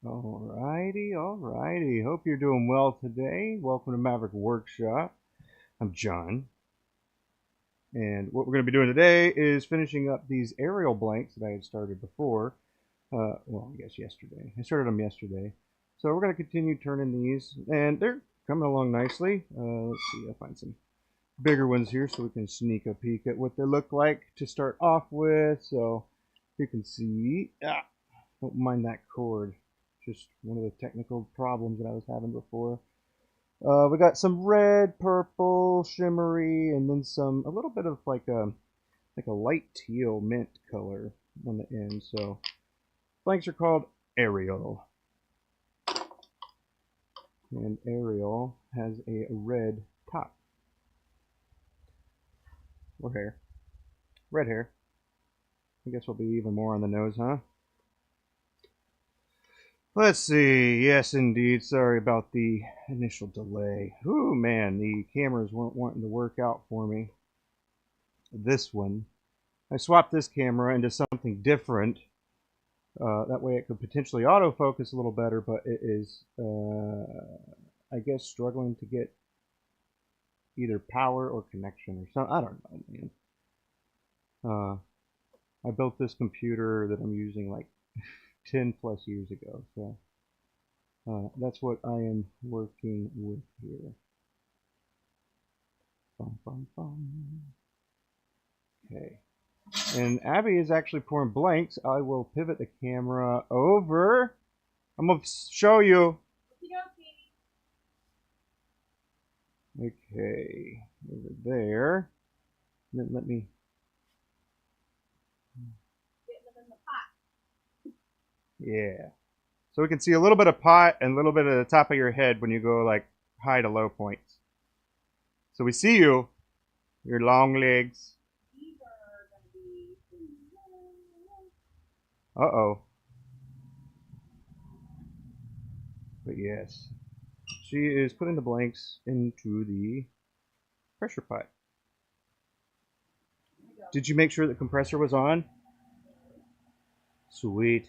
Alrighty, alrighty. Hope you're doing well today. Welcome to Maverick Workshop. I'm John. And what we're going to be doing today is finishing up these aerial blanks that I had started before. Well, I guess yesterday. I started them yesterday. So we're going to continue turning these, and they're coming along nicely. Let's see, I'll find some bigger ones here so we can sneak a peek at what they look like to start off with. So you can see, don't mind that cord. Just one of the technical problems that I was having before. We got some red, purple, shimmery, and then a little bit of like a light teal mint color on the end. So blanks are called Ariel, and Ariel has a red top or hair, red hair. I guess we'll be even more on the nose, huh? Let's see. Yes, indeed. Sorry about the initial delay. Ooh, man, the cameras weren't wanting to work out for me. This one. I swapped this camera into something different. That way it could potentially autofocus a little better, but it is, I guess, struggling to get either power or connection or something. I don't know, man. I built this computer that I'm using like 10 plus years ago, so that's what I am working with here. Bum, bum, bum. Okay, and Abby is actually pouring blanks. I will pivot the camera over. I'm gonna show you. Okay, over there. And then let me. Yeah. So we can see a little bit of pot and a little bit of the top of your head when you go like high to low points. So we see you, your long legs. Uh-oh. But yes, she is putting the blanks into the pressure pot. Did you make sure the compressor was on? Sweet.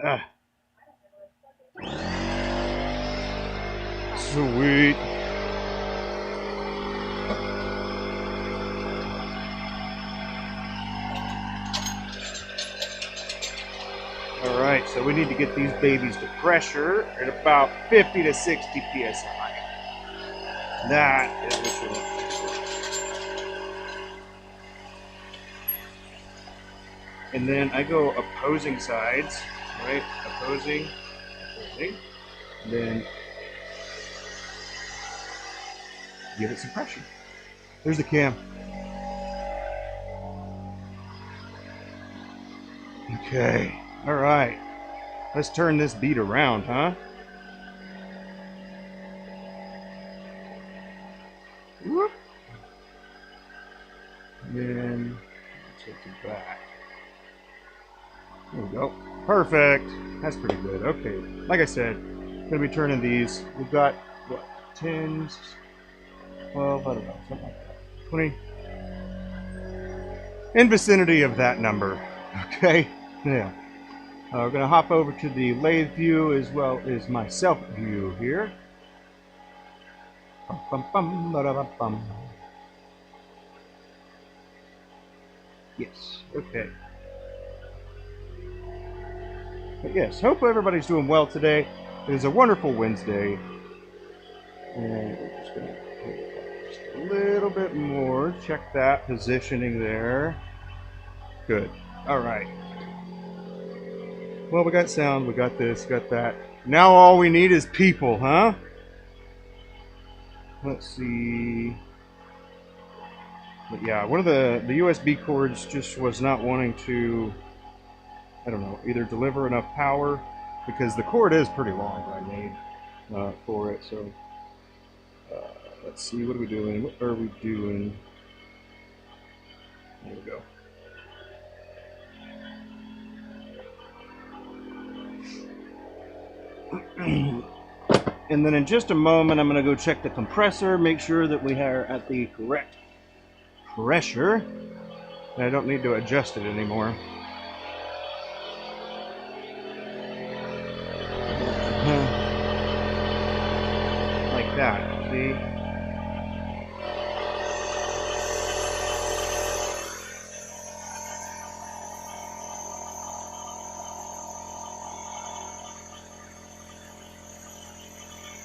Ah. Sweet. All right, so we need to get these babies to pressure at about 50 to 60 psi. That is what you want. And then I go opposing sides, right? Opposing. And then give it some pressure. There's the cam. Okay. All right. Let's turn this beat around, huh? Whoop. And take it back. There we go. Perfect. That's pretty good. Okay. Like I said, I'm going to be turning these. We've got, what, 10s, 12, I don't know, something like that. 20. In vicinity of that number. Okay? Yeah. We're going to hop over to the lathe view as well as my self view here. Bum, bum, bum, bum. Yes. Okay. But yes, hope everybody's doing well today. It is a wonderful Wednesday. And we're just going to just a little bit more. Check that positioning there. Good. All right. Well, we got sound, we got this, got that. Now all we need is people, huh? Let's see. But yeah, one of the USB cords just was not wanting to, I don't know, either deliver enough power, because the cord is pretty long that I made for it. So let's see, what are we doing? What are we doing? There we go. And then in just a moment, I'm going to go check the compressor, make sure that we are at the correct pressure. And I don't need to adjust it anymore. that. See?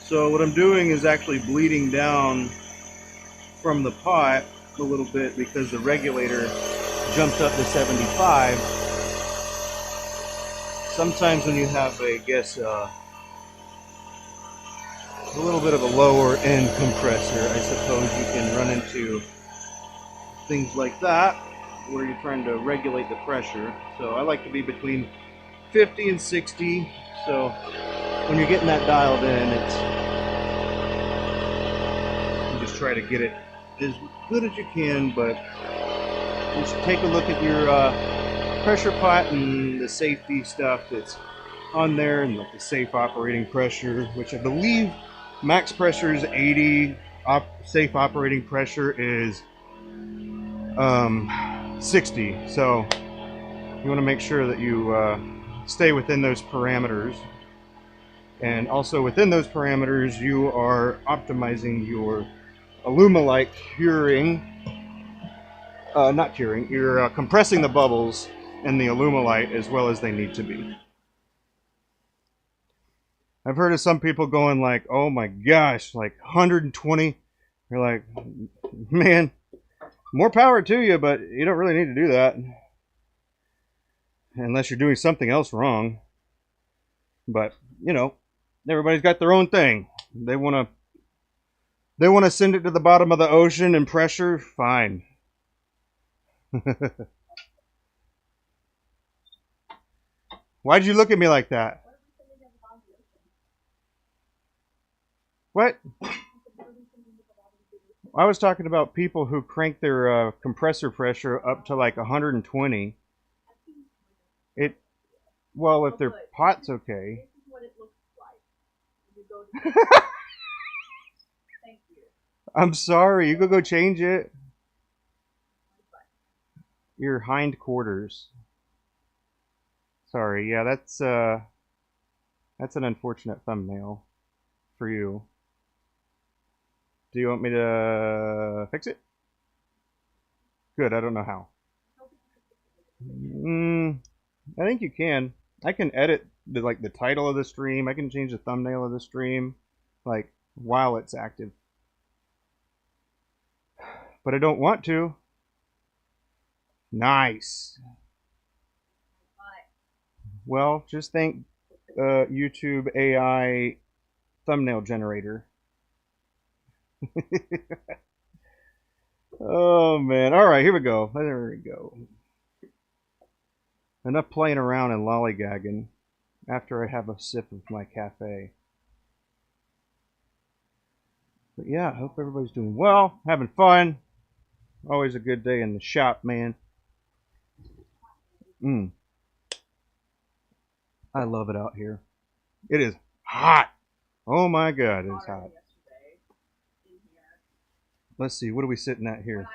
So what I'm doing is actually bleeding down from the pot a little bit because the regulator jumped up to 75. Sometimes when you have, I guess, a little bit of a lower end compressor, I suppose you can run into things like that where you're trying to regulate the pressure. So I like to be between 50 and 60. So when you're getting that dialed in, you just try to get it as good as you can, but just take a look at your pressure pot and the safety stuff that's on there, and like the safe operating pressure, which I believe max pressure is 80, safe operating pressure is 60. So you want to make sure that you stay within those parameters, and also within those parameters you are optimizing your alumilite curing, not curing, you're compressing the bubbles in the alumilite as well as they need to be. I've heard of some people going like, oh my gosh, like 120. You're like, man, more power to you, but you don't really need to do that unless you're doing something else wrong. But, you know, everybody's got their own thing. They want to send it to the bottom of the ocean and pressure, fine. Why'd you look at me like that? What? I was talking about people who crank their compressor pressure up to like 120. Well, if their pot's okay. I'm sorry, you go change it. Your hind quarters. Sorry, yeah, that's an unfortunate thumbnail for you. Do you want me to fix it? Good, I don't know how. I think you can. I can edit the title of the stream. I can change the thumbnail of the stream, like, while it's active. But I don't want to. Nice. Well, just thank YouTube AI thumbnail generator. Oh man. All right, here we go. There we go. Enough playing around and lollygagging after I have a sip of my cafe. But yeah, I hope everybody's doing well, having fun. Always a good day in the shop, man. I love it out here. It is hot. Oh my god, it is hot. Let's see, what are we sitting at here?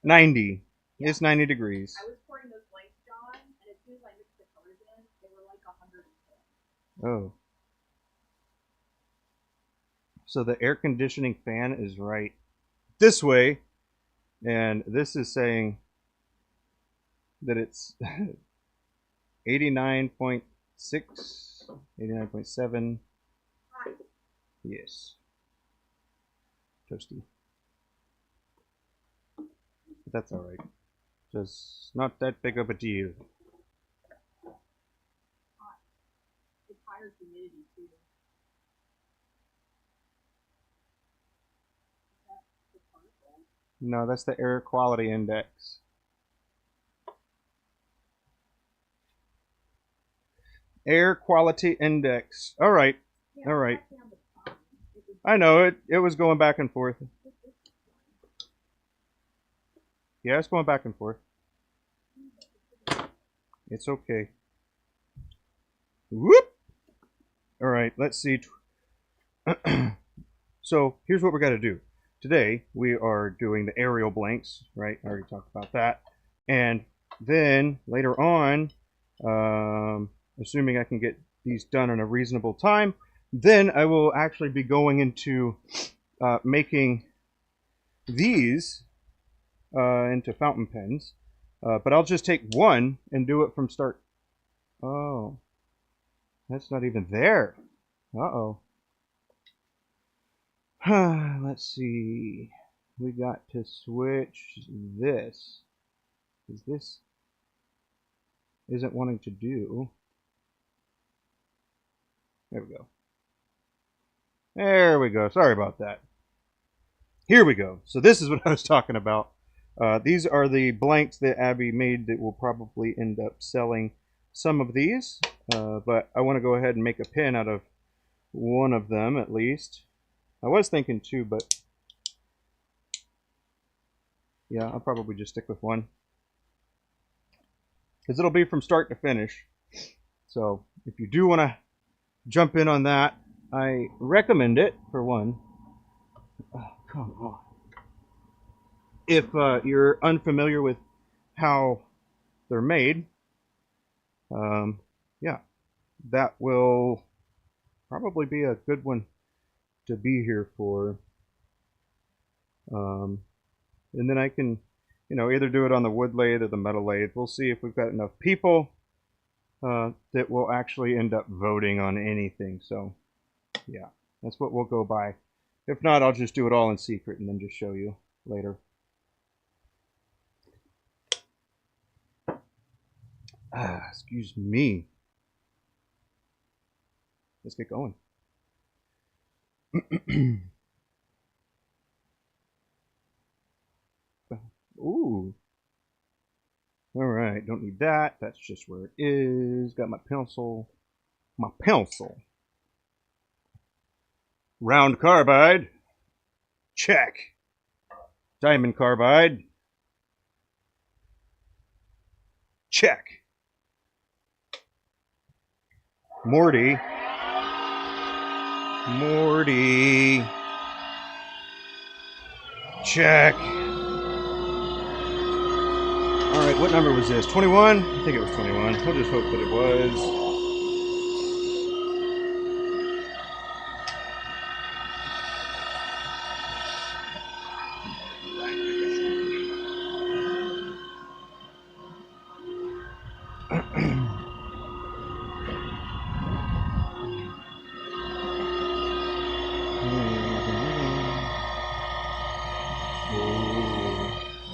90. Yeah. It's 90 degrees. I was pouring those blanks, John, and as soon as I mixed the colors in, they were like 110. Oh. So the air conditioning fan is right this way, and this is saying that it's 89.6, 89.7. Yes. Toasty. But that's alright. Just not that big of a deal. It's higher humidity too. No, that's the air quality index. Air quality index. All right. All right. I know it was going back and forth. Yeah, it's going back and forth. It's okay. Whoop. All right, let's see. So here's what we're going to do. Today we are doing the aerial blanks, right? I already talked about that. And then later on, assuming I can get these done in a reasonable time, Then I will actually be going into making these into fountain pens. But I'll just take one and do it from start. Oh, that's not even there. Uh-oh. Let's see. We got to switch this. Because this isn't wanting to do. There we go. There we go. Sorry about that. Here we go. So this is what I was talking about. These are the blanks that Abby made that will probably end up selling some of these. But I want to go ahead and make a pen out of one of them at least. I was thinking two, but yeah, I'll probably just stick with one. Because it'll be from start to finish. So if you do want to jump in on that, I recommend it for one. Oh, come on. If you're unfamiliar with how they're made, yeah, that will probably be a good one to be here for. And then I can, either do it on the wood lathe or the metal lathe. We'll see if we've got enough people that will actually end up voting on anything. So, yeah, that's what we'll go by. If not, I'll just do it all in secret and then just show you later. Excuse me. Let's get going. Ooh. All right, don't need that. That's just where it is. Got my pencil. My pencil. Round carbide. Check. Diamond carbide. Check. Morty. Check. All right, what number was this? 21? I think it was 21. We'll just hope that it was.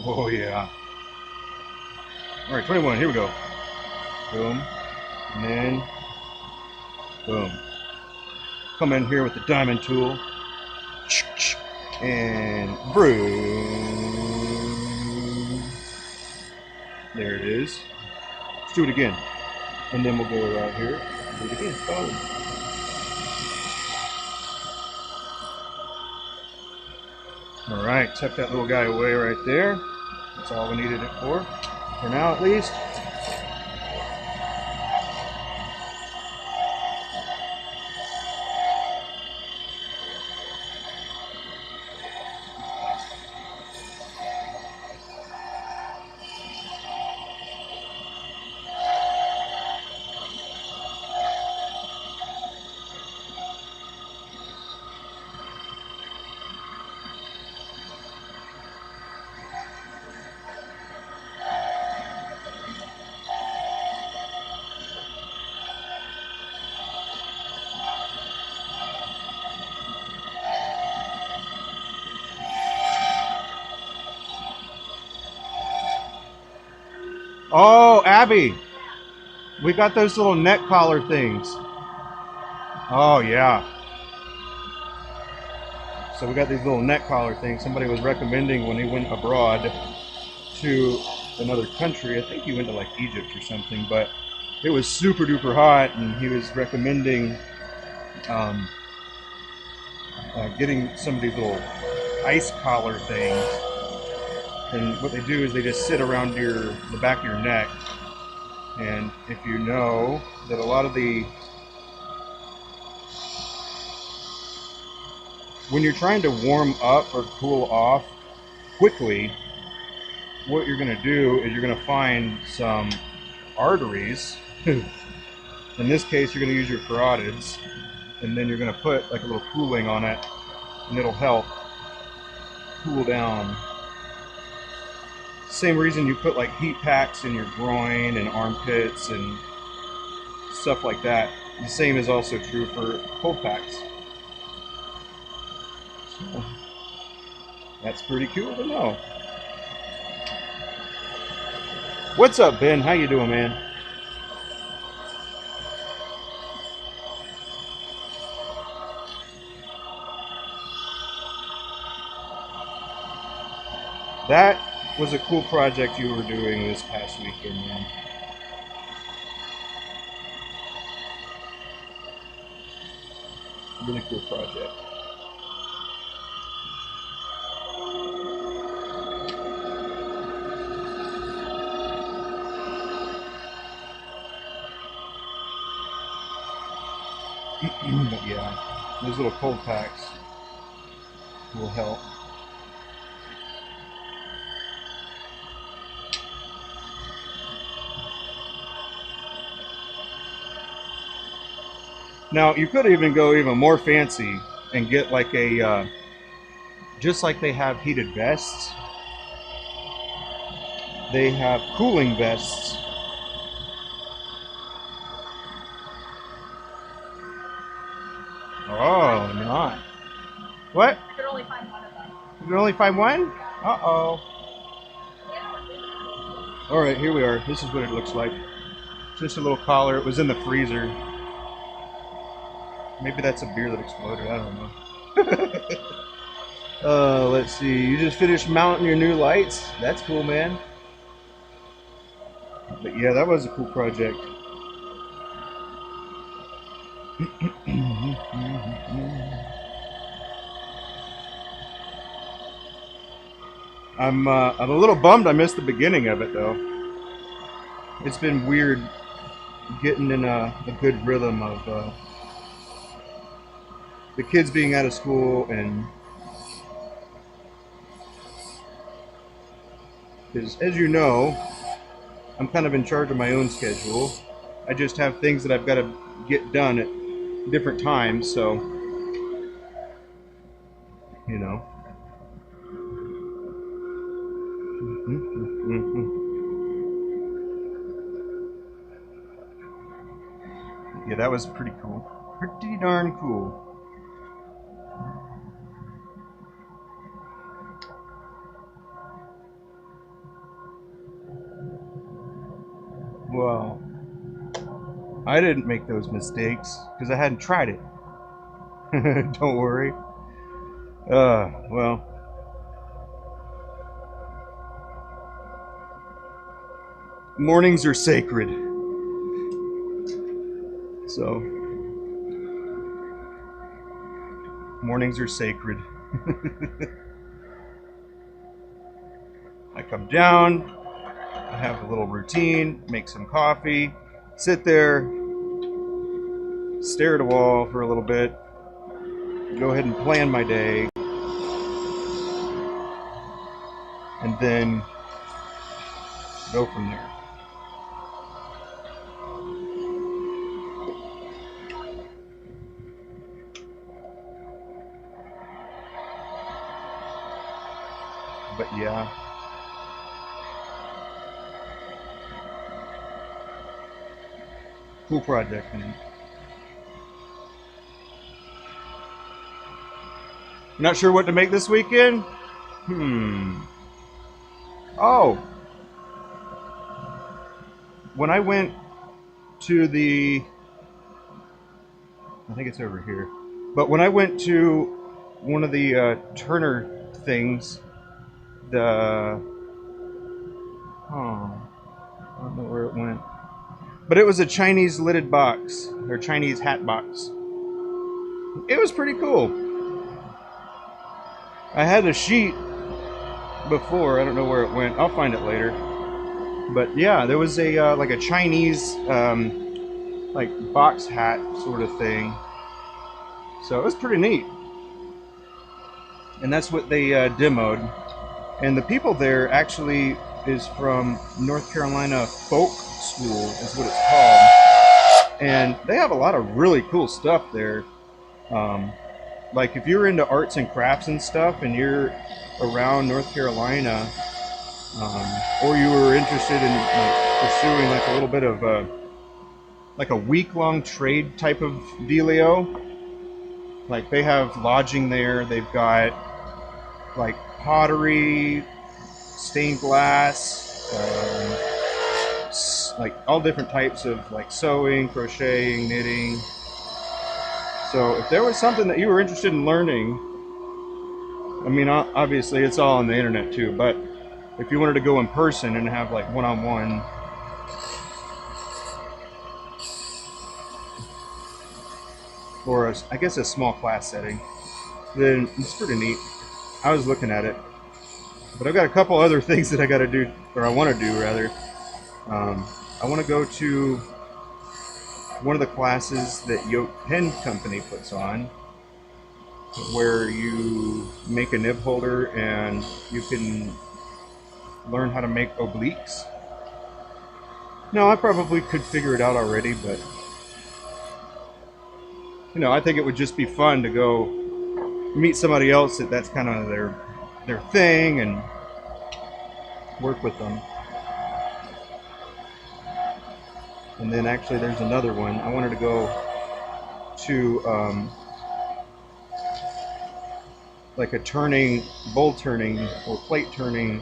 Oh yeah. All right, 21, here we go. Boom, and then, boom. Come in here with the diamond tool, and boom. There it is. Let's do it again. And then we'll go right here, do it again, boom. All right, tuck that little guy away right there. That's all we needed it for now at least. Oh, Abby, we got those little neck collar things. Oh, yeah. So we got these little neck collar things. Somebody was recommending when he went abroad to another country. I think he went to like Egypt or something, but it was super duper hot, and he was recommending getting some of these little ice collar things. And what they do is they just sit around the back of your neck. And if you know that a lot of when you're trying to warm up or cool off quickly, what you're going to do is you're going to find some arteries. In this case, you're going to use your carotids. and then you're going to put like a little cooling on it, and it'll help cool down. Same reason you put like heat packs in your groin and armpits and stuff like that. The same is also true for cold packs. So that's pretty cool to know. What's up, Ben? How you doing, man? That was a cool project you were doing this past weekend, man. Really cool project. But yeah, those little cold packs will help. Now, you could even go even more fancy and get like a, just like they have heated vests, they have cooling vests. Oh, not. What? I could only find one of them. You can only find one? Uh-oh. Alright, here we are. This is what it looks like. Just a little collar. It was in the freezer. Maybe that's a beer that exploded. I don't know. Let's see. You just finished mounting your new lights? That's cool, man. But yeah, that was a cool project. I'm a little bummed I missed the beginning of it, though. It's been weird getting in a good rhythm of the kids being out of school, and as you know, I'm kind of in charge of my own schedule. I just have things that I've got to get done at different times, so you know. Yeah, that was pretty cool. Pretty darn cool. Well, I didn't make those mistakes because I hadn't tried it. Don't worry. Well. Mornings are sacred. So, mornings are sacred. I come down, I have a little routine, make some coffee, sit there, stare at a wall for a little bit, go ahead and plan my day, and then go from there. But yeah. Cool project, man. Not sure what to make this weekend? Oh. When I went to the... I think it's over here. But when I went to one of the Turner things, the... Oh, I don't know where it went. But it was a Chinese lidded box, or Chinese hat box. It was pretty cool. I had a sheet before, I don't know where it went. I'll find it later. But yeah, there was a like a Chinese like box hat sort of thing. So it was pretty neat. And that's what they demoed. And the people there actually is from North Carolina Folk School, is what it's called. And they have a lot of really cool stuff there. Like if you're into arts and crafts and stuff, and you're around North Carolina, or you were interested in like pursuing like a little bit of like a week-long trade type of dealio, like they have lodging there. They've got like pottery, stained glass, like all different types of like sewing, crocheting, knitting. So if there was something that you were interested in learning, I mean, obviously it's all on the internet too, but if you wanted to go in person and have like one-on-one, or I guess a small class setting, then it's pretty neat. I was looking at it, but I've got a couple other things that I got to do, or I want to do rather. I want to go to one of the classes that Yoke Pen Company puts on, where you make a nib holder and you can learn how to make obliques. No, I probably could figure it out already, but you know, I think it would just be fun to go meet somebody else that's kind of their thing and work with them. And then actually there's another one. I wanted to go to like a bowl turning or plate turning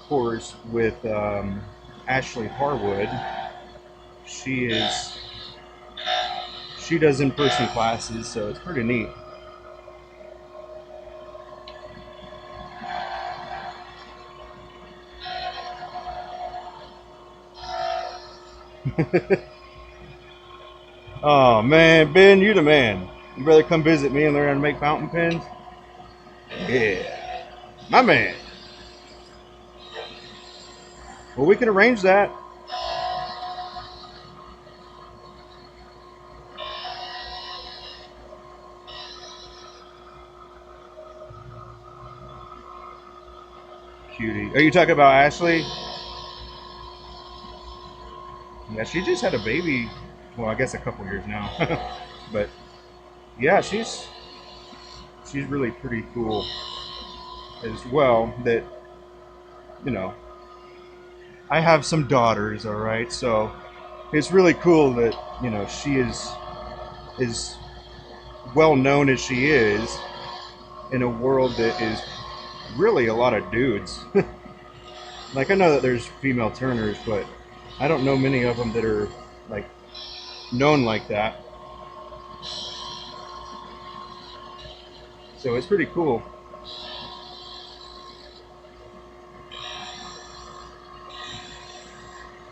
course with Ashley Harwood. She does in-person classes, so it's pretty neat. Oh man, Ben, you the man. You better come visit me and learn how to make fountain pens. Yeah, my man. Well, we can arrange that. Cutie. Are you talking about Ashley? Yeah, she just had a baby. Well, I guess a couple years now. But yeah, she's really pretty cool as well. That, you know, I have some daughters, all right, so it's really cool that, you know, she is well known as she is in a world that is really a lot of dudes. Like, I know that there's female turners, but I don't know many of them that are like known like that. So it's pretty cool.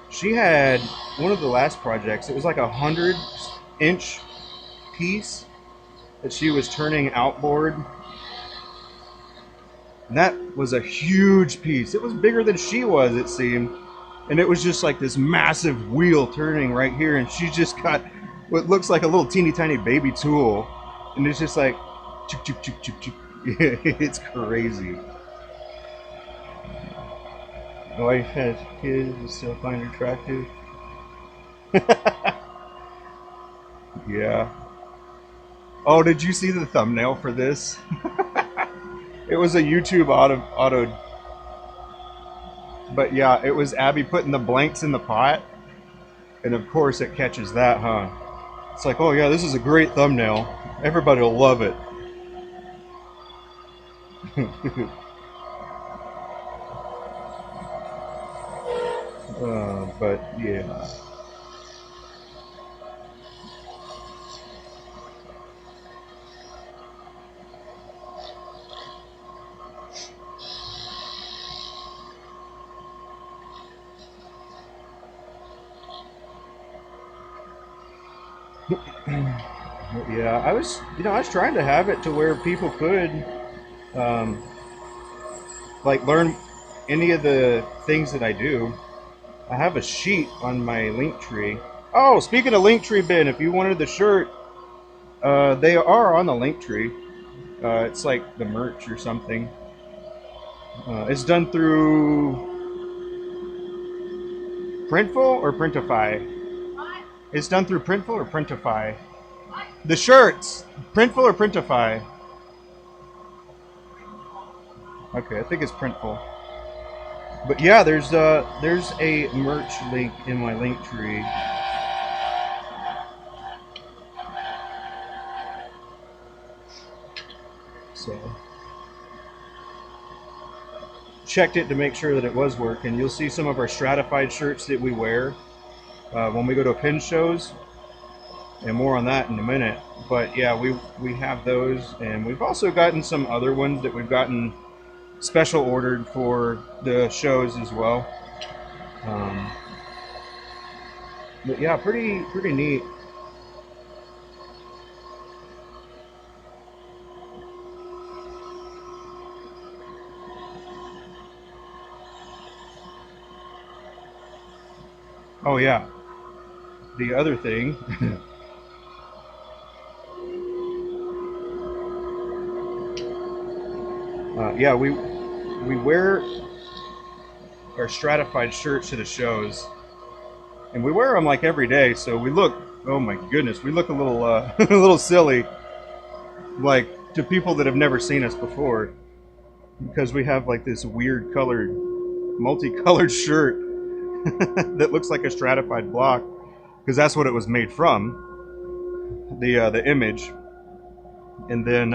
She had one of the last projects. It was like 100-inch piece that she was turning outboard. And that was a huge piece. It was bigger than she was, it seemed. And it was just like this massive wheel turning right here. And she just got what looks like a little teeny tiny baby tool. And it's just like, chook, chook, chook, chook, chook. It's crazy. My wife has kids and still find her attractive. Yeah. Oh, did you see the thumbnail for this? It was a YouTube auto. But yeah, it was Abby putting the blanks in the pot. And of course it catches that, huh? It's like, oh yeah, this is a great thumbnail. Everybody will love it. But yeah. Yeah, I was trying to have it to where people could, like, learn any of the things that I do. I have a sheet on my Linktree. Oh, speaking of Linktree, Ben, if you wanted the shirt, they are on the Linktree. It's like the merch or something. It's done through Printful or Printify. It's done through Printful or Printify. The shirts, Printful or Printify? Okay, I think it's Printful. But yeah, there's a merch link in my link tree. So checked it to make sure that it was working. You'll see some of our stratified shirts that we wear when we go to pin shows, and more on that in a minute. But yeah, we have those, and we've also gotten some other ones that we've gotten special ordered for the shows as well. But yeah, pretty neat. Oh yeah, the other thing. Yeah, we wear our stratified shirts to the shows, and we wear them like every day. So we look, oh my goodness, we look a little a little silly, like to people that have never seen us before, because we have like this weird colored, multicolored shirt that looks like a stratified block, because that's what it was made from, the image, and then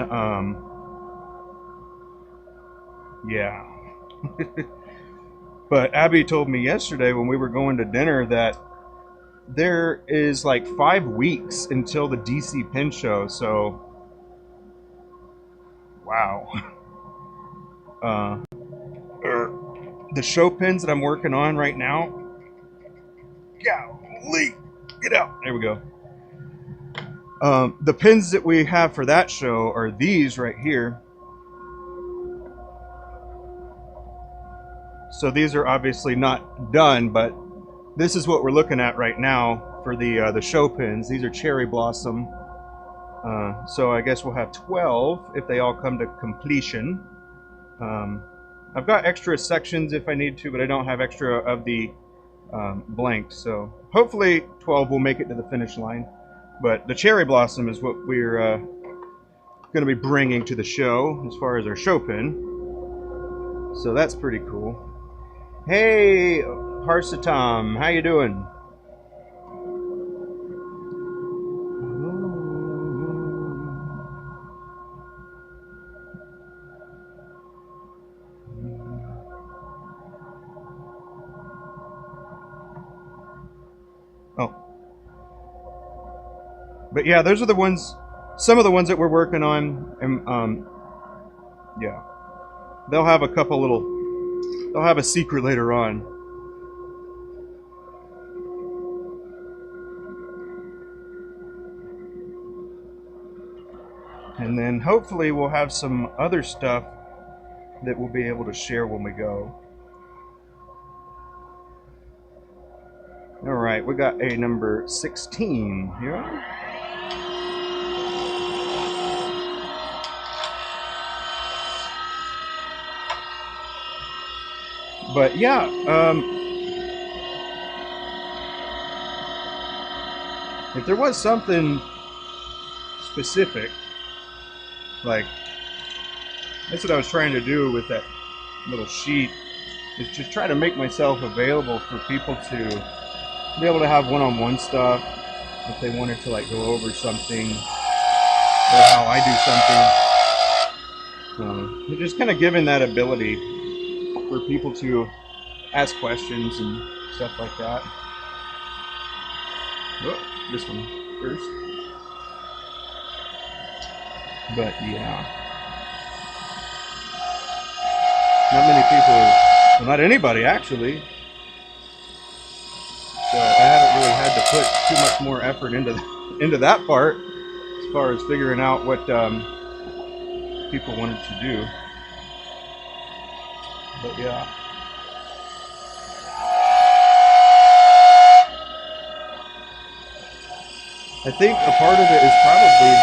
yeah. But Abby told me yesterday when we were going to dinner that there is like 5 weeks until the DC pin show, so wow. The show pins that I'm working on right now, golly, get out, there we go. The pins that we have for that show are these right here. So these are obviously not done, but this is what we're looking at right now for the show pins. These are cherry blossom. So I guess we'll have 12 if they all come to completion. I've got extra sections if I need to, but I don't have extra of the blanks. So hopefully 12 will make it to the finish line. But the cherry blossom is what we're going to be bringing to the show as far as our show pin. So that's pretty cool. Hey, Harsatom, how you doing? Oh. But yeah, those are the ones, some of the ones that we're working on, and yeah. They'll have a couple little, they'll have a secret later on. And then hopefully we'll have some other stuff that we'll be able to share when we go. All right, we got a number 16 here. But yeah, if there was something specific, like that's what I was trying to do with that little sheet, is just try to make myself available for people to be able to have one-on-one stuff if they wanted to like go over something or how I do something. Just kind of giving that ability for people to ask questions and stuff like that. Oh, this one first. But yeah, not many people, well, not anybody actually. So I haven't really had to put too much more effort into that part as far as figuring out what people wanted to do. But yeah. I think a part of it is probably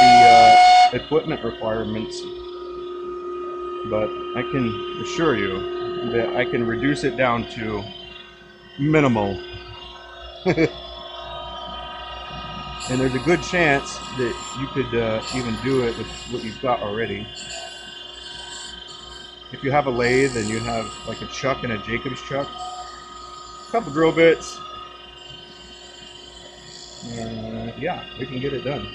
the equipment requirements. But I can assure you that I can reduce it down to minimal. And there's a good chance that you could even do it with what you've got already. If you have a lathe and you have like a chuck and a Jacob's chuck, a couple drill bits, yeah, we can get it done.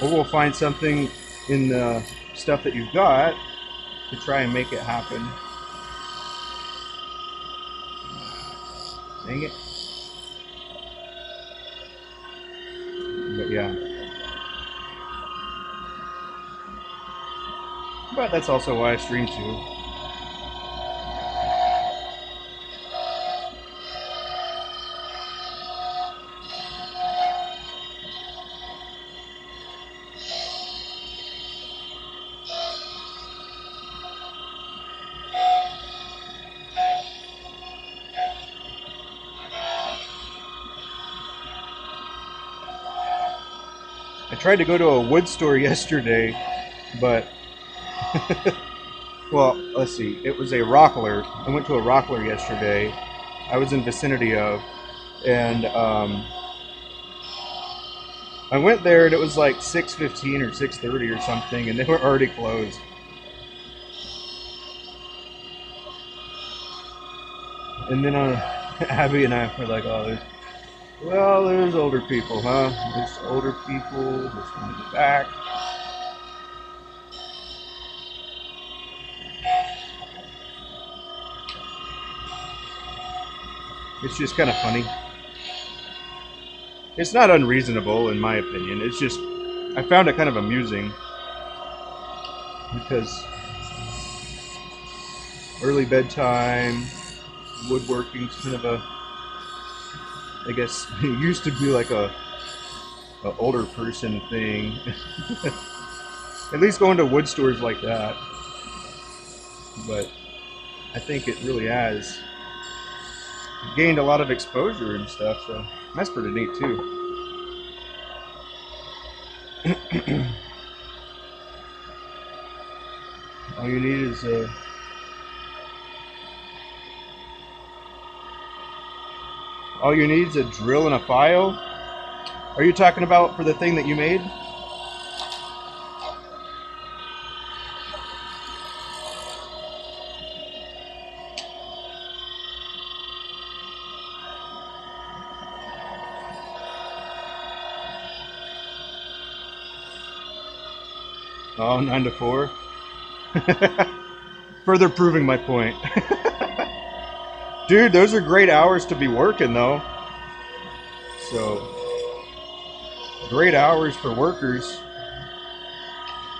Or we'll find something in the stuff that you've got to try and make it happen. Dang it. But yeah. But that's also why I stream too. I tried to go to a wood store yesterday, but well, let's see. It was a Rockler. I went to a Rockler yesterday. I was in vicinity of, and I went there and it was like 6:15 or 6:30 or something, and they were already closed. And then Abby and I were like, "Oh, there's older people, huh? There's older people just want to get back." It's just kind of funny. It's not unreasonable, in my opinion. It's just, I found it kind of amusing because early bedtime, woodworking's kind of a, I guess it used to be like a older person thing. At least going to wood stores like that. But I think it really has gained a lot of exposure and stuff, so that's pretty neat too. All you need is a drill and a file. Are you talking about for the thing that you made? Oh, 9 to 4. Further proving my point. Dude, those are great hours to be working though. So, great hours for workers.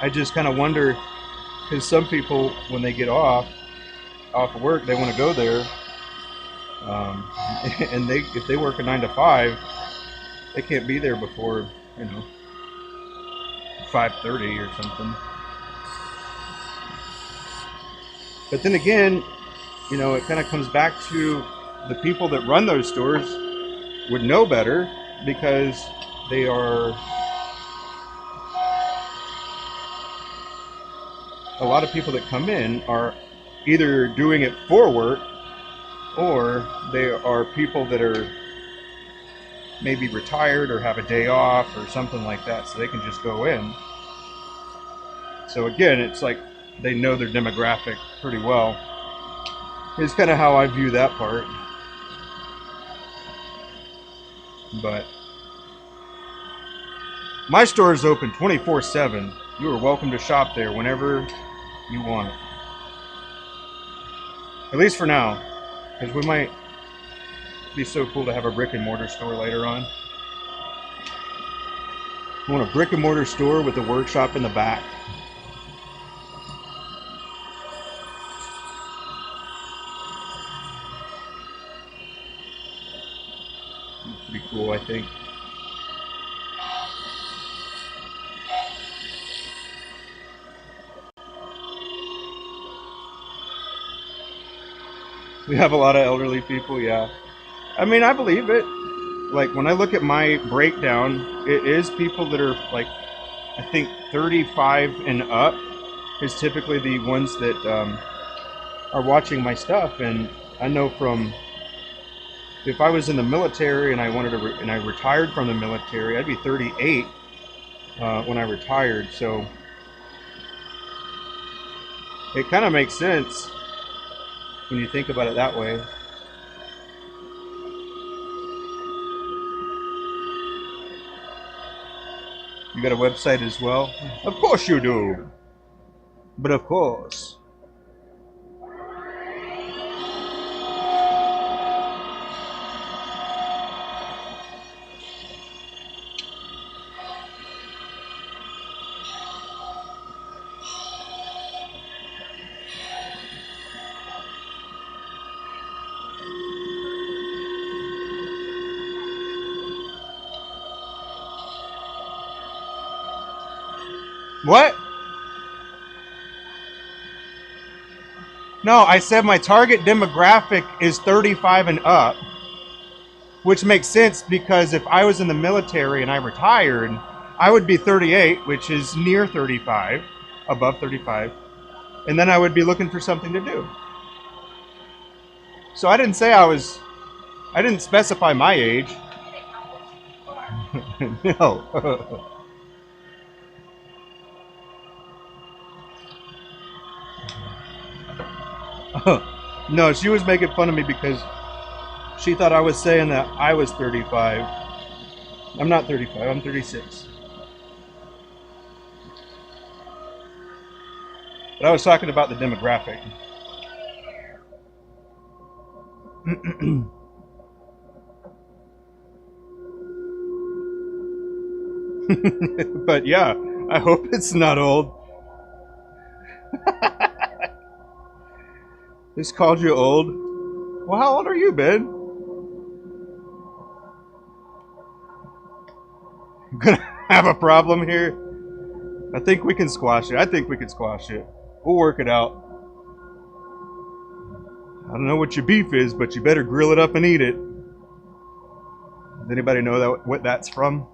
I just kind of wonder, because some people, when they get off of work, they want to go there. And if they work a 9 to 5, they can't be there before, 5:30 or something. But then again, it kind of comes back to the people that run those stores would know better, because they are, a lot of people that come in are either doing it for work, or they are people that are maybe retired or have a day off or something like that, so they can just go in. So again, it's like they know their demographic pretty well. It's kind of how I view that part. But my store is open 24/7. You are welcome to shop there whenever you want it. At least for now, because we might be so cool to have a brick and mortar store later on. I want a brick and mortar store with a workshop in the back. Pretty cool, I think. We have a lot of elderly people, yeah. I mean, I believe it. Like, when I look at my breakdown, it is people that are, like, I think 35 and up is typically the ones that are watching my stuff. And I know from if I was in the military and I wanted to, and I retired from the military, I'd be 38 when I retired. So it kind of makes sense when you think about it that way. You got a website as well? Of course you do. But of course. What? No, I said my target demographic is 35 and up, which makes sense because if I was in the military and I retired, I would be 38, which is near 35, above 35, and then I would be looking for something to do. So I didn't say I didn't specify my age. No. No, she was making fun of me because she thought I was saying that I was 35. I'm not 35, I'm 36. But I was talking about the demographic. But yeah, I hope it's not old. This called you old? Well, how old are you, Ben? Gonna have a problem here? I think we can squash it. I think we can squash it. We'll work it out. I don't know what your beef is, but you better grill it up and eat it. Does anybody know that what that's from?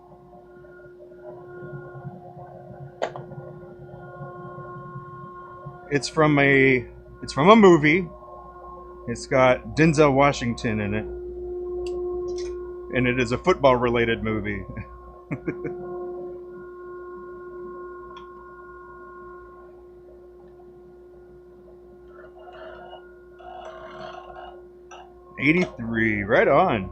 It's from a movie. It's got Denzel Washington in it. And it is a football related movie. 83, right on.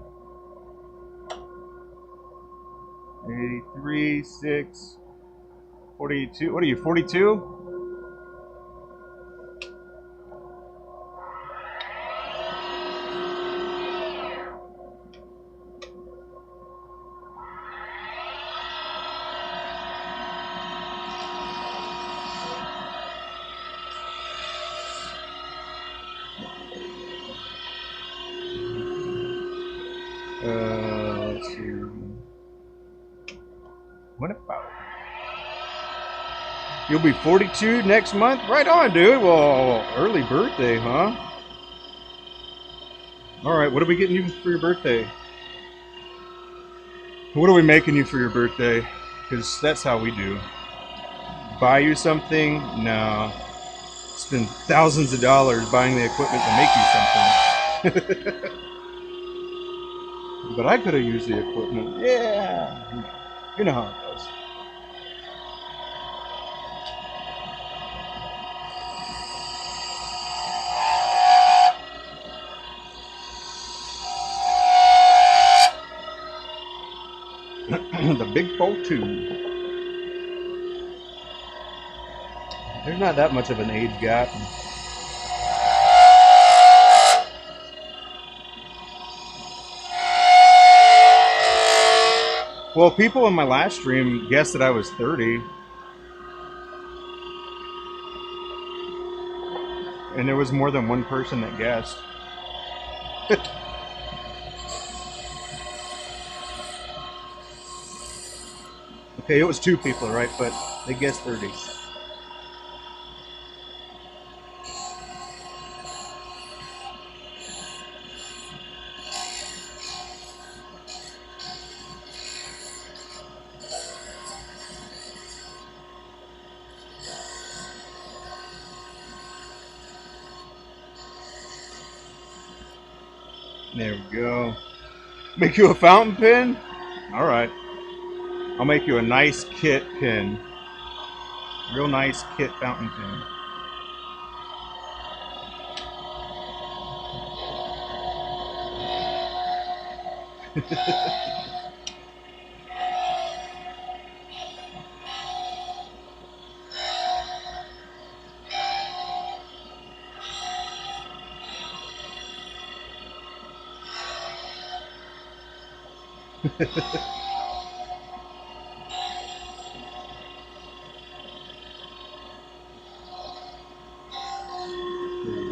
83, 6, 42. What are you, 42? Let's see. What about? You'll be 42 next month? Right on, dude. Well, early birthday, huh? Alright, what are we getting you for your birthday? What are we making you for your birthday? Because that's how we do. Buy you something? No. Spend thousands of dollars buying the equipment to make you something. But I could have used the equipment. Yeah. You know how it goes. The big 4-2. There's not that much of an age gap. Well, people in my last stream guessed that I was 30. And there was more than one person that guessed. Okay, it was 2 people, right? But they guessed 30. There we go. Make you a fountain pen? Alright. I'll make you a nice kit pen. Real nice kit fountain pen.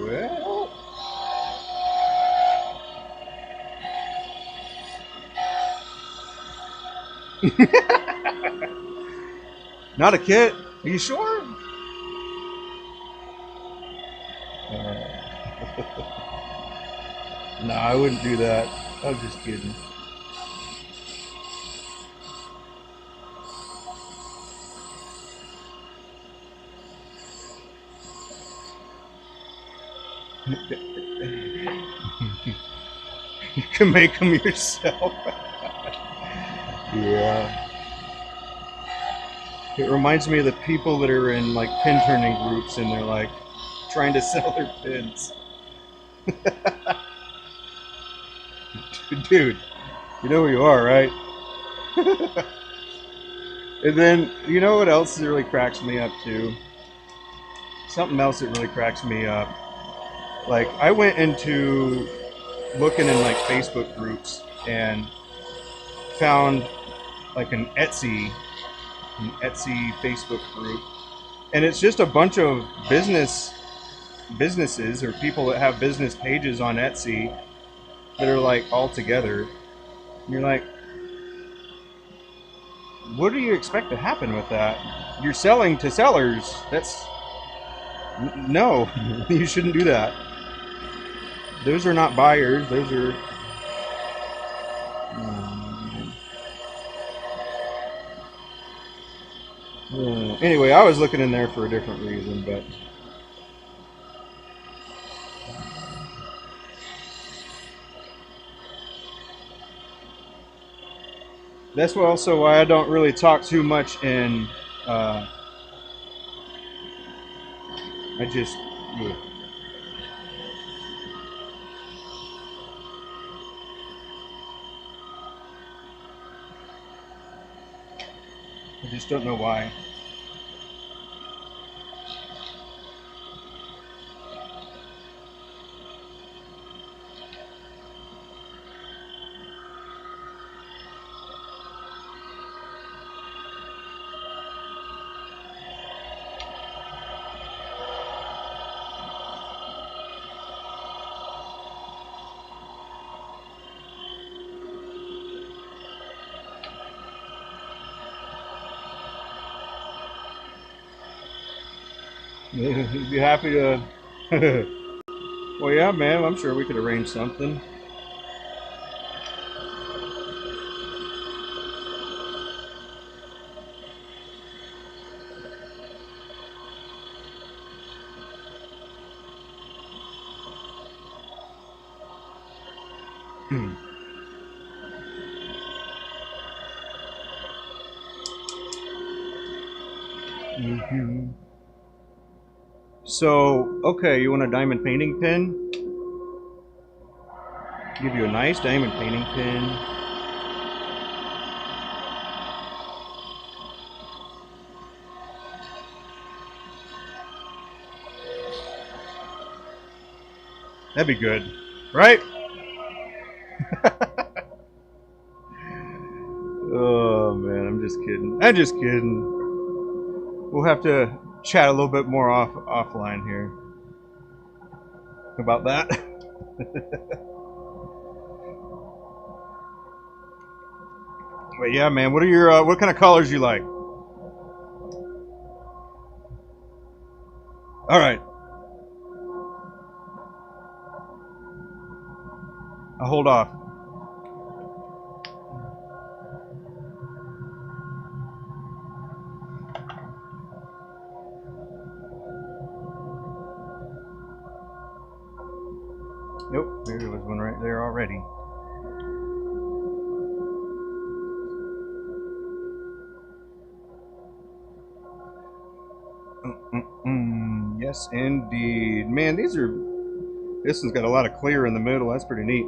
Well, not a kit. Are you sure? No, I wouldn't do that. I was just kidding. You can make them yourself. Yeah. It reminds me of the people that are in like pin turning groups and they're like trying to sell their pins. Dude, you know who you are, right? And then, you know what else really cracks me up too? Something else that really cracks me up. Like, I went into looking in like Facebook groups and found like an Etsy Facebook group, and it's just a bunch of businesses or people that have business pages on Etsy that are like all together. And you're like, what do you expect to happen with that? You're selling to sellers. That's no, you shouldn't do that. Those are not buyers. Those are. Anyway, I was looking in there for a different reason, but that's also why I don't really talk too much in. I just. I just don't know why. You'd be happy to. Well, yeah, man. I'm sure we could arrange something. Mm-hmm. So, okay, you want a diamond painting pen? Give you a nice diamond painting pen. That'd be good, right? Oh man, I'm just kidding. I'm just kidding. We'll have to chat a little bit more offline here about that. But yeah, man, what are your what kind of colors you like? All right, I'll hold off. Nope, there was one right there already. Yes, indeed. Man, this one's got a lot of clear in the middle. That's pretty neat.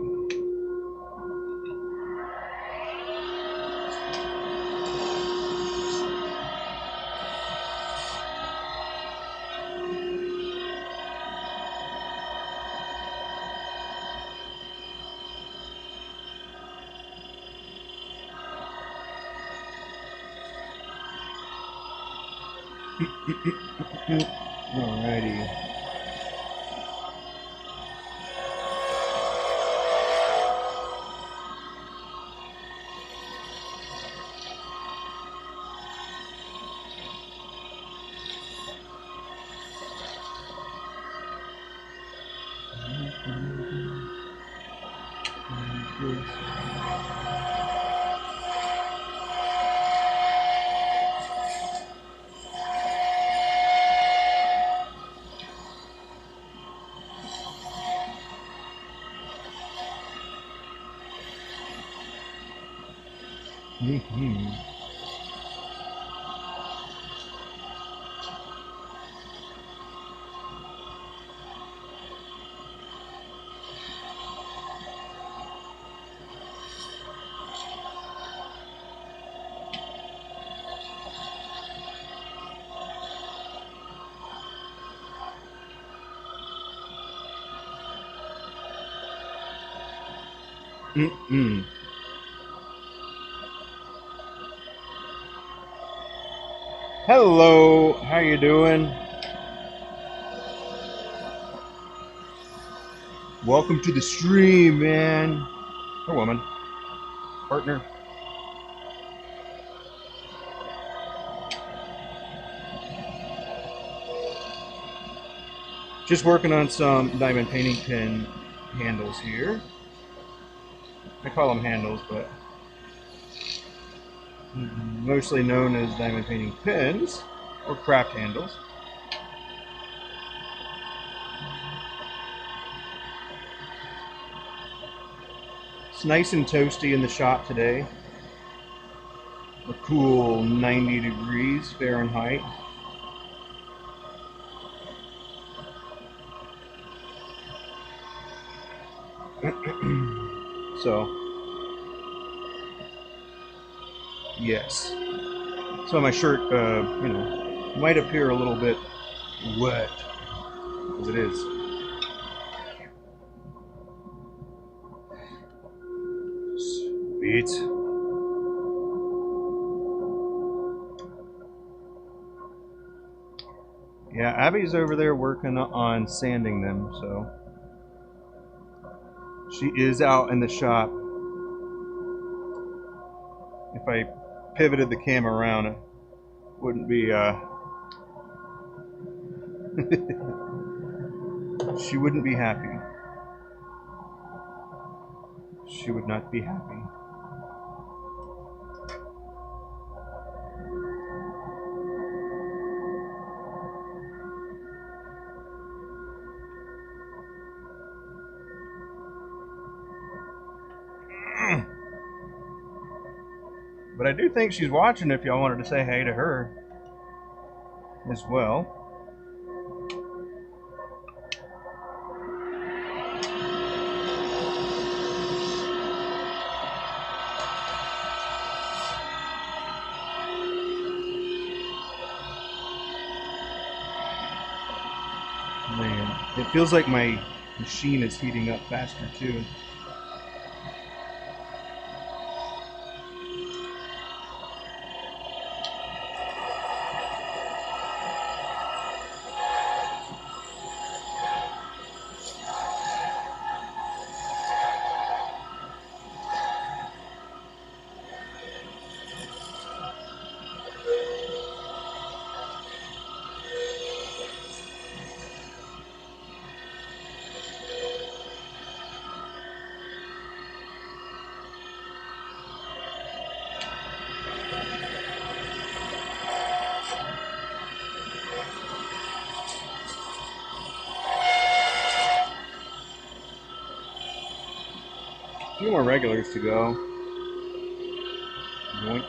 Alrighty. Hello, how you doing? Welcome to the stream, man. Or woman. Partner. Just working on some diamond painting pin handles here. I call them handles, but mostly known as diamond painting pins or craft handles. It's nice and toasty in the shop today. A cool 90 degrees Fahrenheit. So, yes. So my shirt, you know, might appear a little bit wet, as it is. Sweet. Yeah, Abby's over there working on sanding them, so she is out in the shop. If I pivoted the camera around, it wouldn't be, she wouldn't be happy. She would not be happy. But I do think she's watching if y'all wanted to say hey to her as well. Man, it feels like my machine is heating up faster too. few more regulars to go. Yoink.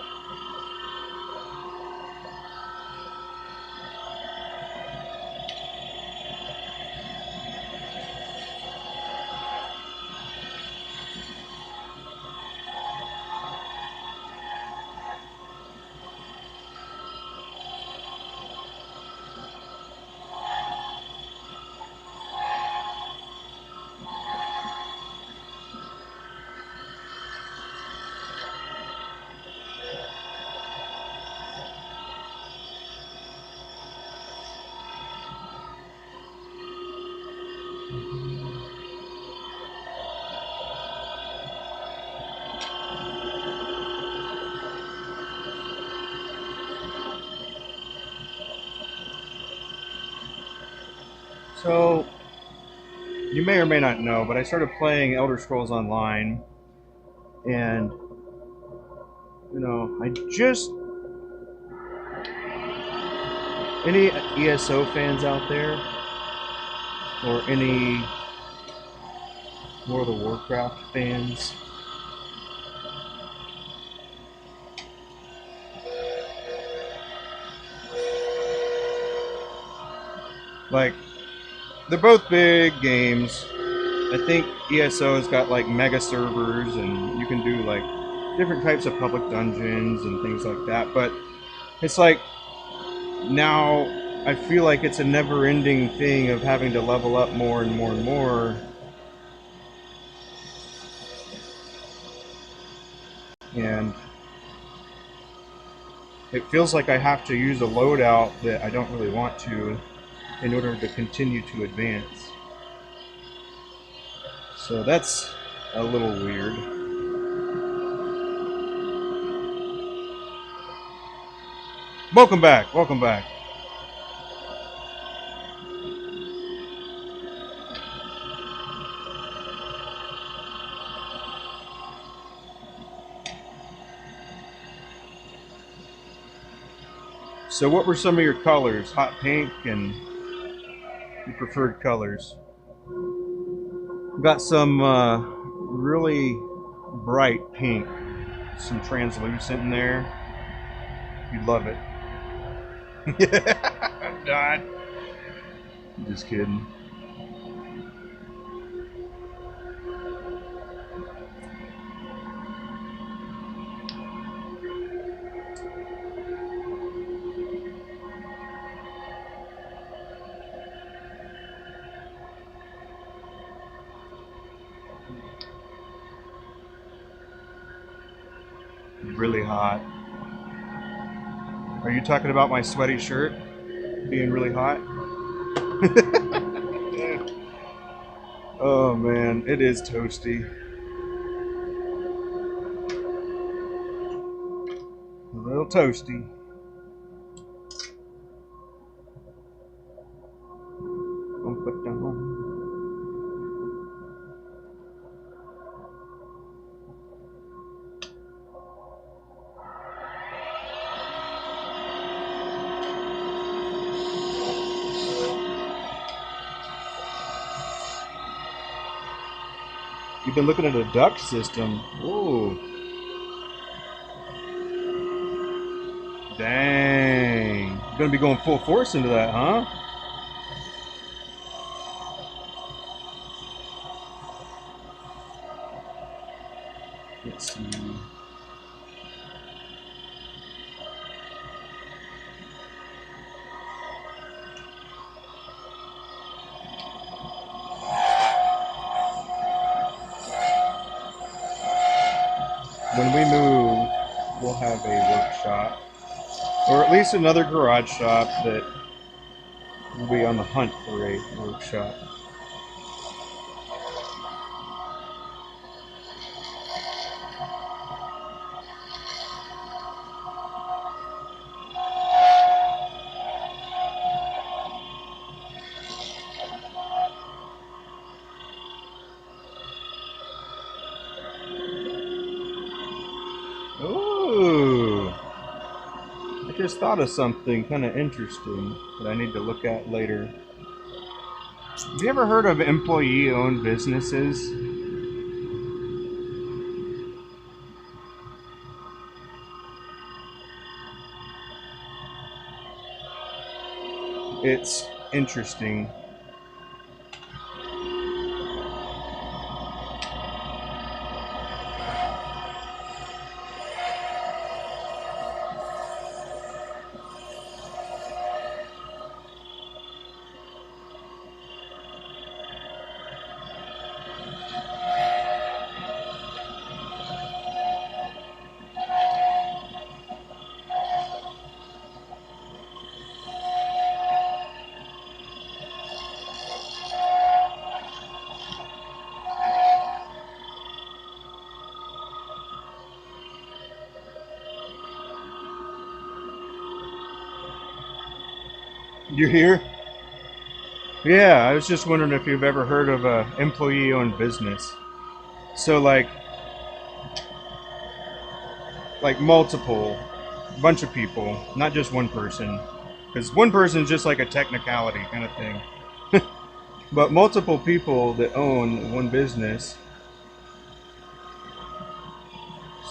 So, you may or may not know, but I started playing Elder Scrolls Online, and, you know, any ESO fans out there, or any World of Warcraft fans? Like, they're both big games. I think ESO's got like mega servers, and you can do like different types of public dungeons and things like that. But it's like now I feel like it's a never-ending thing of having to level up more and more and more. And it feels like I have to use a loadout that I don't really want to in order to continue to advance. So that's a little weird. Welcome back, welcome back. So what were some of your colors? Hot pink and your preferred colors? We've got some really bright pink, some translucent in there. You'd love it. God. Just kidding. Really hot. Are you talking about my sweaty shirt being really hot? Oh man, it is toasty. A little toasty. You've been looking at a duct system. Ooh. Dang. You're gonna be going full force into that, huh? Let's see. When we move, we'll have a workshop, or at least another garage shop that will be on the hunt for a workshop. Ooh, I just thought of something kind of interesting that I need to look at later. Have you ever heard of employee-owned businesses? it's interesting. You're here? Yeah, I was just wondering if you've ever heard of a employee-owned business. So like multiple, bunch of people, not just one person. Because one person is just like a technicality kind of thing. But multiple people that own one business.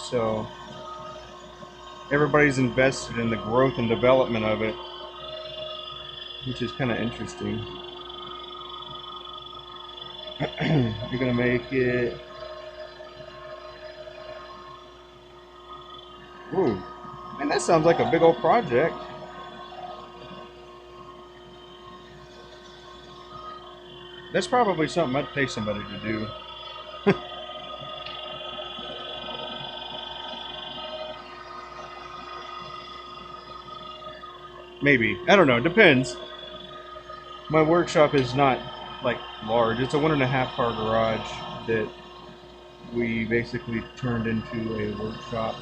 So everybody's invested in the growth and development of it, which is kind of interesting. You're gonna make it. Ooh, man, that sounds like a big old project. That's probably something I'd pay somebody to do. Maybe. I don't know. Depends. My workshop is not like large. It's a 1.5 car garage that we basically turned into a workshop.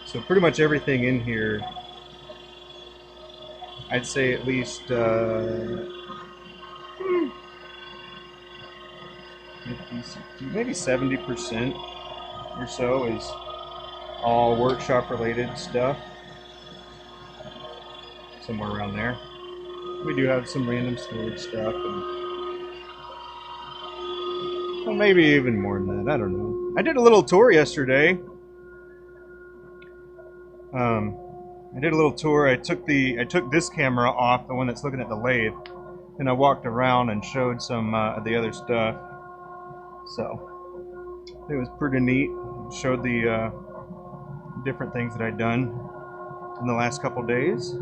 So pretty much everything in here, I'd say at least 50, maybe 70% or so is all workshop related stuff. Somewhere around there. We do have some random storage stuff, and well, maybe even more than that. I don't know. I did a little tour yesterday. I did a little tour. I took this camera off, the one that's looking at the lathe, and I walked around and showed some of the other stuff. So it was pretty neat. Showed the different things that I'd done in the last couple days.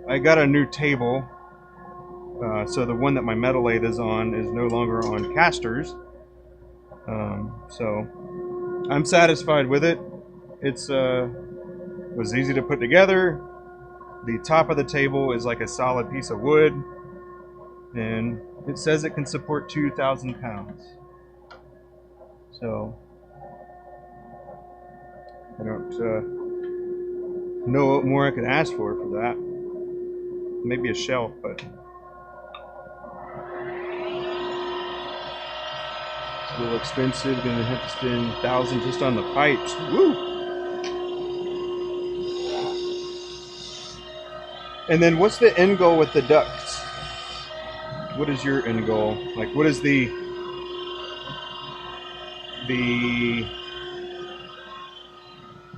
I got a new table, so the one that my metal lathe is on is no longer on casters. So I'm satisfied with it. It's was easy to put together. The top of the table is like a solid piece of wood, and it says it can support 2,000 pounds. So I don't know what more I could ask for that. Maybe a shelf, but it's a little expensive. Gonna have to spend thousands just on the pipes. Woo! And then what's the end goal with the ducts? What is your end goal? Like, what is the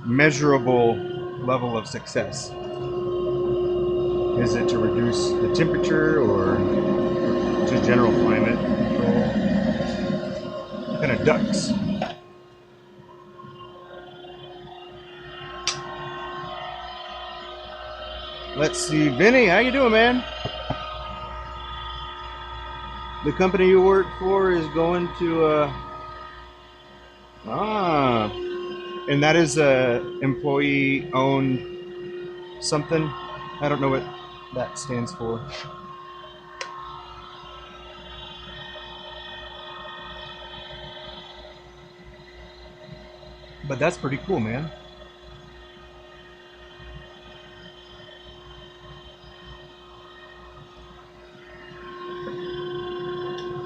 measurable level of success? Is it to reduce the temperature or just general climate control? What kind of ducts? Let's see, Vinny, how you doing, man? The company you work for is going to and that is a employee owned something. I don't know what that stands for. But that's pretty cool, man.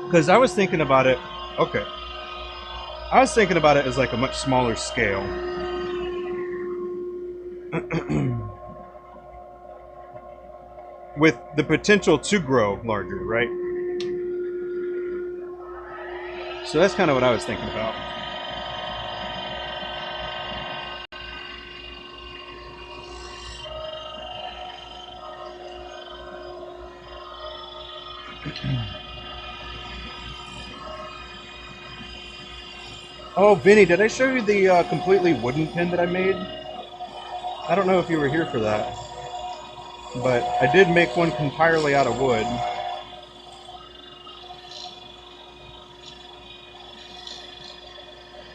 Because I was thinking about it, okay. I was thinking about it as like a much smaller scale. With the potential to grow larger, right? So that's kind of what I was thinking about. Oh, Vinny, did I show you the completely wooden pin that I made? I don't know if you were here for that, but I did make one entirely out of wood.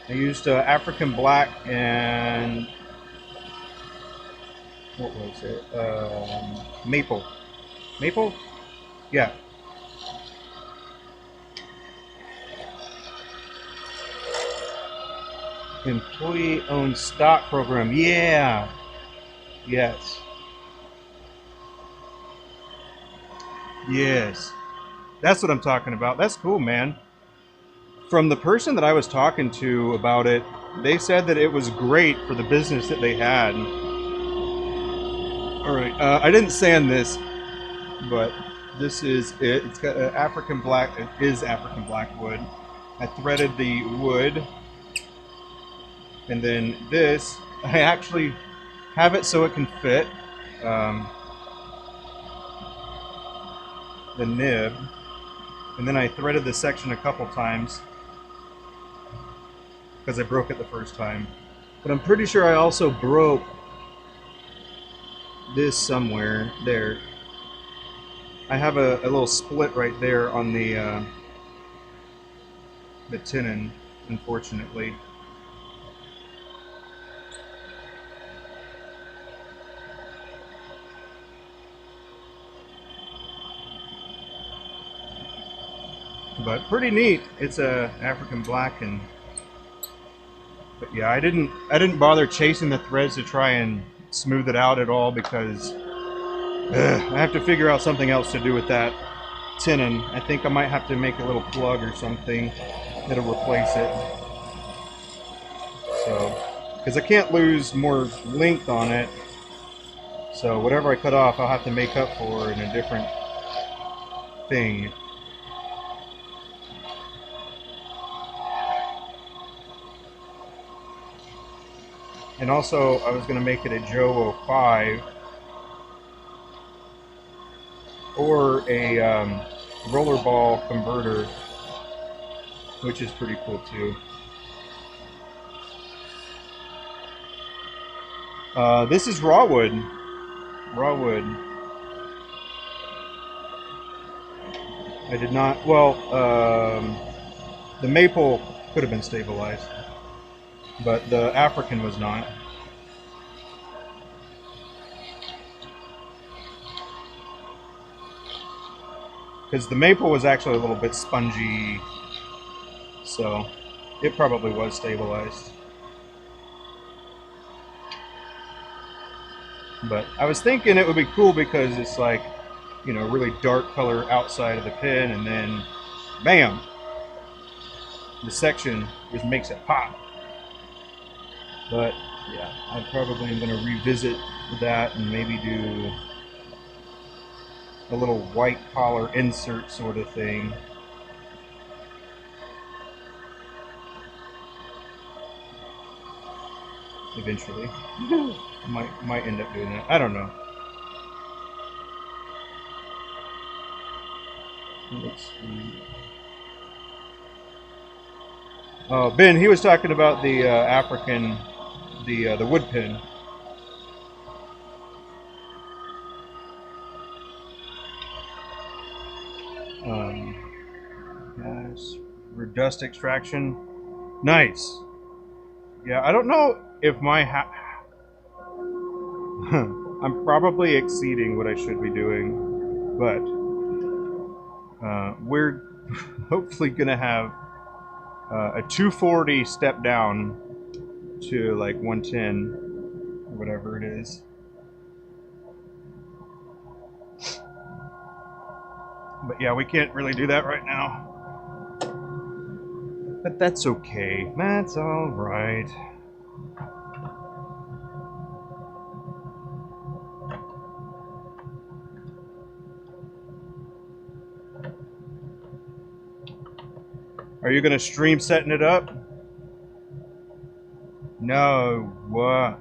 I used African black and what was it? Maple. Maple? Yeah. Employee-owned stock program. Yeah. Yes. Yes. That's what I'm talking about. That's cool, man. From the person that I was talking to about it, they said that it was great for the business that they had. All right. I didn't sand this, but this is it. It's got African black. It is African black wood. I threaded the wood, and then this, I actually have it so it can fit the nib, and then I threaded this section a couple times because I broke it the first time. But I'm pretty sure I also broke this somewhere there. I have a little split right there on the tenon, unfortunately. But pretty neat. It's a African black, and but yeah, I didn't bother chasing the threads to try and smooth it out at all because I have to figure out something else to do with that tenon. I think I might have to make a little plug or something that'll replace it. So, because I can't lose more length on it. So whatever I cut off, I'll have to make up for in a different thing. And also, I was going to make it a Joe 05 or a rollerball converter, which is pretty cool too. This is raw wood. Raw wood. I did not. Well, the maple could have been stabilized, but the African was not. Because the maple was actually a little bit spongy, so it probably was stabilized. But I was thinking it would be cool because it's like, you know, really dark color outside of the pin, and then bam, the section just makes it pop. But yeah, I probably am going to revisit that and maybe do a little white collar insert sort of thing. Eventually. might end up doing that. I don't know. Let's see. Oh, Ben, he was talking about the African, the wood pin. Yes, for dust extraction. Nice. Yeah, I don't know if my I'm probably exceeding what I should be doing, but we're hopefully gonna have a 240 step down to like 110 or whatever it is. But yeah, we can't really do that right now. But that's okay. That's all right. Are you gonna stream setting it up? No. What?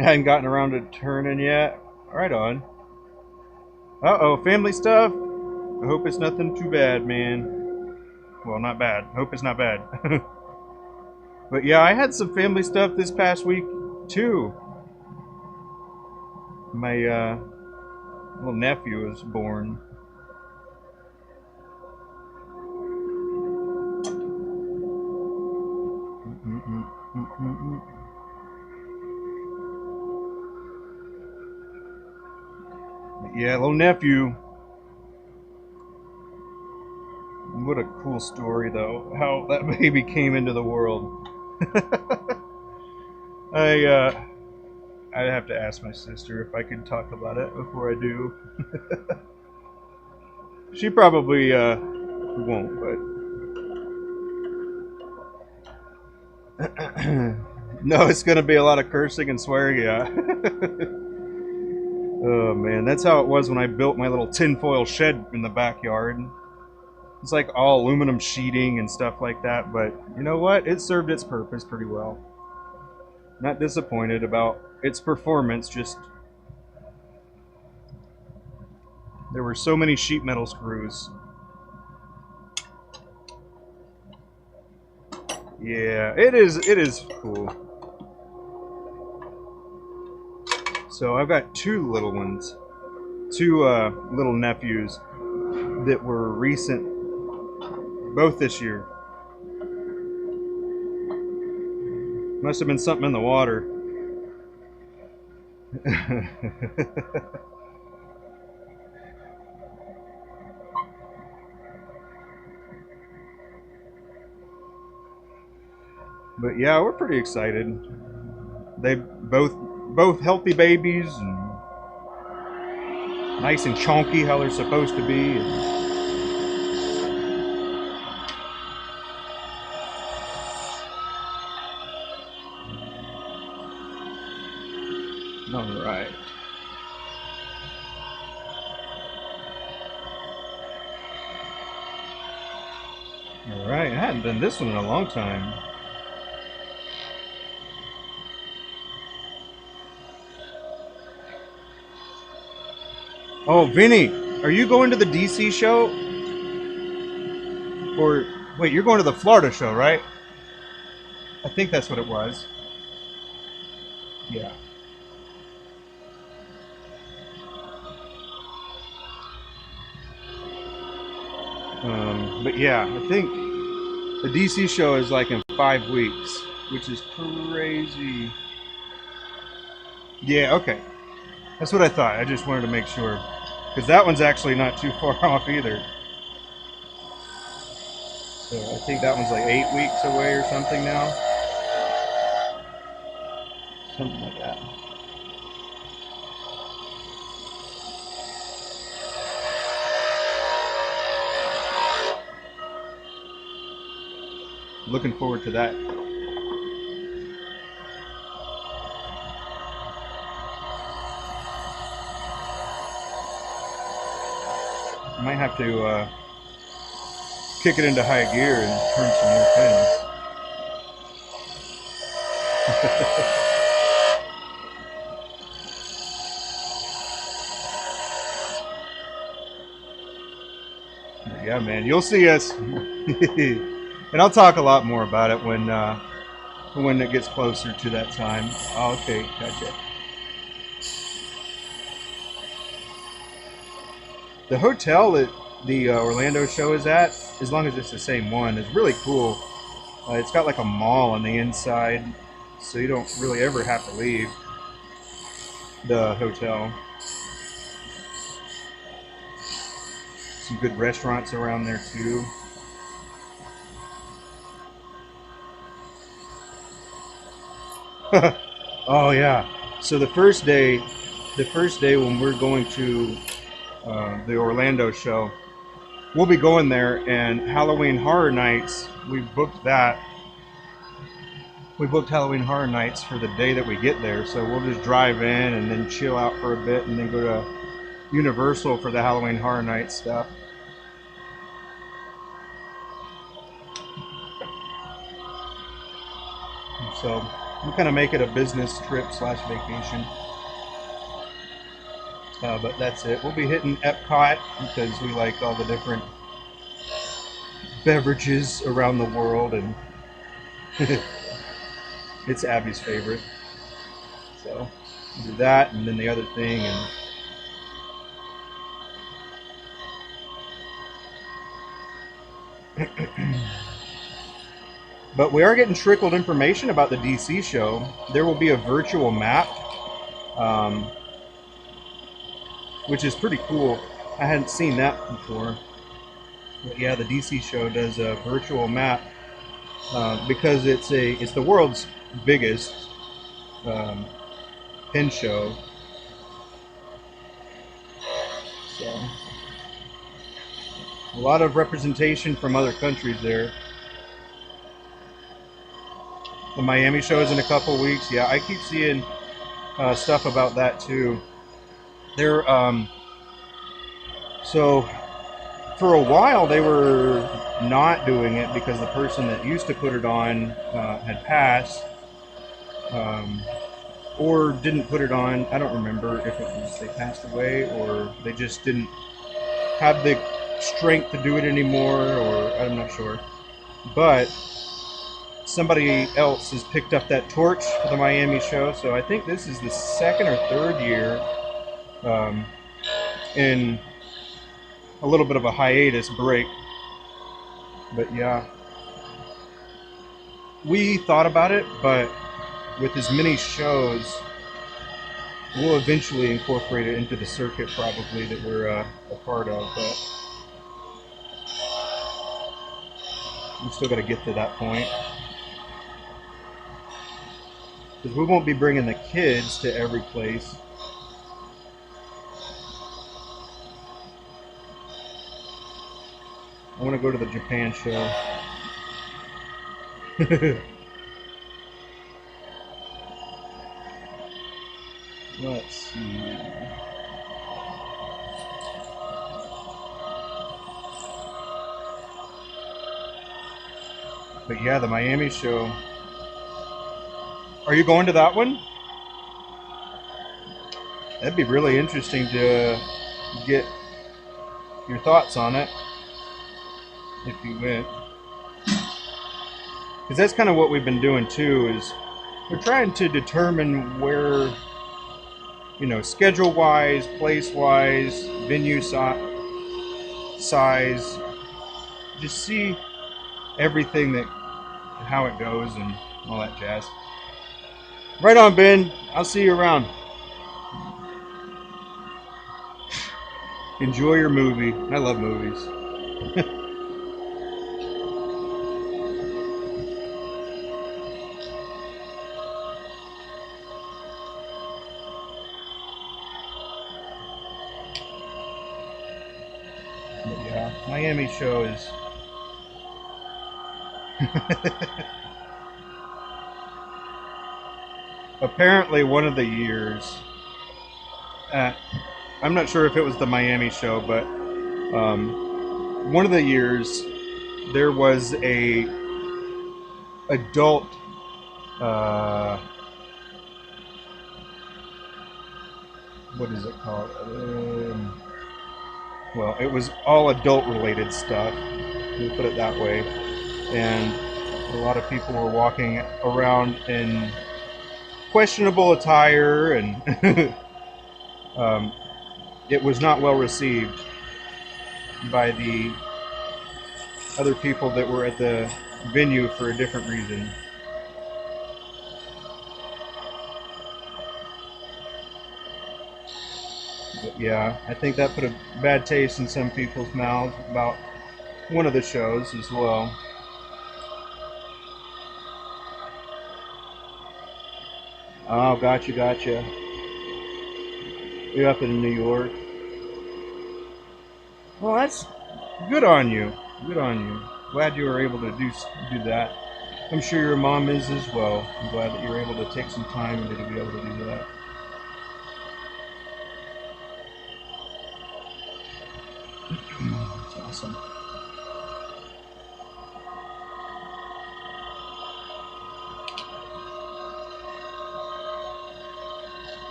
I hadn't gotten around to turning yet. Right on. Uh-oh, family stuff. I hope it's nothing too bad, man. Well, not bad. I hope it's not bad. But yeah, I had some family stuff this past week, too. My little nephew was born. Yeah, little nephew. What a cool story, though. How that baby came into the world. I'd have to ask my sister if I could talk about it before I do. She probably won't, but no, it's gonna be a lot of cursing and swearing. Yeah. Oh man, that's how it was when I built my little tinfoil shed in the backyard. It's like all aluminum sheeting and stuff like that, but you know what? It served its purpose pretty well. Not disappointed about its performance, just there were so many sheet metal screws. Yeah, it is cool. So I've got two little ones, two little nephews that were recent, both this year. Must have been something in the water. But yeah, we're pretty excited. They both healthy babies and nice and chunky how they're supposed to be. All right. All right, I hadn't done this one in a long time. Oh, Vinny, are you going to the DC show? Or, wait, you're going to the Florida show, right? I think that's what it was. Yeah. But yeah, I think the DC show is like in 5 weeks, which is crazy. Yeah, okay. That's what I thought. I just wanted to make sure. Because that one's actually not too far off either. So I think that one's like 8 weeks away or something now. Something like that. Looking forward to that. I might have to kick it into high gear and turn some more pins. Yeah, man, you'll see us. And I'll talk a lot more about it when it gets closer to that time. Oh, okay, gotcha. The hotel that the Orlando show is at, as long as it's the same one, is really cool. It's got like a mall on the inside, so you don't really ever have to leave the hotel. Some good restaurants around there too. Oh yeah. So the first day when we're going to the Orlando show, we'll be going there, and Halloween Horror Nights, we booked that. We booked Halloween Horror Nights for the day that we get there, so we'll just drive in and then chill out for a bit and then go to Universal for the Halloween Horror Nights stuff. So we kind of make it a business trip slash vacation. But that's it. We'll be hitting Epcot because we like all the different beverages around the world, and it's Abby's favorite. So we'll do that, and then the other thing, and but we are getting trickled information about the DC show. There will be a virtual map, which is pretty cool. I hadn't seen that before. But yeah, the DC show does a virtual map because it's the world's biggest pin show. So a lot of representation from other countries there. The Miami show is in a couple weeks. Yeah, I keep seeing stuff about that too. They're so for a while they were not doing it because the person that used to put it on had passed, or didn't put it on. I don't remember if it was they passed away or they just didn't have the strength to do it anymore, or I'm not sure. But somebody else has picked up that torch for the Miami show, so I think this is the second or third year in a little bit of a hiatus break. But yeah, we thought about it, but with as many shows, we'll eventually incorporate it into the circuit probably that we're a part of, but we still got to get to that point. Because we won't be bringing the kids to every place. I want to go to the Japan show. Let's see. But yeah, the Miami show. Are you going to that one? That'd be really interesting to get your thoughts on it if you went. Because that's kind of what we've been doing too, is we're trying to determine where, you know, schedule-wise, place-wise, venue size, just see everything that, how it goes and all that jazz. Right on, Ben. I'll see you around. Enjoy your movie. I love movies. But yeah, Miami show is apparently one of the years, I'm not sure if it was the Miami show, but one of the years there was a adult what is it called? Well, it was all adult related stuff, we'll put it that way, and a lot of people were walking around in questionable attire, and it was not well received by the other people that were at the venue for a different reason. But yeah, I think that put a bad taste in some people's mouths about one of the shows as well. Oh, gotcha. You're up in New York. Well, that's good on you. Good on you. Glad you were able to do that. I'm sure your mom is as well. I'm glad that you were able to take some time to be able to do that. That's awesome.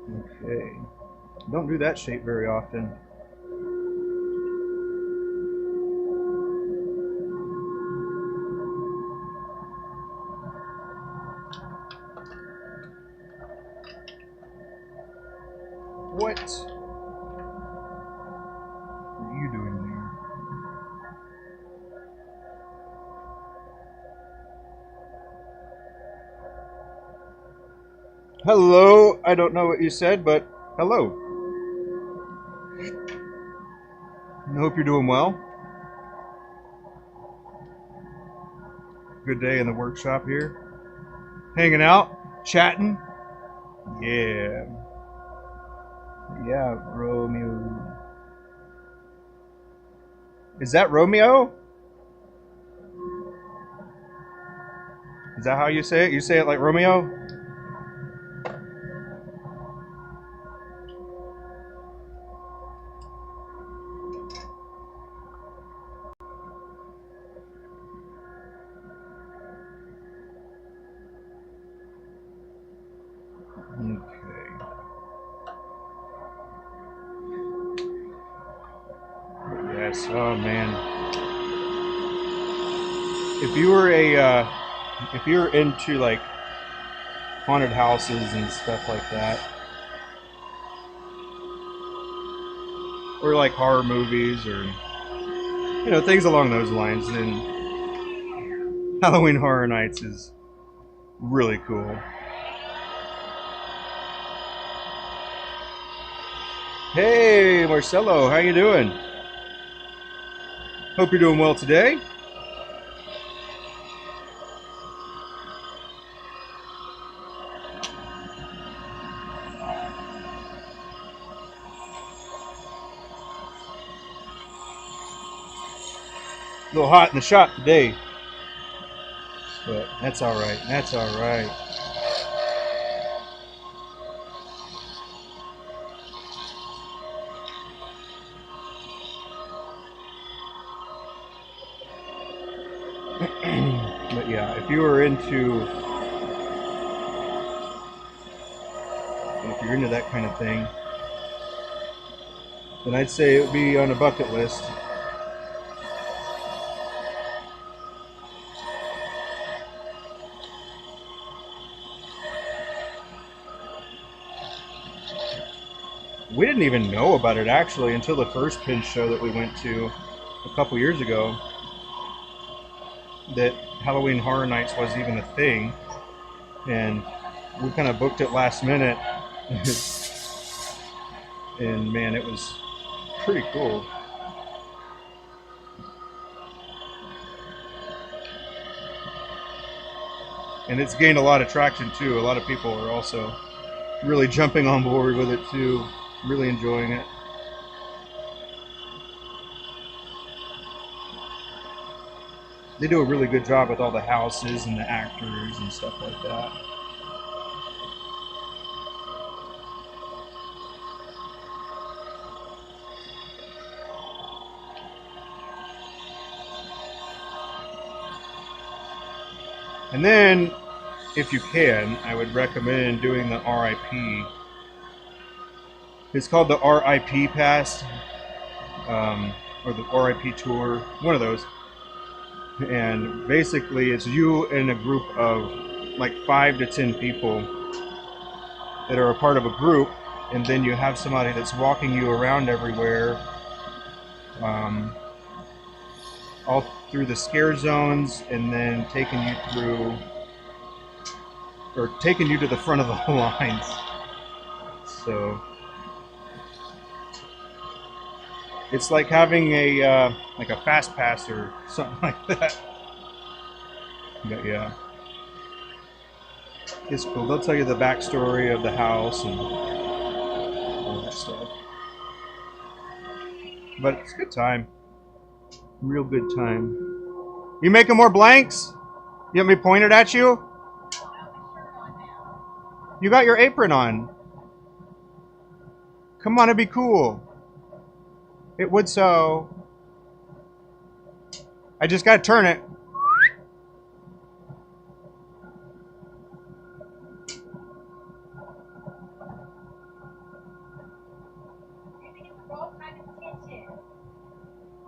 Okay. Don't do that shape very often. What are you doing there? Hello. I don't know what you said, but hello. I hope you're doing well. Good day in the workshop here. Hanging out, chatting. Yeah. Yeah, Romeo. Is that Romeo? Is that how you say it? You say it like Romeo? Okay. Yes. Oh man. If you were into like haunted houses and stuff like that, or like horror movies, or things along those lines, then Halloween Horror Nights is really cool. Hey, Marcelo, how you doing? Hope you're doing well today. A little hot in the shop today, but that's all right. That's all right. But yeah, if you're into that kind of thing, then I'd say it would be on a bucket list. We didn't even know about it actually until the first pin show that we went to a couple years ago, that Halloween Horror Nights was even a thing, and we kind of booked it last minute. And man, it was pretty cool. And it's gained a lot of traction too. A lot of people are also really jumping on board with it too, really enjoying it. They do a really good job with all the houses and the actors and stuff like that. And then, if you can, I would recommend doing the RIP. It's called the RIP Pass, or the RIP Tour, one of those. And basically, it's you and a group of like 5 to 10 people that are a part of a group, and then you have somebody that's walking you around everywhere, all through the scare zones, and then taking you to the front of the lines. So it's like having a fast pass or something like that. But yeah, it's cool. They'll tell you the backstory of the house and all that stuff. But it's a good time. Real good time. You making more blanks? You want me pointed at you? You got your apron on. Come on, it'd be cool. It would so. I just gotta turn it.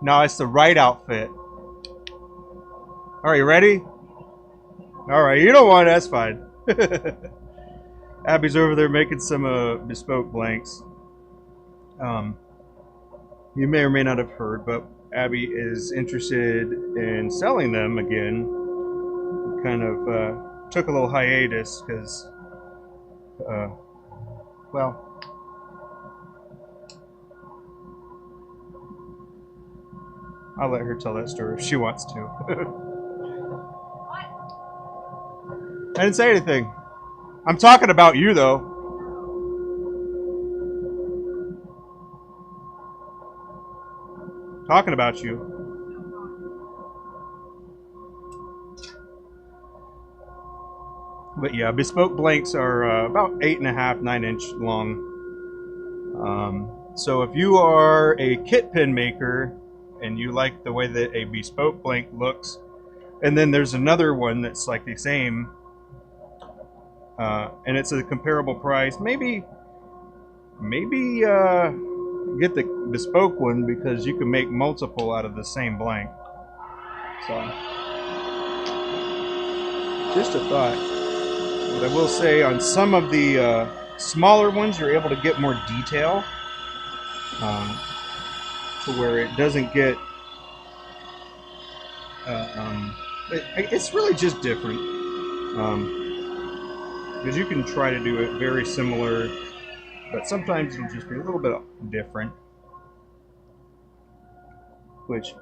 No, it's the right outfit. All right, you ready? All right, you don't want it, that's fine. Abby's over there making some bespoke blanks. You may or may not have heard, but Abby is interested in selling them again. Kind of took a little hiatus because, well, I'll let her tell that story if she wants to. I didn't say anything. I'm talking about you, though. Talking about you. But yeah, bespoke blanks are about 8.5, 9-inch long. So if you are a kit pin maker and you like the way that a bespoke blank looks, and then there's another one that's like the same, and it's a comparable price, maybe get the bespoke one because you can make multiple out of the same blank. So just a thought. But I will say on some of the smaller ones, you're able to get more detail to where it doesn't get. It's really just different because you can try to do it very similar, but sometimes it'll just be a little bit different, which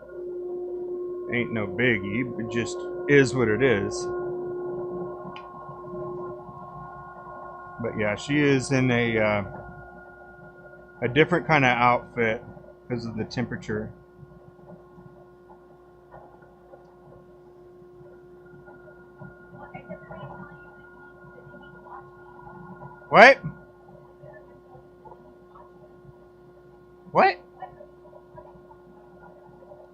ain't no biggie. It just is what it is. But yeah, she is in a different kind of outfit because of the temperature. What? What?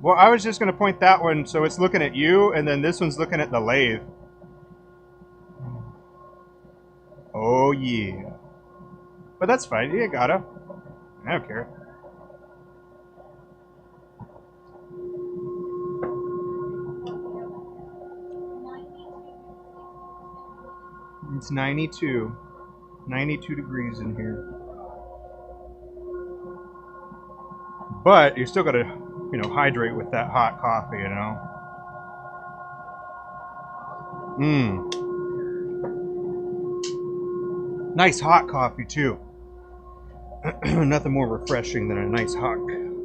Well, I was just going to point that one, so it's looking at you, and then this one's looking at the lathe. Oh, yeah. But that's fine. You gotta. I don't care. It's 92. 92 degrees in here. But you still gotta, hydrate with that hot coffee, Nice hot coffee, too. Nothing more refreshing than a nice hot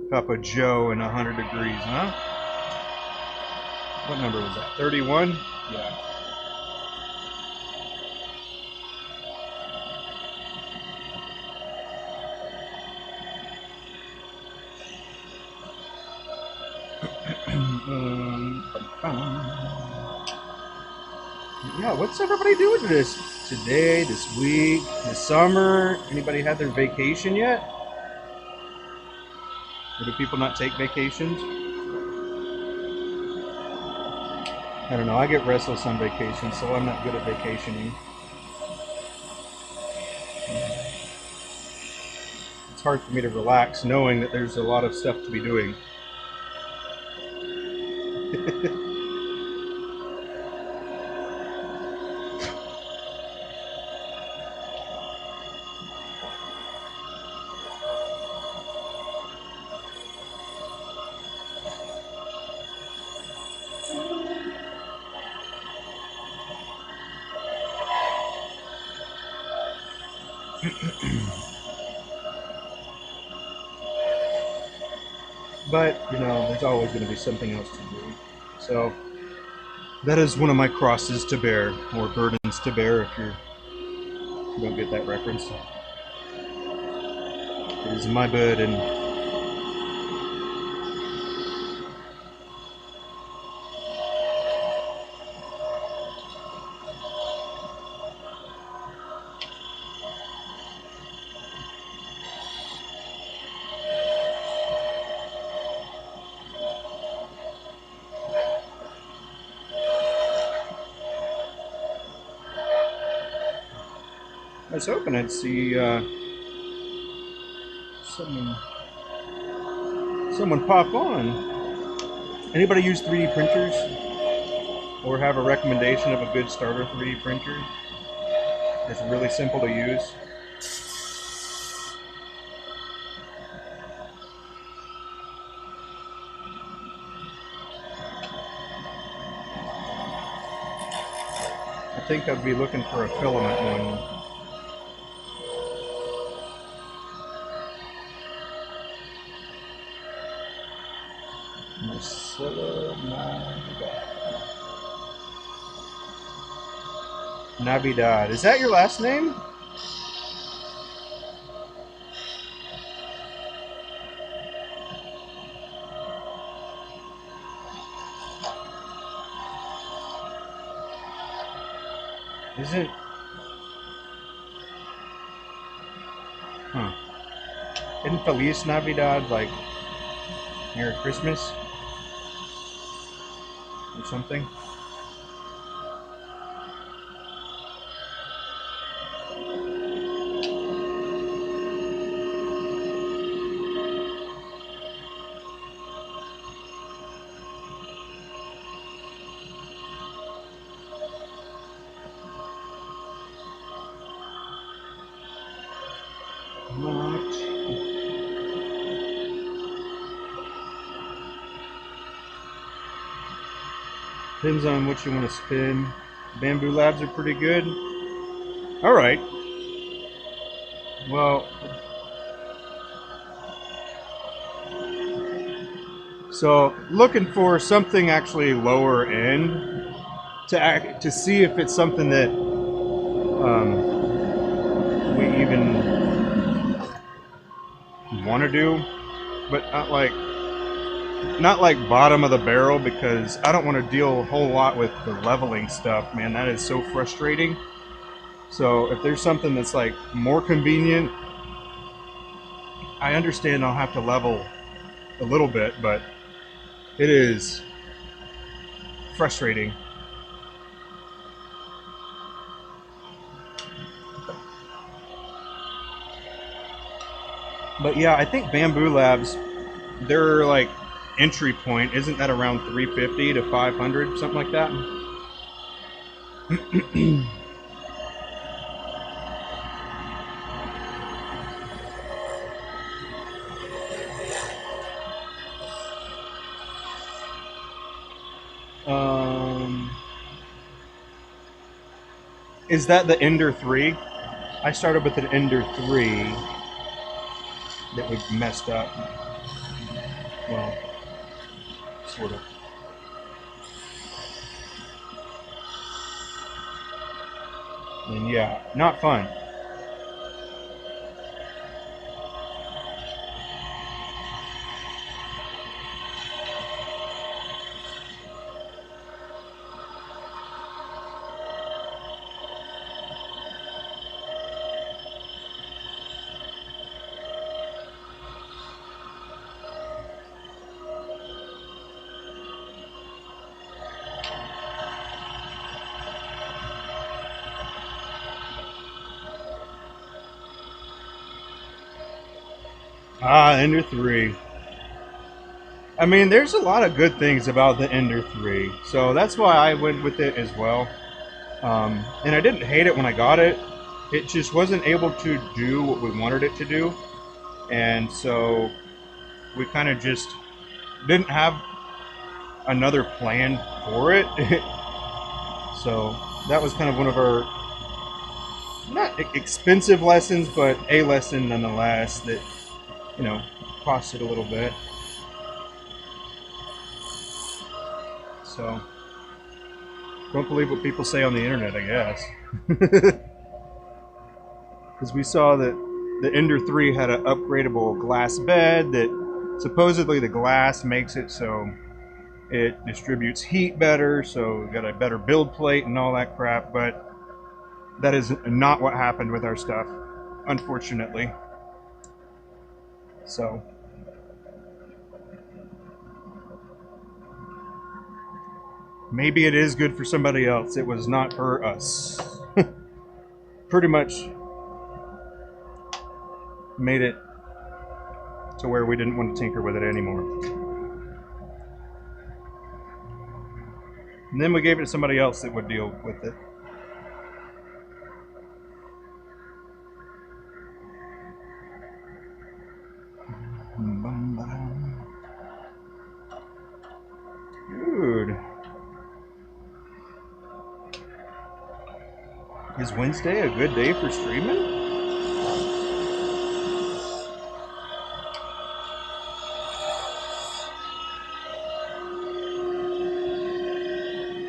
cup of Joe in 100 degrees, huh? What number was that? 31? Yeah. Yeah, what's everybody doing today, this week, this summer? Anybody had their vacation yet? Or do people not take vacations? I don't know. I get restless on vacation, so I'm not good at vacationing. It's hard for me to relax knowing that there's a lot of stuff to be doing. But, there's always going to be something else to do. So, that is one of my crosses to bear, or burdens to bear if you don't get that reference. It is my burden. I was hoping I'd see some Someone pop on. Anybody use 3D printers? Or have a recommendation of a good starter 3D printer? It's really simple to use. I think I'd be looking for a filament one. Navidad. Is that your last name? Isn't... Huh. Isn't Feliz Navidad like Merry Christmas? Or something? Depends on what you want to spin. Bamboo Labs are pretty good. Alright. Well, so looking for something actually lower end to see if it's something that we even want to do, but not like bottom of the barrel, because I don't want to deal a whole lot with the leveling stuff, man. That is so frustrating. So if there's something that's like more convenient, I understand I'll have to level a little bit, but it is frustrating. But yeah, I think Bamboo Labs, they're like entry point, isn't that around 350 to 500, something like that? Is that the Ender 3? I started with an Ender 3 that was messed up. Well, sort of. And yeah, not fun. Ah, Ender 3. I mean, there's a lot of good things about the Ender 3, so that's why I went with it as well. And I didn't hate it when I got it. It just wasn't able to do what we wanted it to do, and so we kind of just didn't have another plan for it. So that was kind of one of our, not expensive lessons, but a lesson nonetheless that, you know, costed a little bit. So, don't believe what people say on the internet, I guess. Because we saw that the Ender 3 had an upgradable glass bed that supposedly the glass makes it so it distributes heat better, so we got a better build plate and all that crap, but that is not what happened with our stuff, unfortunately. So maybe it is good for somebody else. It was not for us. Pretty much made it to where we didn't want to tinker with it anymore. And then we gave it to somebody else that would deal with it. Dude. Is Wednesday a good day for streaming?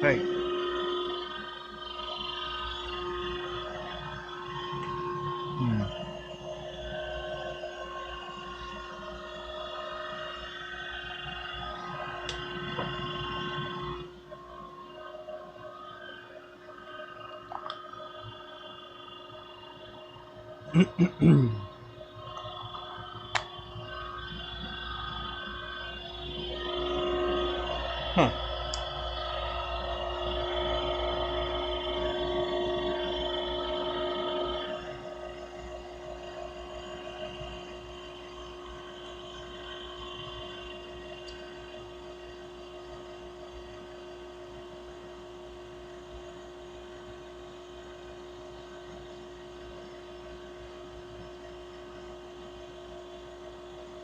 Hey. Huh.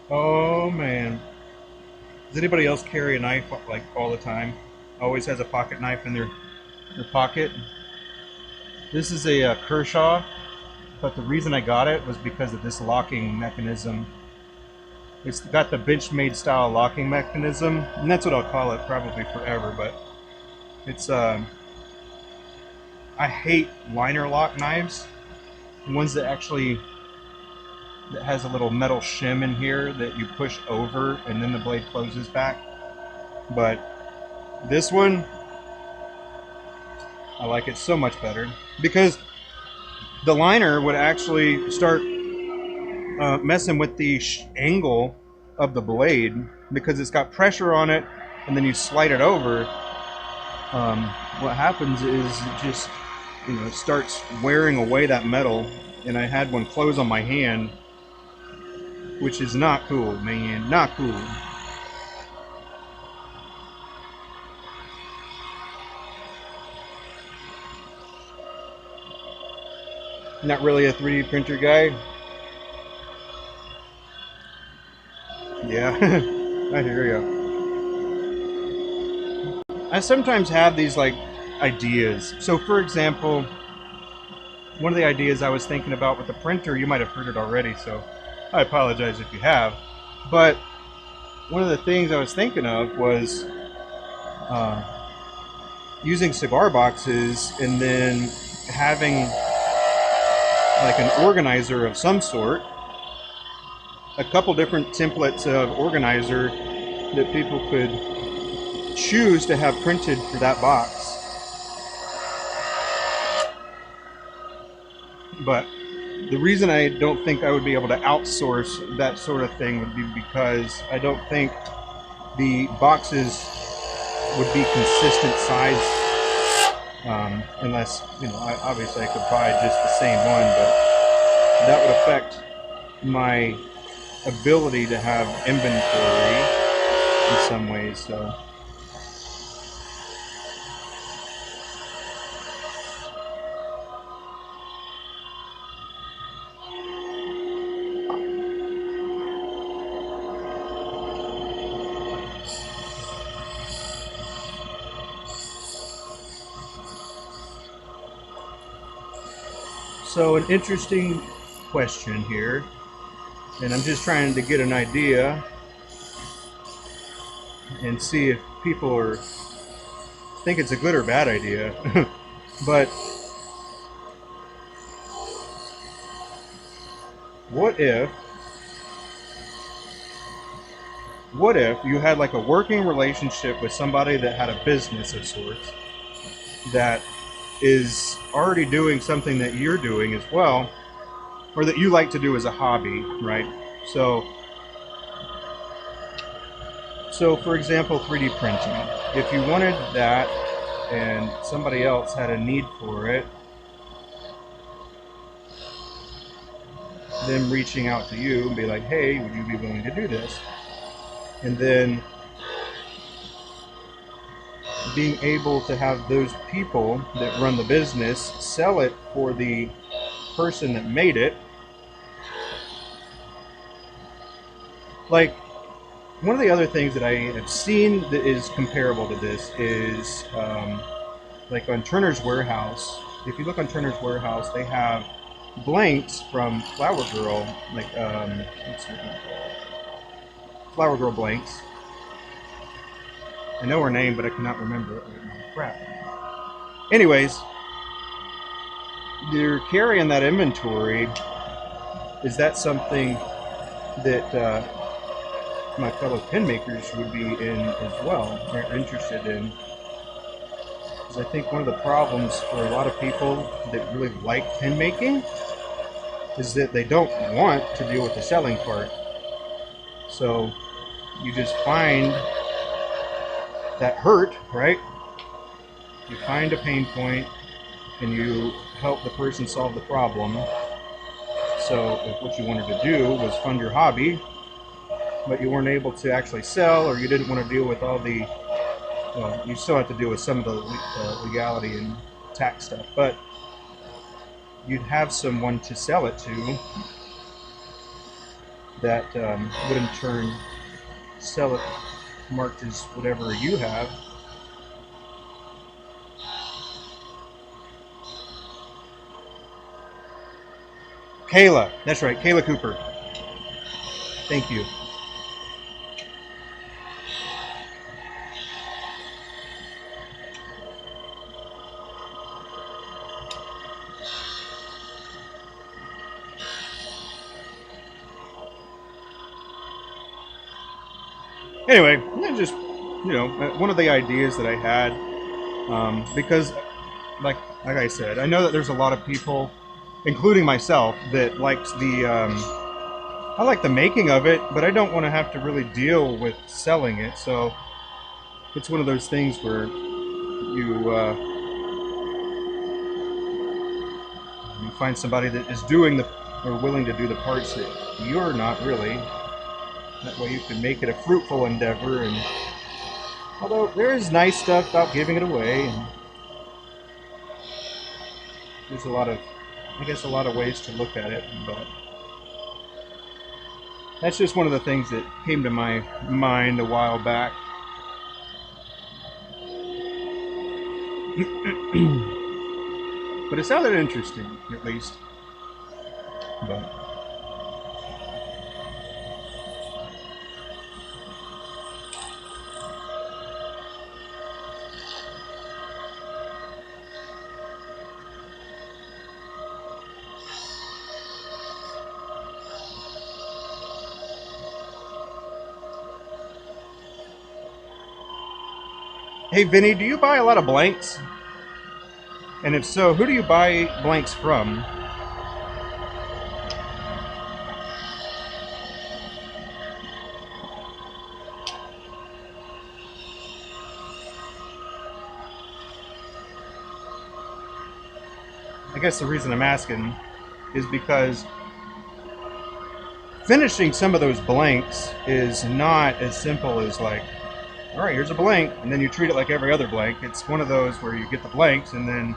Oh man. Does anybody else carry a knife like all the time? Always has a pocket knife in their pocket? This is a Kershaw, but the reason I got it was because of this locking mechanism. It's got the Benchmade style locking mechanism, and that's what I'll call it probably forever, but it's I hate liner lock knives. Ones that actually that has a little metal shim in here that you push over and then the blade closes back. But this one, I like it so much better because the liner would actually start messing with the angle of the blade because it's got pressure on it, and then you slide it over. What happens is it just, it starts wearing away that metal, and I had one close on my hand, which is not cool, man, not cool. Not really a 3D printer guy. Yeah, I hear you. I sometimes have these like ideas. So for example, one of the ideas I was thinking about with the printer, you might have heard it already, so I apologize if you have. But one of the things I was thinking of was using cigar boxes and then having like an organizer of some sort, a couple different templates of organizer that people could choose to have printed for that box. But the reason I don't think I would be able to outsource that sort of thing would be because I don't think the boxes would be consistent size, unless, obviously I could buy just the same one, but that would affect my ability to have inventory in some ways, so. So an interesting question here, and I'm just trying to get an idea and see if people think it's a good or bad idea. But what if you had like a working relationship with somebody that had a business of sorts that is already doing something that you're doing as well, or that you like to do as a hobby, right? So for example, 3D printing. If you wanted that and somebody else had a need for it, them reaching out to you and be like, hey, would you be willing to do this? And then being able to have those people that run the business sell it for the person that made it. Like, one of the other things that I have seen that is comparable to this is like on Turner's Warehouse. If you look on Turner's Warehouse, they have blanks from Flower Girl, like what's her name? Flower Girl blanks. I know her name, but I cannot remember it right now. Crap. Anyways, you're carrying that inventory. Is that something that my fellow pen makers would be in as well, or interested in? Because I think one of the problems for a lot of people that really like pen making is that they don't want to deal with the selling part. So you just find that hurt, right? You find a pain point and you help the person solve the problem. So if what you wanted to do was fund your hobby, but you weren't able to actually sell, or you didn't want to deal with all the, well, you still have to deal with some of the legality and tax stuff, but you'd have someone to sell it to that would in turn sell it marked as whatever you have. Kayla, that's right, Kayla Cooper. Thank you. Anyway, just, you know, one of the ideas that I had, because like I said, I know that there's a lot of people, including myself, that likes the I like the making of it, but I don't want to have to really deal with selling it. So it's one of those things where you find somebody that is doing the, or willing to do the parts that you're not really. That way you can make it a fruitful endeavor. And although there is nice stuff about giving it away, and there's a lot of, I guess, a lot of ways to look at it, but that's just one of the things that came to my mind a while back. But it sounded interesting, at least. But hey, Vinny, do you buy a lot of blanks? And if so, who do you buy blanks from? I guess the reason I'm asking is because finishing some of those blanks is not as simple as like, all right, here's a blank, and then you treat it like every other blank. It's one of those where you get the blanks, and then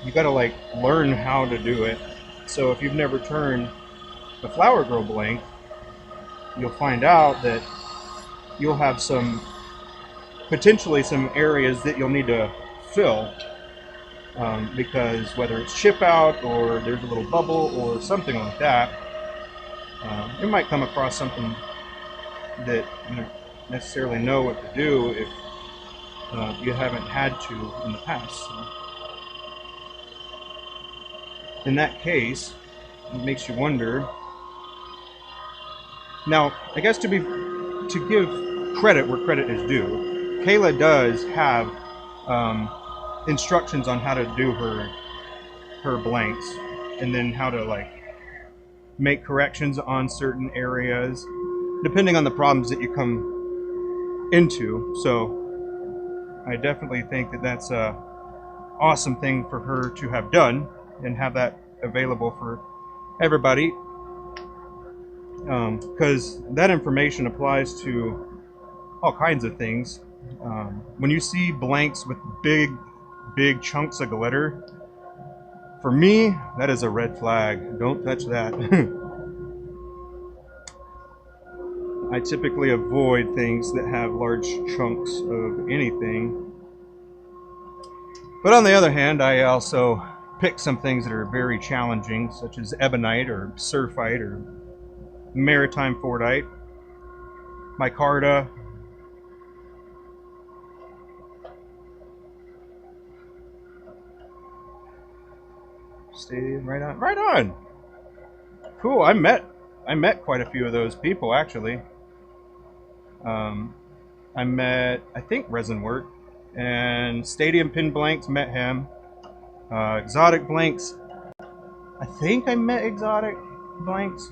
you got to like learn how to do it. So if you've never turned the Flower Girl blank, you'll find out that you'll have some, potentially some areas that you'll need to fill. Because whether it's chip out or there's a little bubble or something like that, you might come across something that you don't necessarily know what to do if you haven't had to in the past. So in that case, it makes you wonder. Now, I guess to give credit where credit is due, Kayla does have instructions on how to do her blanks, and then how to like make corrections on certain areas depending on the problems that you come into. So I definitely think that that's a awesome thing for her to have done and have that available for everybody, because that information applies to all kinds of things. When you see blanks with big chunks of glitter, for me, that is a red flag. Don't touch that. I typically avoid things that have large chunks of anything. But on the other hand, I also pick some things that are very challenging, such as ebonite or surfite or maritime fordite, micarta. Stay right on, right on. Cool. I met quite a few of those people actually. I met, I think, Resin Work and Stadium Pin Blanks. Met him. Exotic Blanks. I think I met Exotic Blanks.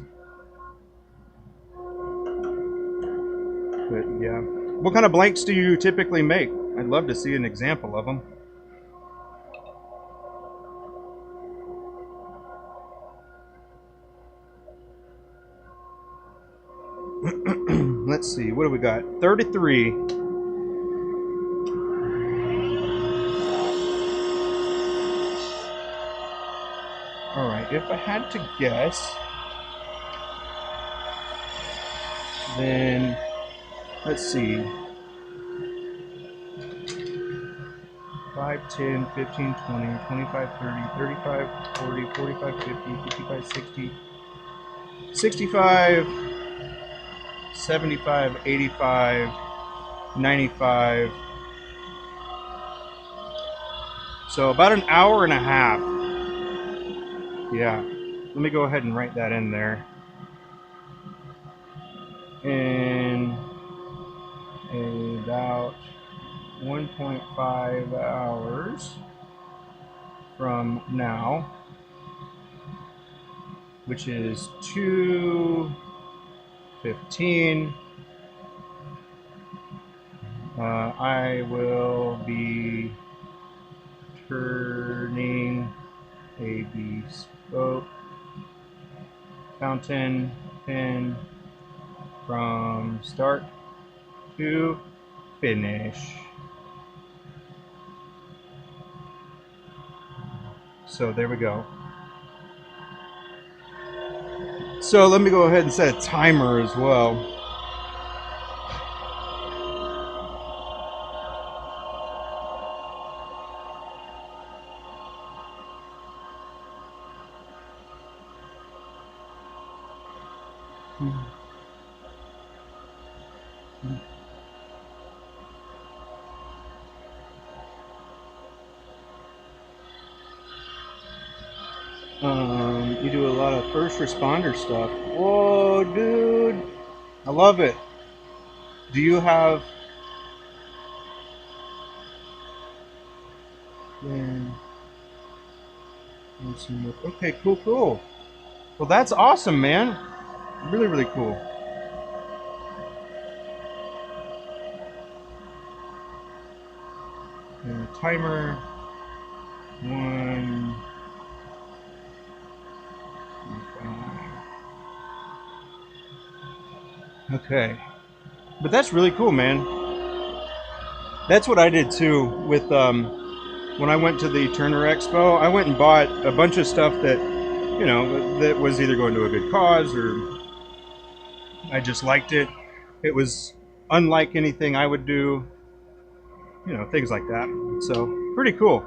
But yeah. What kind of blanks do you typically make? I'd love to see an example of them. Let's see, what do we got? 33. Alright, if I had to guess, then let's see. 5, 10, 15, 20, 25, 30, 35, 40, 45, 50, 55, 60, 65, 75, 85, 95. So about an hour and a half. Yeah. Let me go ahead and write that in there. And about 1.5 hours from now, which is 2:15, I will be turning a bespoke fountain pen from start to finish. So there we go. So let me go ahead and set a timer as well. You do a lot of first responder stuff. Whoa, dude. I love it. Do you have... Okay, cool. Well, that's awesome, man. Really cool. And timer 1. Okay, but that's really cool, man. That's what I did too with when I went to the Turner Expo. I went and bought a bunch of stuff that, you know, that was either going to a good cause or I just liked it. It was unlike anything I would do, you know, things like that. So pretty cool.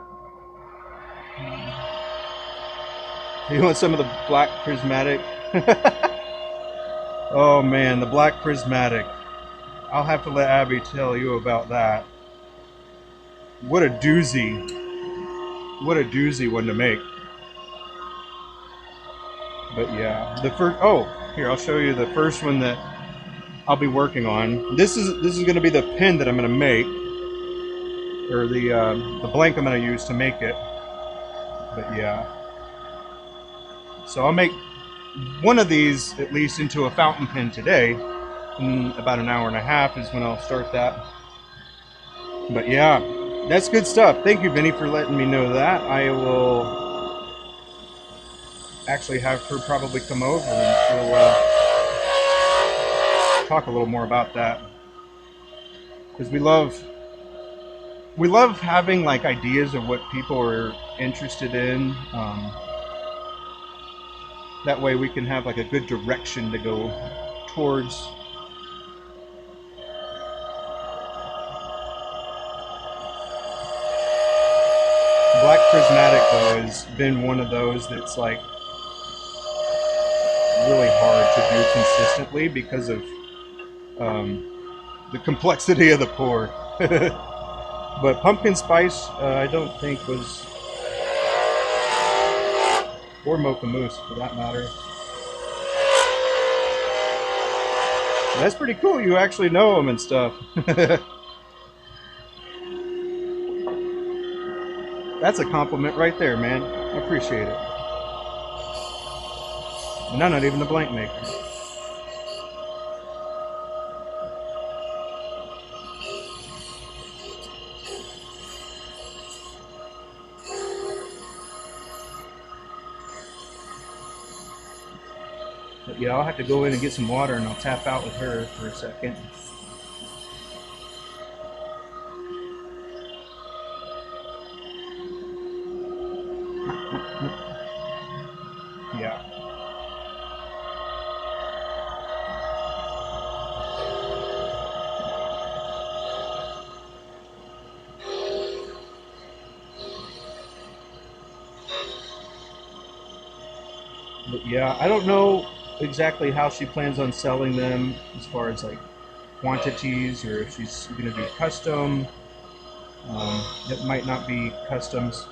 You want some of the black prismatic? Oh man, the black prismatic. I'll have to let Abby tell you about that. What a doozy. What a doozy one to make. But yeah, the first, oh, here, I'll show you the first one that I'll be working on. This is going to be the pen that I'm going to make, or the blank I'm going to use to make it. But yeah. So I'll make one of these at least into a fountain pen today. In about an hour and a half is when I'll start that. But yeah, that's good stuff. Thank you, Vinny, for letting me know that. I will actually have her probably come over and we'll talk a little more about that, because we love having like ideas of what people are interested in. That way we can have like a good direction to go towards. Black prismatic though has been one of those that's like really hard to do consistently because of the complexity of the pour. But pumpkin spice, I don't think was, or mocha mousse for that matter. That's pretty cool. You actually know them and stuff. That's a compliment right there, man. I appreciate it. And I'm not even a blank maker. But yeah, I'll have to go in and get some water and I'll tap out with her for a second. Yeah. But yeah, I don't know exactly how she plans on selling them as far as like quantities, or if she's going to be custom. It might not be customs.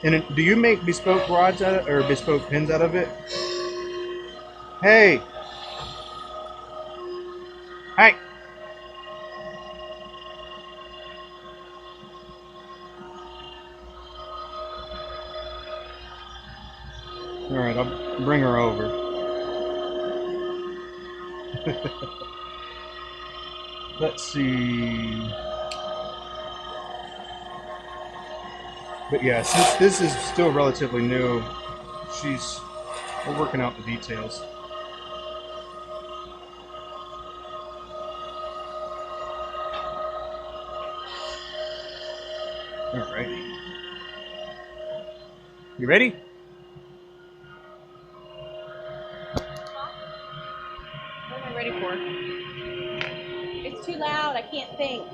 And do you make bespoke rods out of, or bespoke pins out of it? Hey! Hi! Alright, I'll bring her over. Let's see. But yeah, since this is still relatively new, we're working out the details. Alrighty. You ready? What am I ready for? It's too loud, I can't think.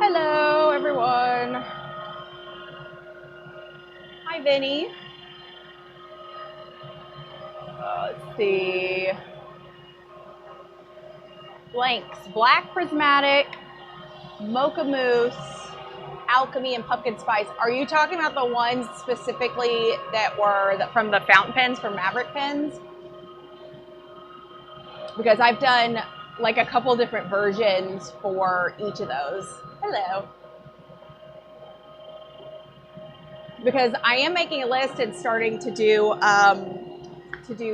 Hello, everyone. Hi, Vinny. Let's see. Blanks. Black prismatic, mocha mousse, alchemy, and pumpkin spice. Are you talking about the ones specifically that were from the fountain pens, from Maverick pens? Because I've done like a couple different versions for each of those. Hello. Because I am making a list and starting to do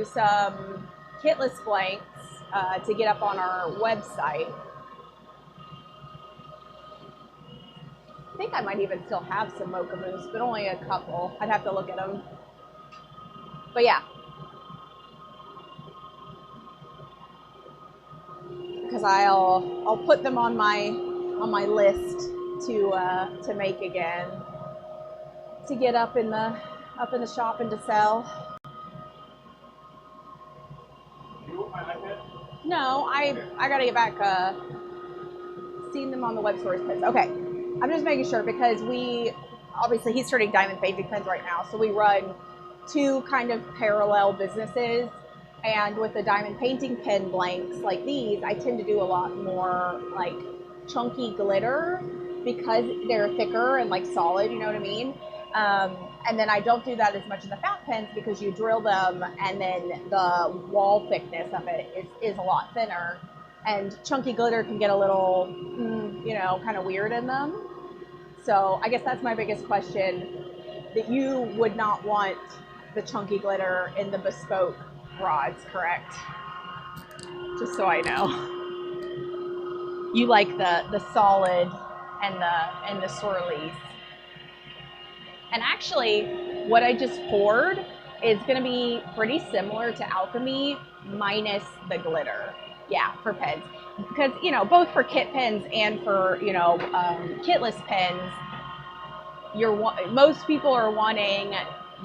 some kitless blanks to get up on our website. I think I might even still have some mocha mousse, but only a couple. I'd have to look at them. But yeah. Because I'll put them on my list to make again, to get up in the shop and to sell. You want my iPad? No, I gotta get back seeing them on the web source pens. Okay, I'm just making sure because obviously he's starting diamond painting pens right now, so we run two kind of parallel businesses. And with the diamond painting pen blanks like these, I tend to do a lot more like chunky glitter because they're thicker and like solid, you know what I mean? And then I don't do that as much in the fat pens because you drill them and then the wall thickness of it is a lot thinner. And chunky glitter can get a little, you know, kind of weird in them. So I guess that's my biggest question, that you would not want the chunky glitter in the Bespoke rods, correct? Just so I know. You like the solid and the swirlies. And actually, what I just poured is going to be pretty similar to Alchemy minus the glitter. Yeah, for pens. Because, you know, both for kit pens and for, you know, kitless pens, most people are wanting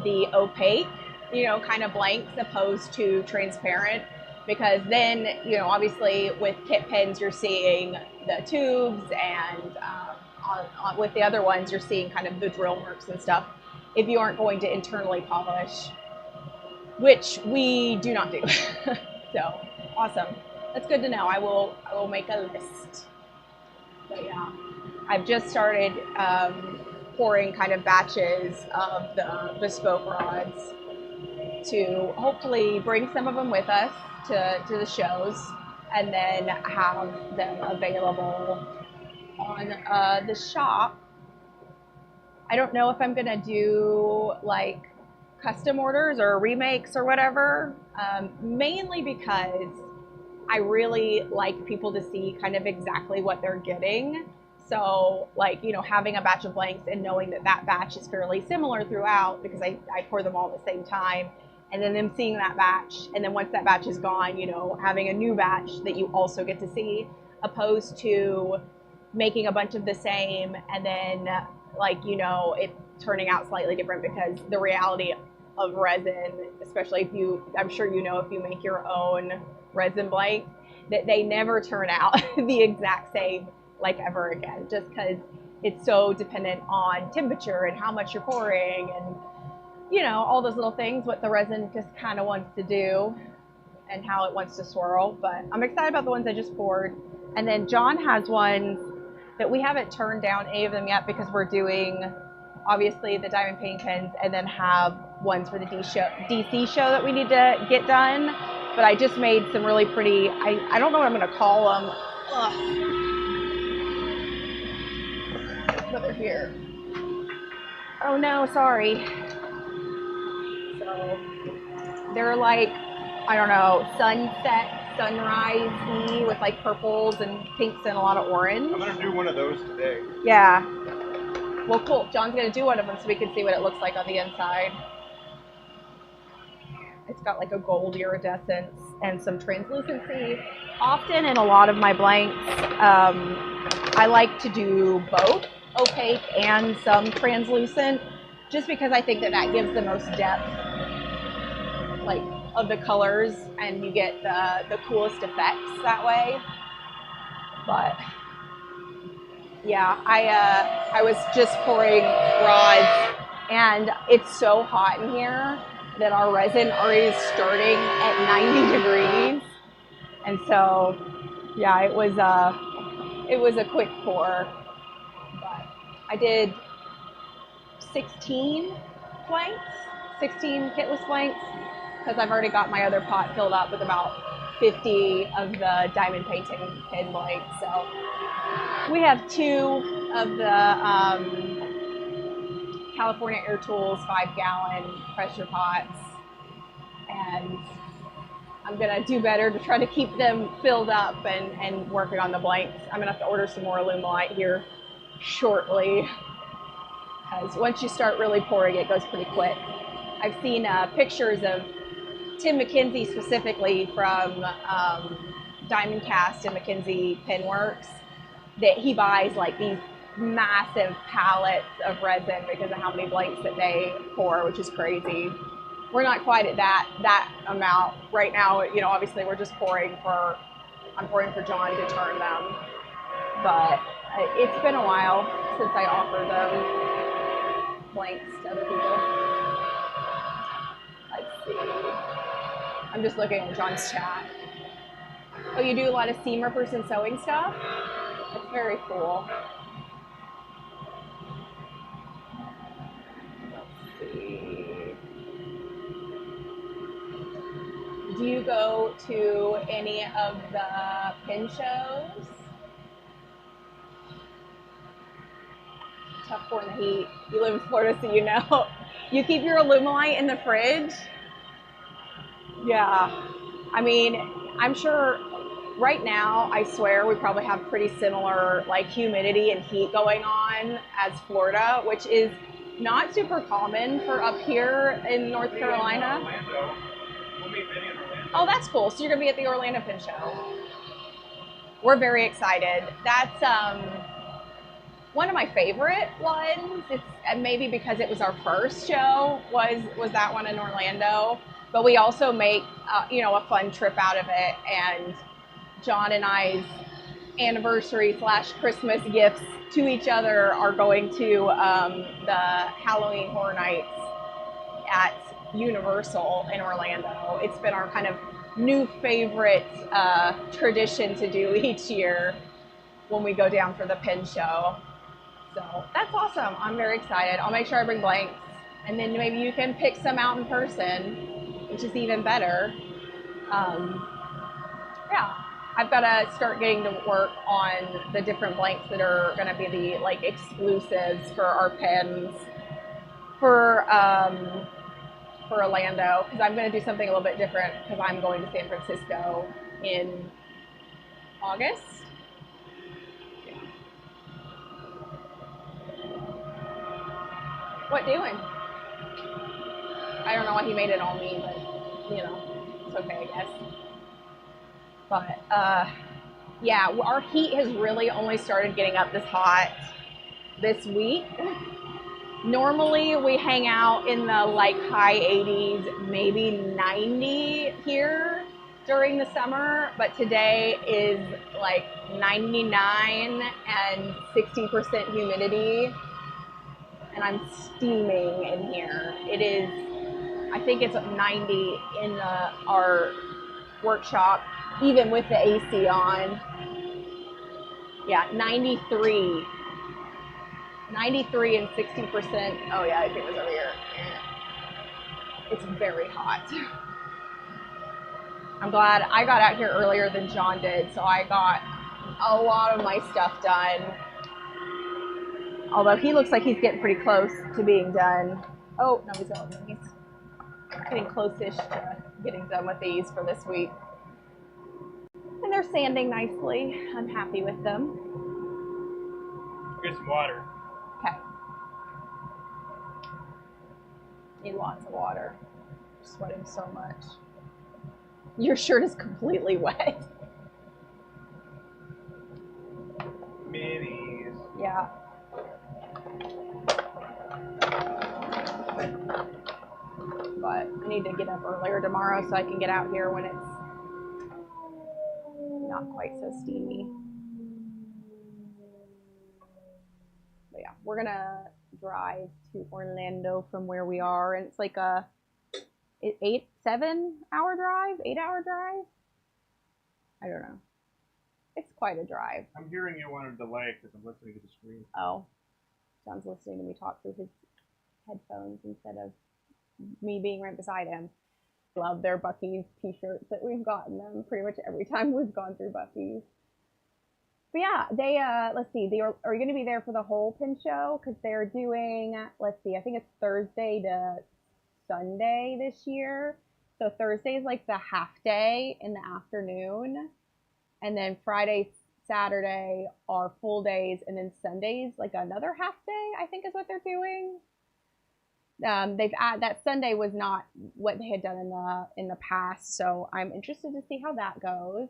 the opaque, you know, kind of blanks opposed to transparent. Because then, you know, obviously with kit pens, you're seeing the tubes, and with the other ones, you're seeing kind of the drill marks and stuff if you aren't going to internally polish, which we do not do. So, awesome. That's good to know. I will make a list. But yeah, I've just started pouring kind of batches of the Bespoke rods to hopefully bring some of them with us to the shows, and then have them available on the shop. I don't know if I'm gonna do like custom orders or remakes or whatever, mainly because I really like people to see kind of exactly what they're getting. So like, you know, having a batch of blanks and knowing that that batch is fairly similar throughout, because I pour them all at the same time, and then them seeing that batch, and then once that batch is gone, you know, having a new batch that you also get to see, opposed to making a bunch of the same and then like, you know, it turning out slightly different, because the reality of resin, especially if you, I'm sure you know, if you make your own resin blank, that they never turn out the exact same like ever again, just because it's so dependent on temperature and how much you're pouring, and you know, all those little things, what the resin just kind of wants to do and how it wants to swirl. But I'm excited about the ones I just poured. And then John has ones that we haven't turned down any of them yet, because we're doing obviously the diamond painting pens, and then have ones for the DC show that we need to get done. But I just made some really pretty, I don't know what I'm going to call them. But they're here. Oh no, sorry. So they're like, I don't know, sunset, sunrise-y with like purples and pinks and a lot of orange. I'm going to do one of those today. Yeah. Well, cool. John's going to do one of them so we can see what it looks like on the inside. It's got like a gold iridescence and some translucency. Often in a lot of my blanks, I like to do both opaque and some translucent, just because I think that that gives the most depth, like, of the colors, and you get the coolest effects that way. But yeah, I was just pouring rods, and it's so hot in here that our resin already is starting at 90 degrees. And so, yeah, it was a quick pour. But I did 16 blanks, 16 kitless blanks, because I've already got my other pot filled up with about 50 of the diamond painting pen blanks. So we have 2 of the California Air Tools 5-gallon pressure pots, and I'm gonna do better to try to keep them filled up and working on the blanks. I'm gonna have to order some more Alumilite here shortly, because once you start really pouring, it goes pretty quick. I've seen pictures of Tim McKenzie specifically from Diamond Cast and McKenzie Penworks, that he buys like these massive pallets of resin because of how many blanks that they pour, which is crazy. We're not quite at that amount right now. You know, obviously we're just pouring for, I'm pouring for John to turn them, but it's been a while since I offered them blanks to other people. Let's see. I'm just looking at John's chat. Oh, you do a lot of seam rippers and sewing stuff? That's very cool. see. Do you go to any of the pin shows? Tough for in the heat. You live in Florida, so you know. You keep your Alumilite in the fridge? Yeah. I mean, I'm sure right now, I swear we probably have pretty similar like humidity and heat going on as Florida, which is not super common for up here in North Carolina. Oh, that's cool. So you're gonna be at the Orlando Pin Show. We're very excited. That's one of my favorite ones. It's maybe because it was our first show was that one in Orlando, but we also make a fun trip out of it. And John and I's anniversary / Christmas gifts to each other are going to the Halloween Horror Nights at Universal in Orlando. It's been our kind of new favorite tradition to do each year when we go down for the pin show. So that's awesome. I'm very excited. I'll make sure I bring blanks, and then maybe you can pick some out in person, which is even better. Yeah, I've got to start getting to work on the different blanks that are going to be the like exclusives for our pins for Orlando, because I'm going to do something a little bit different because I'm going to San Francisco in August. Yeah. What doing? I don't know why he made it all me, but it's okay, I guess. But yeah, our heat has really only started getting up this hot this week. Normally we hang out in the like high 80s, maybe 90 here during the summer, but today is like 99 and 60% humidity, and I'm steaming in here. It is, I think it's 90 in our workshop, even with the AC on. Yeah, 93 and 60%. Oh yeah, I think it was over here. It's very hot. I'm glad I got out here earlier than John did, so I got a lot of my stuff done. Although he looks like he's getting pretty close to being done. Oh, no, he's not. He's getting close-ish to getting done with these for this week. And they're sanding nicely. I'm happy with them. Get some water. Okay. Need lots of water. I'm sweating so much. Your shirt is completely wet. Minis. Yeah. But I need to get up earlier tomorrow so I can get out here when it's not quite so steamy. But yeah, we're gonna drive to Orlando from where we are, and it's like a 7-hour drive, 8-hour drive. I don't know. It's quite a drive. I'm hearing you on a delay because I'm listening to the screen. Oh, John's listening to me talk through his headphones instead of me being right beside him. Love their Buc-ee's t-shirts that we've gotten them pretty much every time we've gone through Buc-ee's. But yeah, they let's see, are you going to be there for the whole pin show? Because they're doing, let's see, I think it's Thursday to Sunday this year. So Thursday is like the half day in the afternoon, and then Friday, Saturday are full days, and then Sundays like another half day, I think is what they're doing. That Sunday was not what they had done in the past, so I'm interested to see how that goes.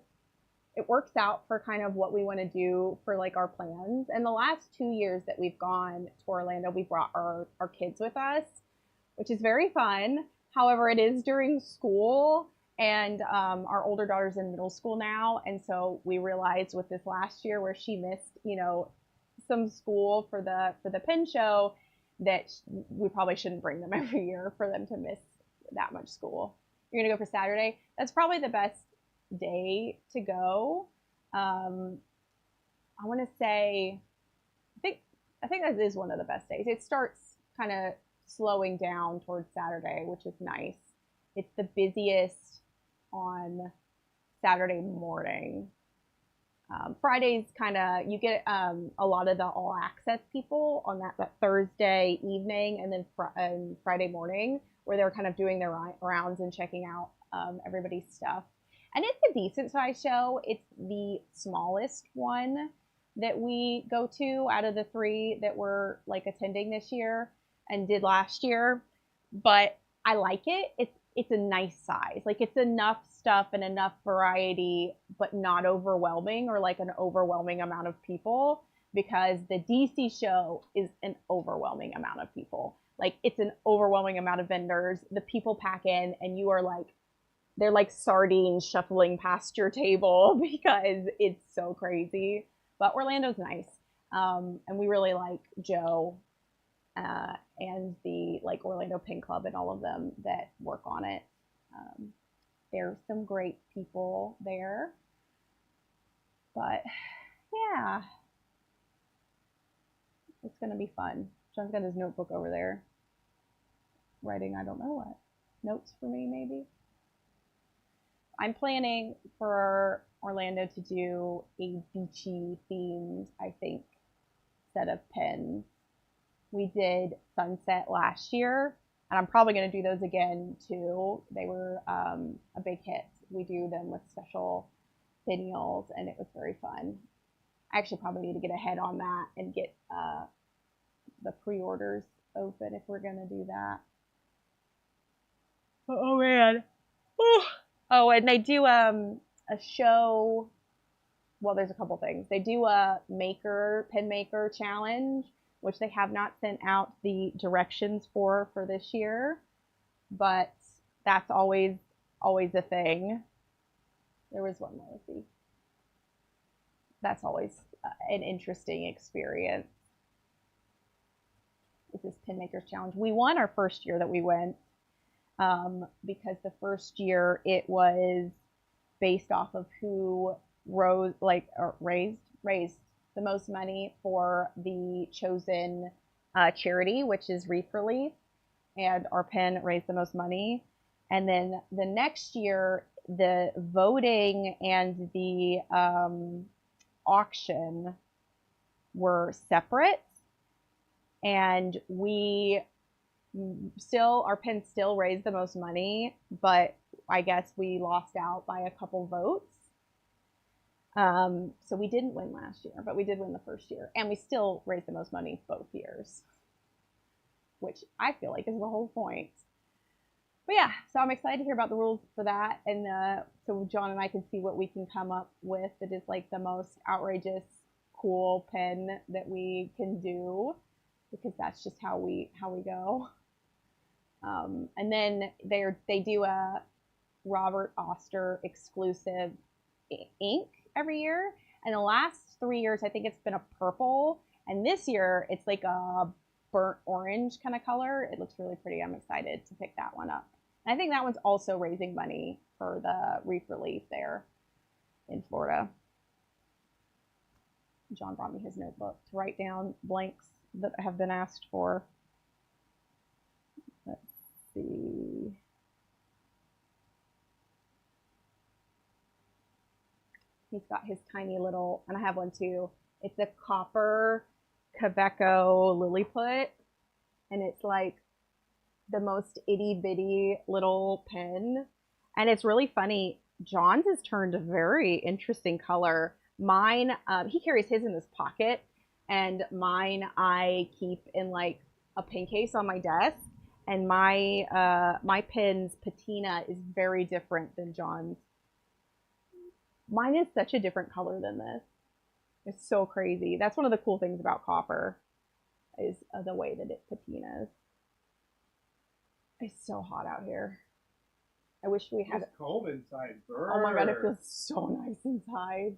It works out for kind of what we want to do for like our plans. And the last 2 years that we've gone to Orlando, we brought our kids with us, which is very fun. However, it is during school, and our older daughter's in middle school now, and so we realized with this last year where she missed, some school for the pin show, that we probably shouldn't bring them every year for them to miss that much school. You're gonna go for Saturday. That's probably the best day to go. I want to say, I think that is one of the best days. It starts kind of slowing down towards Saturday, which is nice. It's the busiest on Saturday morning. Friday's kind of, you get a lot of the all access people on that Thursday evening, and then Friday morning, where they're kind of doing their rounds and checking out everybody's stuff. And it's a decent size show. It's the smallest one that we go to out of the 3 that we're like attending this year and did last year. But I like it. It's a nice size. Like, it's enough stuff and enough variety, but not overwhelming or like an overwhelming amount of people, because the DC show is an overwhelming amount of people. Like, it's an overwhelming amount of vendors. The people pack in and you are like, they're like sardines shuffling past your table because it's so crazy. But Orlando's nice. And we really like Joe and the like Orlando Pin Club and all of them that work on it. There's some great people there. But yeah, it's going to be fun. John's got his notebook over there, writing I don't know what. Notes for me, maybe? I'm planning for Orlando to do a beachy themed, I think, set of pins. We did Sunset last year, and I'm probably going to do those again too. They were a big hit. We do them with special finials, and it was very fun. I actually probably need to get ahead on that and get the pre-orders open if we're going to do that. Oh man. Oh, and they do a show. Well, there's a couple things. They do a pin maker challenge, which they have not sent out the directions for this year, but that's always a thing. There was one more. Let's see. That's always an interesting experience. It's this pin makers challenge. We won our first year that we went, because the first year it was based off of who raised the most money for the chosen charity, which is Reef Relief, and our pin raised the most money. And then the next year, the voting and the auction were separate, and our pin still raised the most money, but I guess we lost out by a couple votes. So we didn't win last year, but we did win the first year, and we still raised the most money both years, which I feel like is the whole point. But yeah, so I'm excited to hear about the rules for that, and so John and I can see what we can come up with that is like the most outrageous, cool pin that we can do, because that's just how we go. And then they do a Robert Oster exclusive ink every year, and the last 3 years I think it's been a purple, and this year it's like a burnt orange kind of color. It looks really pretty. I'm excited to pick that one up. And I think that one's also raising money for the Reef Relief there in Florida. John brought me his notebook to write down blanks that have been asked for. Let's see. He's got his tiny little, and I have one too. It's a copper Quebeco Lilliput, and it's like the most itty bitty little pen. And it's really funny. John's has turned a very interesting color. Mine, he carries his in his pocket, and mine I keep in like a pen case on my desk. And my pen's patina is very different than John's. Mine is such a different color than this. It's so crazy. That's one of the cool things about copper, is the way that it patinas. It's so hot out here. I wish we had. It's cold inside. Brr. Oh my god, it feels so nice inside.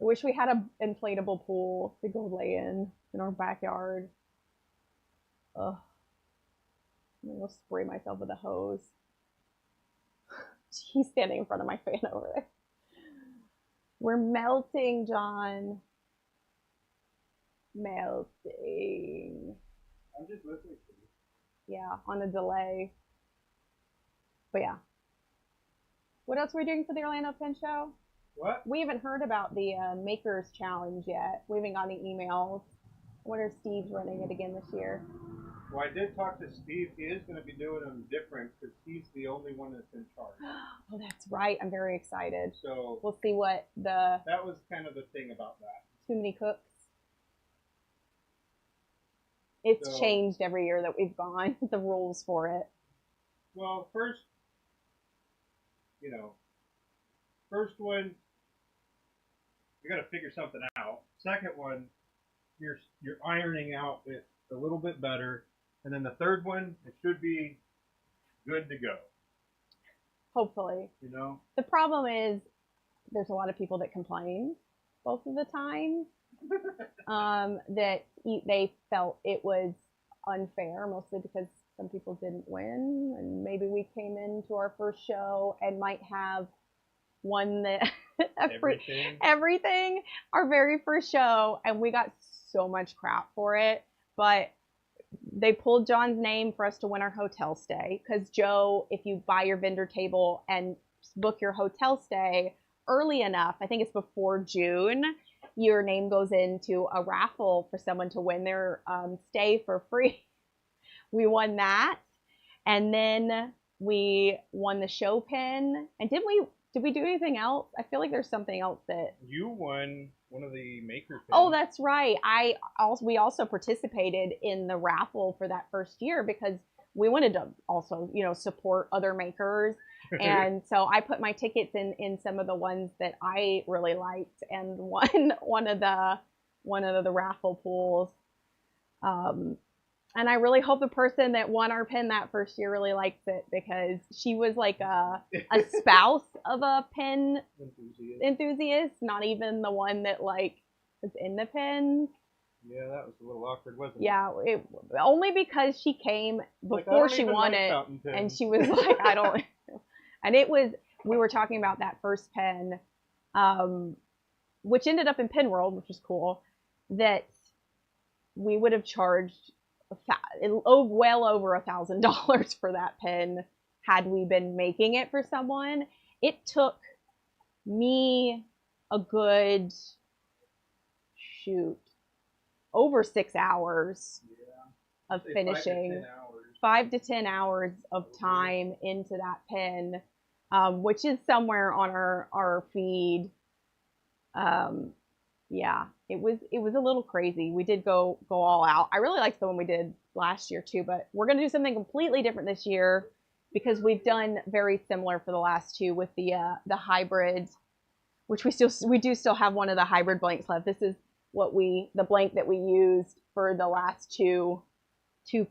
I wish we had an inflatable pool to go lay in our backyard. Ugh. I'm gonna go spray myself with a hose. He's standing in front of my fan over there. We're melting, John. Melting. I'm just listening to you. yeah, on the delay. But yeah. What else are we doing for the Orlando Pin Show? What? We haven't heard about the Makers Challenge yet. We haven't got any emails. I wonder if Steve's running it again this year. Well, I did talk to Steve. He is going to be doing them different because he's the only one that's in charge. Oh, that's right. I'm very excited. So we'll see what the... That was kind of the thing about that. Too many cooks. It's changed every year that we've gone, the rules for it. Well, first one, you got to figure something out. Second one, you're ironing out it a little bit better, and then the third one, it should be good to go. Hopefully. The problem is there's a lot of people that complain both of the time that they felt it was unfair, mostly because some people didn't win, and maybe we came into our first show and might have won the everything our very first show, and we got so much crap for it. But they pulled John's name for us to win our hotel stay, because Joe, if you buy your vendor table and book your hotel stay early enough, I think it's before June, your name goes into a raffle for someone to win their stay for free. We won that, and then we won the show pin. And did we do anything else? I feel like there's something else that you won. One of the maker pins. Oh, that's right. We also participated in the raffle for that first year because we wanted to also, support other makers. And so I put my tickets in some of the ones that I really liked, and won one of the raffle pools. And I really hope the person that won our pin that first year really likes it, because she was like a spouse of a pin enthusiast, not even the one that was in the pins. Yeah, that was a little awkward, wasn't it? Yeah, only because she came before she won it, and she was like, I don't. And we were talking about that first pen, which ended up in Pin World, which was cool, that we would have charged well over $1,000 for that pen had we been making it for someone. It took me a good over 6 hours of finishing. 5 to 10 hours of time into that pen, which is somewhere on our feed. Yeah, it was a little crazy. We did go all out. I really liked the one we did last year too, but we're gonna do something completely different this year, because we've done very similar for the last two with the hybrid, which we do still have one of the hybrid blanks left. This is the blank that we used for the last two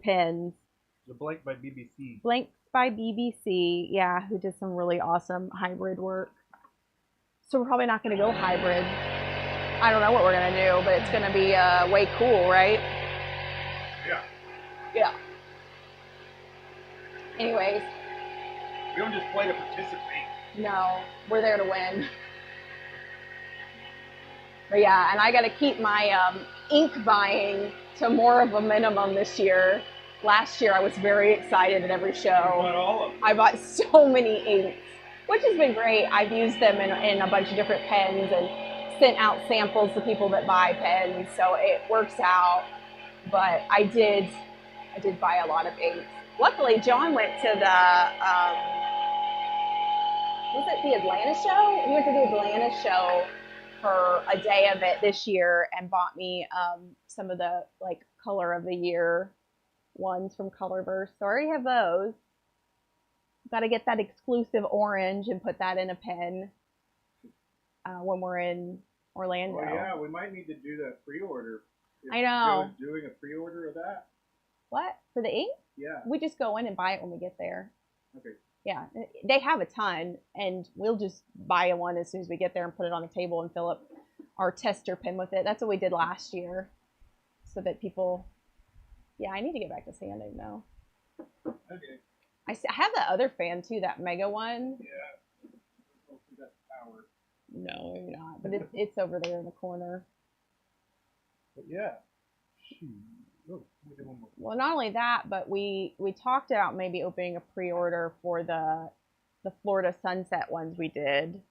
pins. The blank by BBC. Blanks by BBC, yeah, who did some really awesome hybrid work. So we're probably not going to go hybrid. I don't know what we're going to do, but it's going to be way cool, right? Yeah. Yeah. Anyways. We don't just play to participate. No, we're there to win. But yeah, and I got to keep my ink buying to more of a minimum this year. Last year, I was very excited at every show. You bought all of them. I bought so many inks, which has been great. I've used them in a bunch of different pens and sent out samples to people that buy pens, so it works out. But I did buy a lot of inks. Luckily, John went to was it the Atlanta show? He went to the Atlanta show for a day of it this year and bought me some of the color of the year ones from Colorverse. So I already have those. Got to get that exclusive orange and put that in a pen when we're in Orlando. Oh yeah, we might need to do that pre-order. I know. Joe's doing a pre-order of that. What? For the ink? Yeah. We just go in and buy it when we get there. Okay. Yeah, they have a ton, and we'll just buy one as soon as we get there and put it on the table and fill up our tester pen with it. That's what we did last year, so that people. Yeah, I need to get back to sanding now. Okay. I have that other fan too, that mega one. Yeah. Hopefully that's power. No, maybe not, but it's over there in the corner. But yeah. Oh, we did one more. Well, not only that, but we talked about maybe opening a pre-order for the Florida sunset ones we did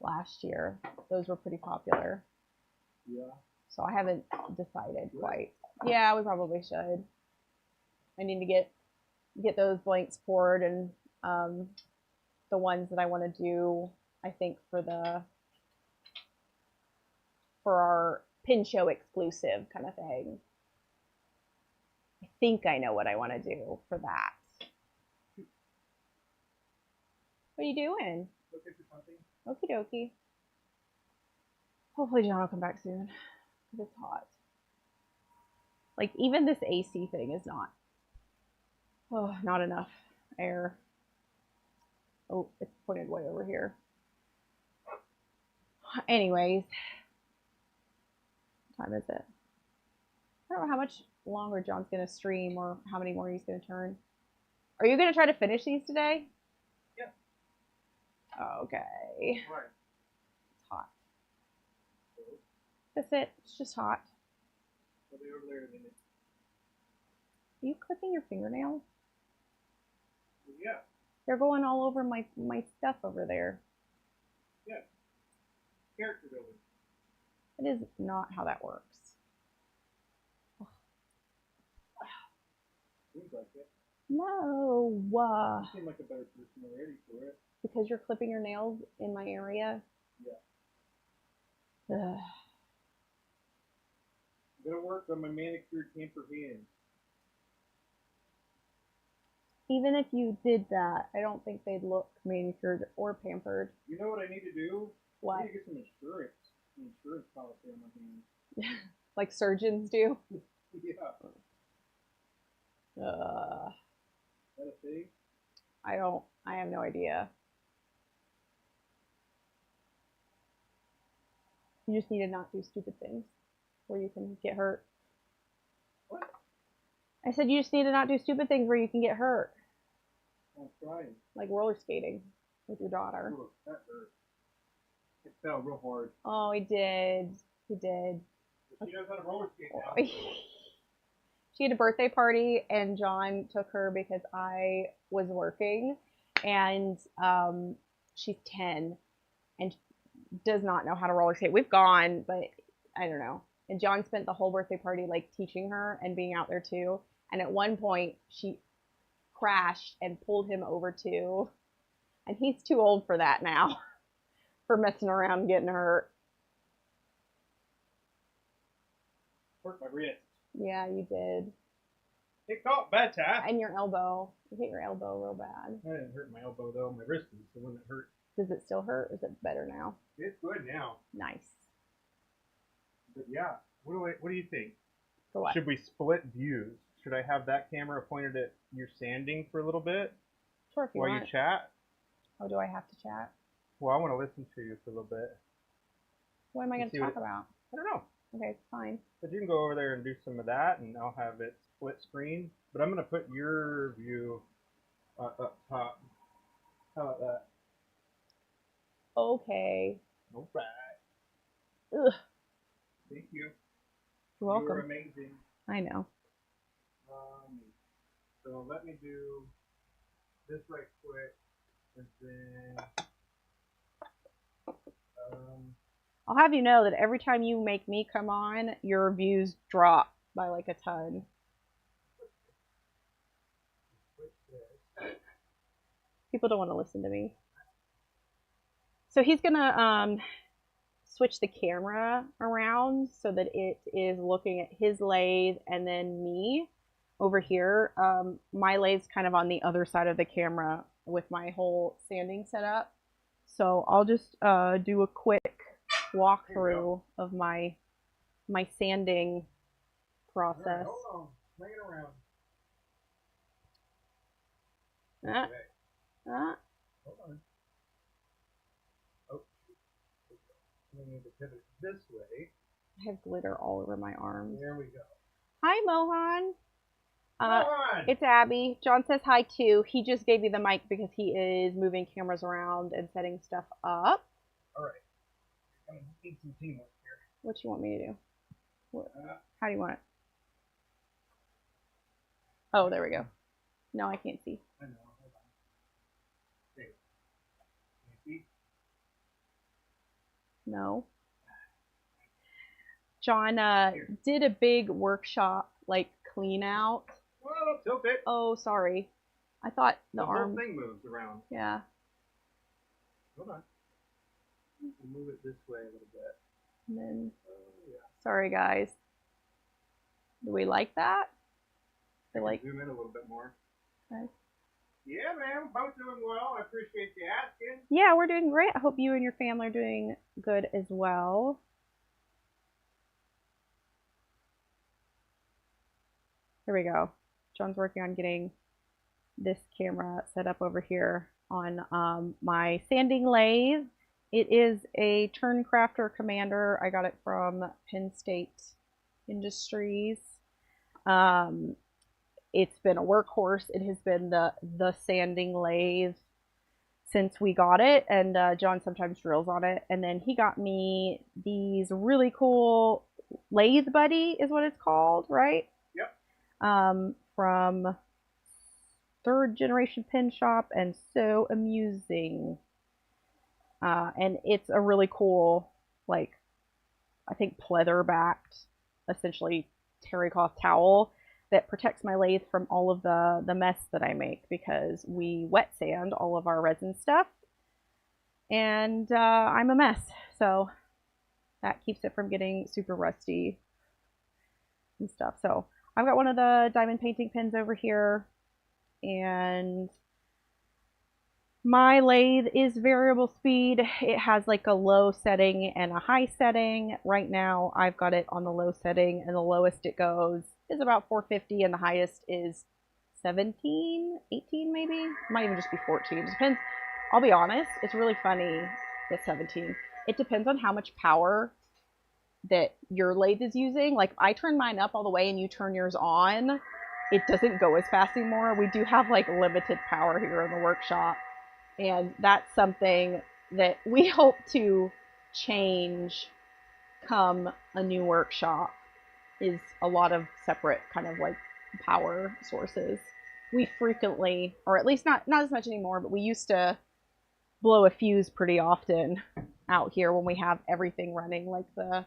last year. Those were pretty popular. Yeah. So I haven't decided quite. Yeah, we probably should. I need to get those blanks poured, and the ones that I want to do, I think for our pin show exclusive kind of thing. I think I know what I want to do for that. What are you doing? Looking for something? Okie dokie. Hopefully John will come back soon. Because it's hot. Like, even this AC thing is not enough air. Oh, it's pointed way over here. Anyways. What time is it? I don't know how much longer John's going to stream or how many more he's going to turn. Are you going to try to finish these today? Yeah. Okay. Right. It's hot. That's it. It's just hot. I'll be over there in a minute. Are you clipping your fingernails? Yeah. They're going all over my stuff over there. Yeah. Character building. It is not how that works. Seems like it. No. You seem like a better person already for it. Because you're clipping your nails in my area? Yeah. Ugh. I'm gonna work on my manicured tamper hands. Even if you did that, I don't think they'd look manicured or pampered. You know what I need to do? What? I need to get some insurance policy on my hands. Like surgeons do? Yeah. Is that a thing? I have no idea. You just need to not do stupid things where you can get hurt. What? I said you just need to not do stupid things where you can get hurt. I'm trying. Like roller skating with your daughter. Ooh, that hurt. It fell real hard. Oh, he did. He did. But she knows how to roller skate now. She had a birthday party, and John took her because I was working, and she's 10 and does not know how to roller skate. We've gone, but I don't know. And John spent the whole birthday party like teaching her and being out there too. And at one point, she crashed and pulled him over too. And he's too old for that now, for messing around and getting hurt. Hurt my wrist. Yeah, you did. It caught bad time. And your elbow. You hit your elbow real bad. I didn't hurt my elbow though. My wrist is the one that hurt. Does it still hurt? Or is it better now? It's good now. Nice. But yeah, what do you think? For what? Should we split views? Should I have that camera pointed at your sanding for a little bit Sure, if you while want. you chat? Oh, do I have to chat? Well, I want to listen to you for a little bit. What am I going to talk about? I don't know. Okay, fine. But you can go over there and do some of that, and I'll have it split screen. But I'm going to put your view up top. How about that? Okay. All right. Ugh. Thank you. You're welcome. You're amazing. I know. So let me do this right quick, and then I'll have you know that every time you make me come on, your views drop by like a ton. People don't want to listen to me. So he's gonna switch the camera around so that it is looking at his lathe and then me over here. My lathe's kind of on the other side of the camera with my whole sanding setup. So I'll just do a quick walkthrough of my sanding process. Right, hold on. Bring it around. Okay. Hold on. Oh, we need to pivot this way. I have glitter all over my arms. There we go. Hi, Mohan. Mohan! It's Abby. John says hi too. He just gave me the mic because he is moving cameras around and setting stuff up. All right. I need some teamwork here. What you want me to do? What? How do you want it? Oh, there we go. No, I can't see. I know. Hold on. There. Can you see? No. John did a big workshop, like clean out. Whoa, tilt it. Oh, sorry. I thought the whole arm. thing moves around. Yeah. Hold on. We'll move it this way a little bit. And then, Yeah. sorry guys. Do we like that? I like. Zoom in a little bit more. Okay. Yeah, man, we're both doing well. I appreciate you asking. Yeah, we're doing great. I hope you and your family are doing good as well. Here we go. John's working on getting this camera set up over here on my sanding lathe. It is a Turncrafter Commander. I got it from Penn State Industries. It's been a workhorse. It has been the sanding lathe since we got it, and John sometimes drills on it. And then he got me these really cool Lathe Buddy is what it's called, right? Yep. From Third Generation Pen Shop, and So Amusing. And it's a really cool, like, I think pleather-backed, essentially terry cloth towel that protects my lathe from all of the mess that I make, because we wet sand all of our resin stuff, and I'm a mess, so that keeps it from getting super rusty and stuff. So I've got one of the diamond painting pens over here, and my lathe is variable speed. It has like a low setting and a high setting. Right now I've got it on the low setting, and the lowest it goes is about 450, and the highest is 17, 18 maybe. It might even just be 14. It depends. I'll be honest, it's really funny at 17. It depends on how much power that your lathe is using. Like, I turn mine up all the way and you turn yours on, it doesn't go as fast anymore. We do have like limited power here in the workshop, and that's something that we hope to change come a new workshop, is a lot of separate kind of like power sources. We frequently, or at least not as much anymore, but we used to blow a fuse pretty often out here when we have everything running, like the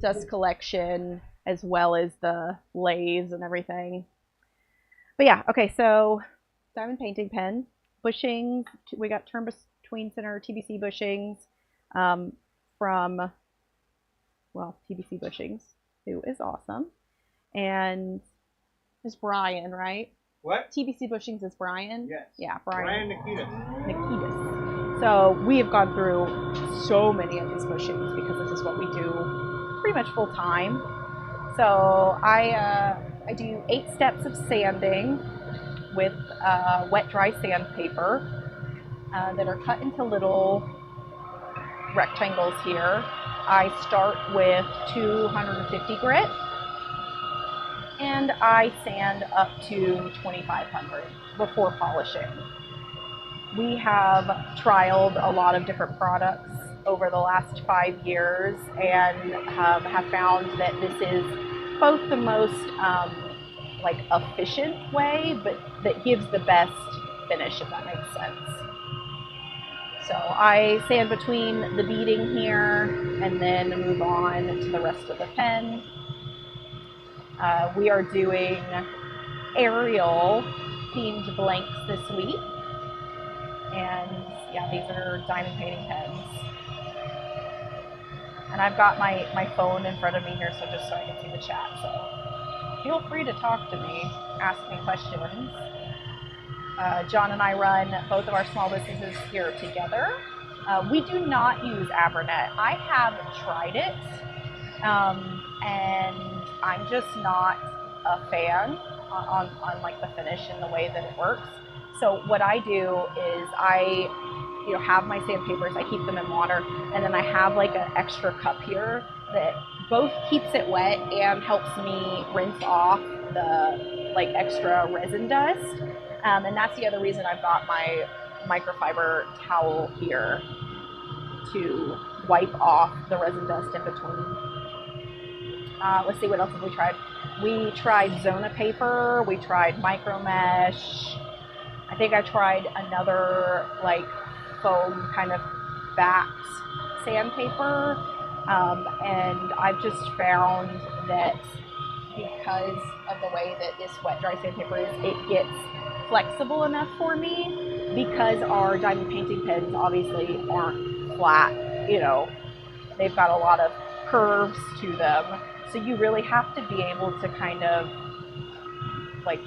dust collection as well as the lathes and everything. But yeah, okay, so diamond painting pen, bushings. We got turn between center TBC bushings from, well, TBC bushings, who is awesome. And it's Brian, right? What? TBC bushings is Brian? Yes. Yeah, Brian. Brian Nikitas. So we have gone through so many of these bushings because this is what we do pretty much full time. So I do 8 steps of sanding with wet dry sandpaper that are cut into little rectangles here. I start with 250 grit, and I sand up to 2500 before polishing. We have trialed a lot of different products over the last 5 years, and have found that this is both the most like efficient way, but that gives the best finish, if that makes sense. So I sand between the beading here and then move on to the rest of the pen. We are doing Ariel themed blanks this week. And yeah, these are diamond painting pens. And I've got my phone in front of me here, so just so I can see the chat. So feel free to talk to me, ask me questions. John and I run both of our small businesses here together. We do not use Avernet. I have tried it, and I'm just not a fan on like the finish and the way that it works. So what I do is I have my sandpapers, I keep them in water, and then I have like an extra cup here that both keeps it wet and helps me rinse off the like extra resin dust. And that's the other reason I've got my microfiber towel here, to wipe off the resin dust in between. Let's see, what else have we tried? We tried Zona paper, we tried micro mesh. I think I tried another like foam kind of backed sandpaper, and I've just found that because of the way that this wet dry sandpaper is, it gets flexible enough for me, because our diamond painting pens obviously aren't flat, you know, they've got a lot of curves to them, so you really have to be able to kind of like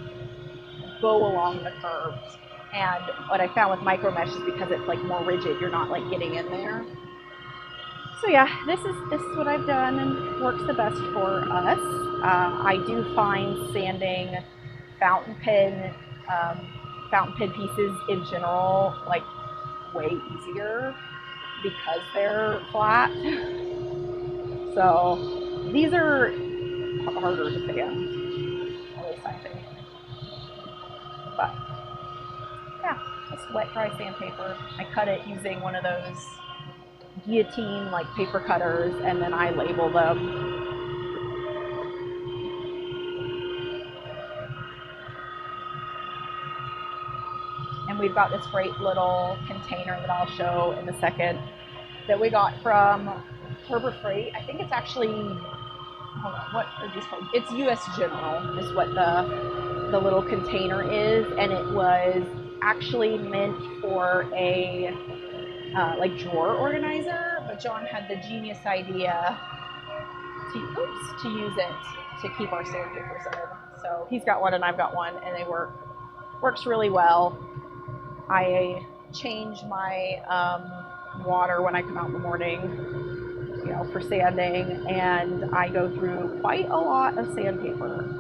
go along the curves. And what I found with micro mesh is because it's like more rigid, you're not like getting in there. So yeah, this is what I've done and works the best for us. I do find sanding fountain pen pieces in general like way easier because they're flat. So these are harder to sand, at least I think. But yeah, just wet dry sandpaper. I cut it using one of those guillotine like paper cutters, and then I label them. And we've got this great little container that I'll show in a second that we got from Harbor Freight. I think it's actually, hold on, what are these called? It's US General is what the little container is, and it was actually meant for a like drawer organizer, but John had the genius idea to use it to keep our sandpapers in. So he's got one and I've got one, and they works really well. I change my water when I come out in the morning, you know, for sanding, and I go through quite a lot of sandpaper.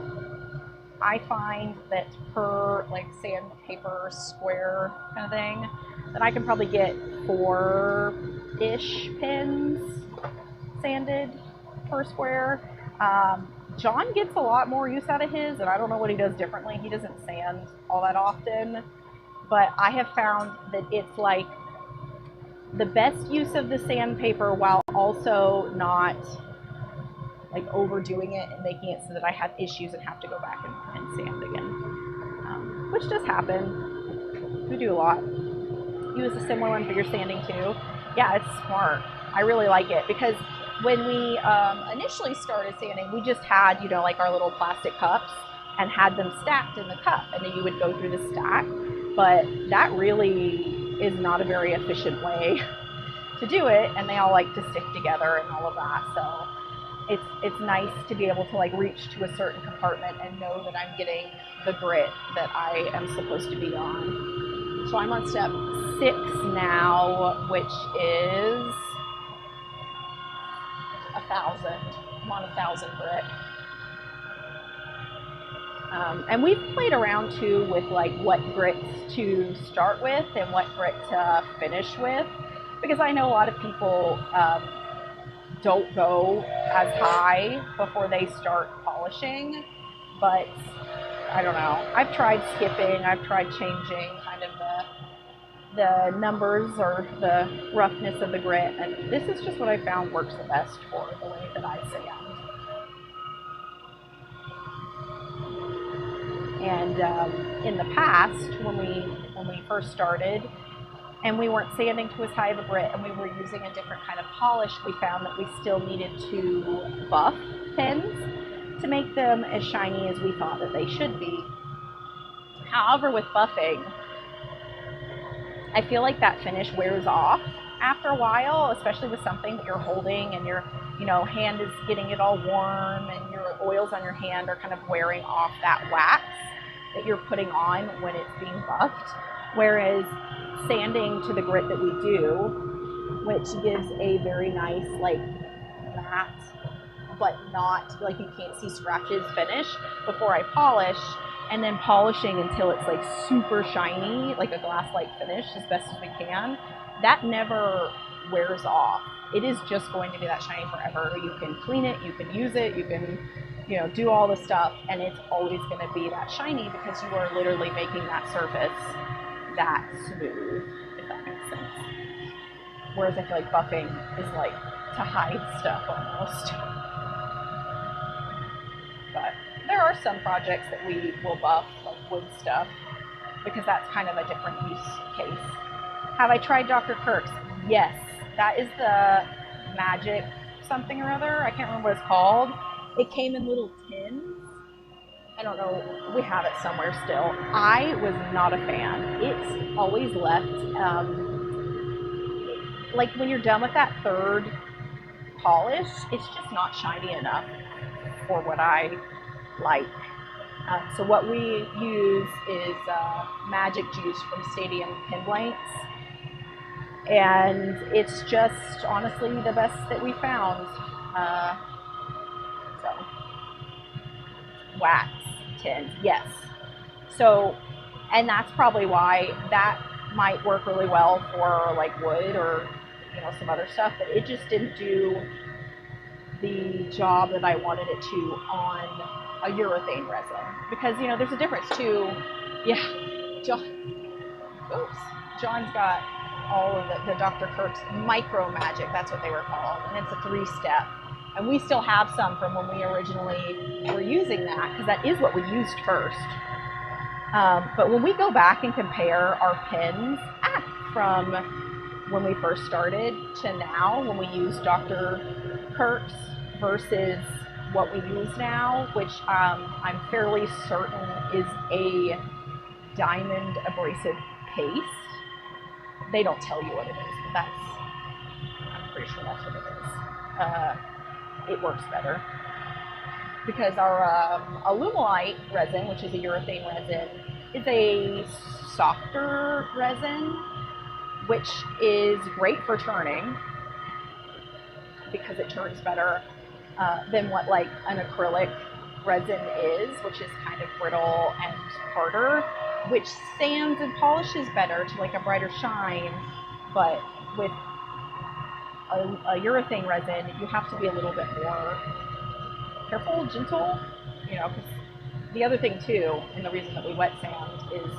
I find that per like sandpaper square kind of thing, that I can probably get 4-ish pins sanded per square. John gets a lot more use out of his, and I don't know what he does differently. He doesn't sand all that often, but I have found that it's like the best use of the sandpaper while also not like overdoing it and making it so that I have issues and have to go back and sand again, which does happen. We do a lot. Use a similar one for your sanding too. Yeah, it's smart. I really like it because when we initially started sanding, we just had, you know, like our little plastic cups and had them stacked in the cup, and then you would go through the stack. But that really is not a very efficient way to do it, and they all like to stick together and all of that. So it's nice to be able to like reach to a certain compartment and know that I'm getting the grit that I am supposed to be on. So I'm on step 6 now, which is 1,000. I'm on 1,000 grit. And we've played around too with like what grits to start with and what grit to finish with, because I know a lot of people don't go as high before they start polishing, but I don't know. I've tried skipping, I've tried changing kind of the numbers or the roughness of the grit, and this is just what I found works the best for the way that I sand. And in the past, when we first started, and we weren't sanding to as high of a grit, and we were using a different kind of polish, we found that we still needed to buff pens to make them as shiny as we thought that they should be. However, with buffing, I feel like that finish wears off after a while, especially with something that you're holding and your, you know, hand is getting it all warm and your oils on your hand are kind of wearing off that wax that you're putting on when it's being buffed. Whereas sanding to the grit that we do, which gives a very nice like matte, but not like you can't see scratches finish before I polish, and then polishing until it's like super shiny, like a glass-like finish as best as we can, that never wears off. It is just going to be that shiny forever. You can clean it, you can use it, you can, you know, do all the stuff, and it's always going to be that shiny because you are literally making that surface that smooth, if that makes sense. Whereas I feel like buffing is like to hide stuff almost. But there are some projects that we will buff, like wood stuff, because that's kind of a different use case. Have I tried Dr. Kirk's? Yes. That is the magic something or other. I can't remember what it's called. It came in little tins. I don't know. We have it somewhere still. I was not a fan. It's always left, like when you're done with that third polish, it's just not shiny enough for what I like. So what we use is magic juice from Stadium Pin Blanks. And it's just honestly the best that we found. So wax tins, yes. So, and that's probably why that might work really well for like wood or some other stuff, but it just didn't do the job that I wanted it to on a urethane resin, because there's a difference too. Yeah, John's got all of the Dr. Kirk's Micro Magic, that's what they were called, and it's a 3-step. And we still have some from when we originally were using that, because that is what we used first. But when we go back and compare our pins from when we first started to now, when we use Dr. Kirk's versus what we use now, which I'm fairly certain is a diamond abrasive paste. They don't tell you what it is, but I'm pretty sure that's what it is. It works better because our Alumilite resin, which is a urethane resin, is a softer resin, which is great for turning because it turns better than what like an acrylic resin is, which is kind of brittle and harder, which sands and polishes better to like a brighter shine. But with a urethane resin, you have to be a little bit more careful, gentle, because the other thing too, and the reason that we wet sand is,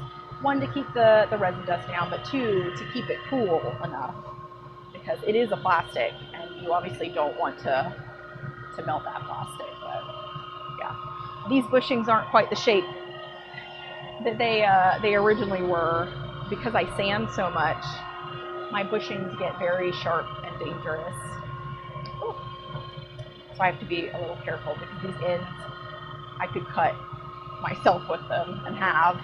one, to keep the resin dust down, but two, to keep it cool enough, because it is a plastic and you obviously don't want to melt that plastic. But yeah, these bushings aren't quite the shape that they originally were. Because I sand so much, my bushings get very sharp and dangerous. Ooh. So I have to be a little careful, because these ends, I could cut myself with them and have.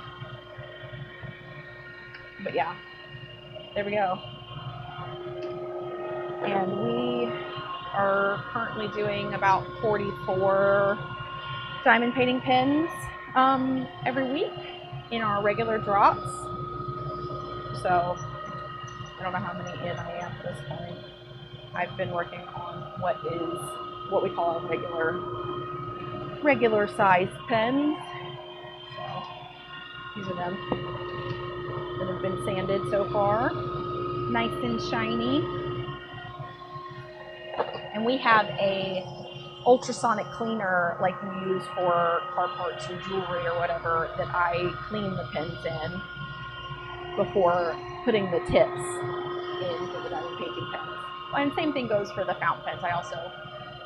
But yeah, there we go. And we are currently doing about 44 diamond painting pins every week in our regular drops. So I don't know how many in I am at this point. I've been working on what we call our regular size pens. So these are them that have been sanded so far. Nice and shiny. And we have a ultrasonic cleaner like we use for car parts or jewelry or whatever, that I clean the pins in before putting the tips in for the diamond painting pens. And same thing goes for the fountain pens. I also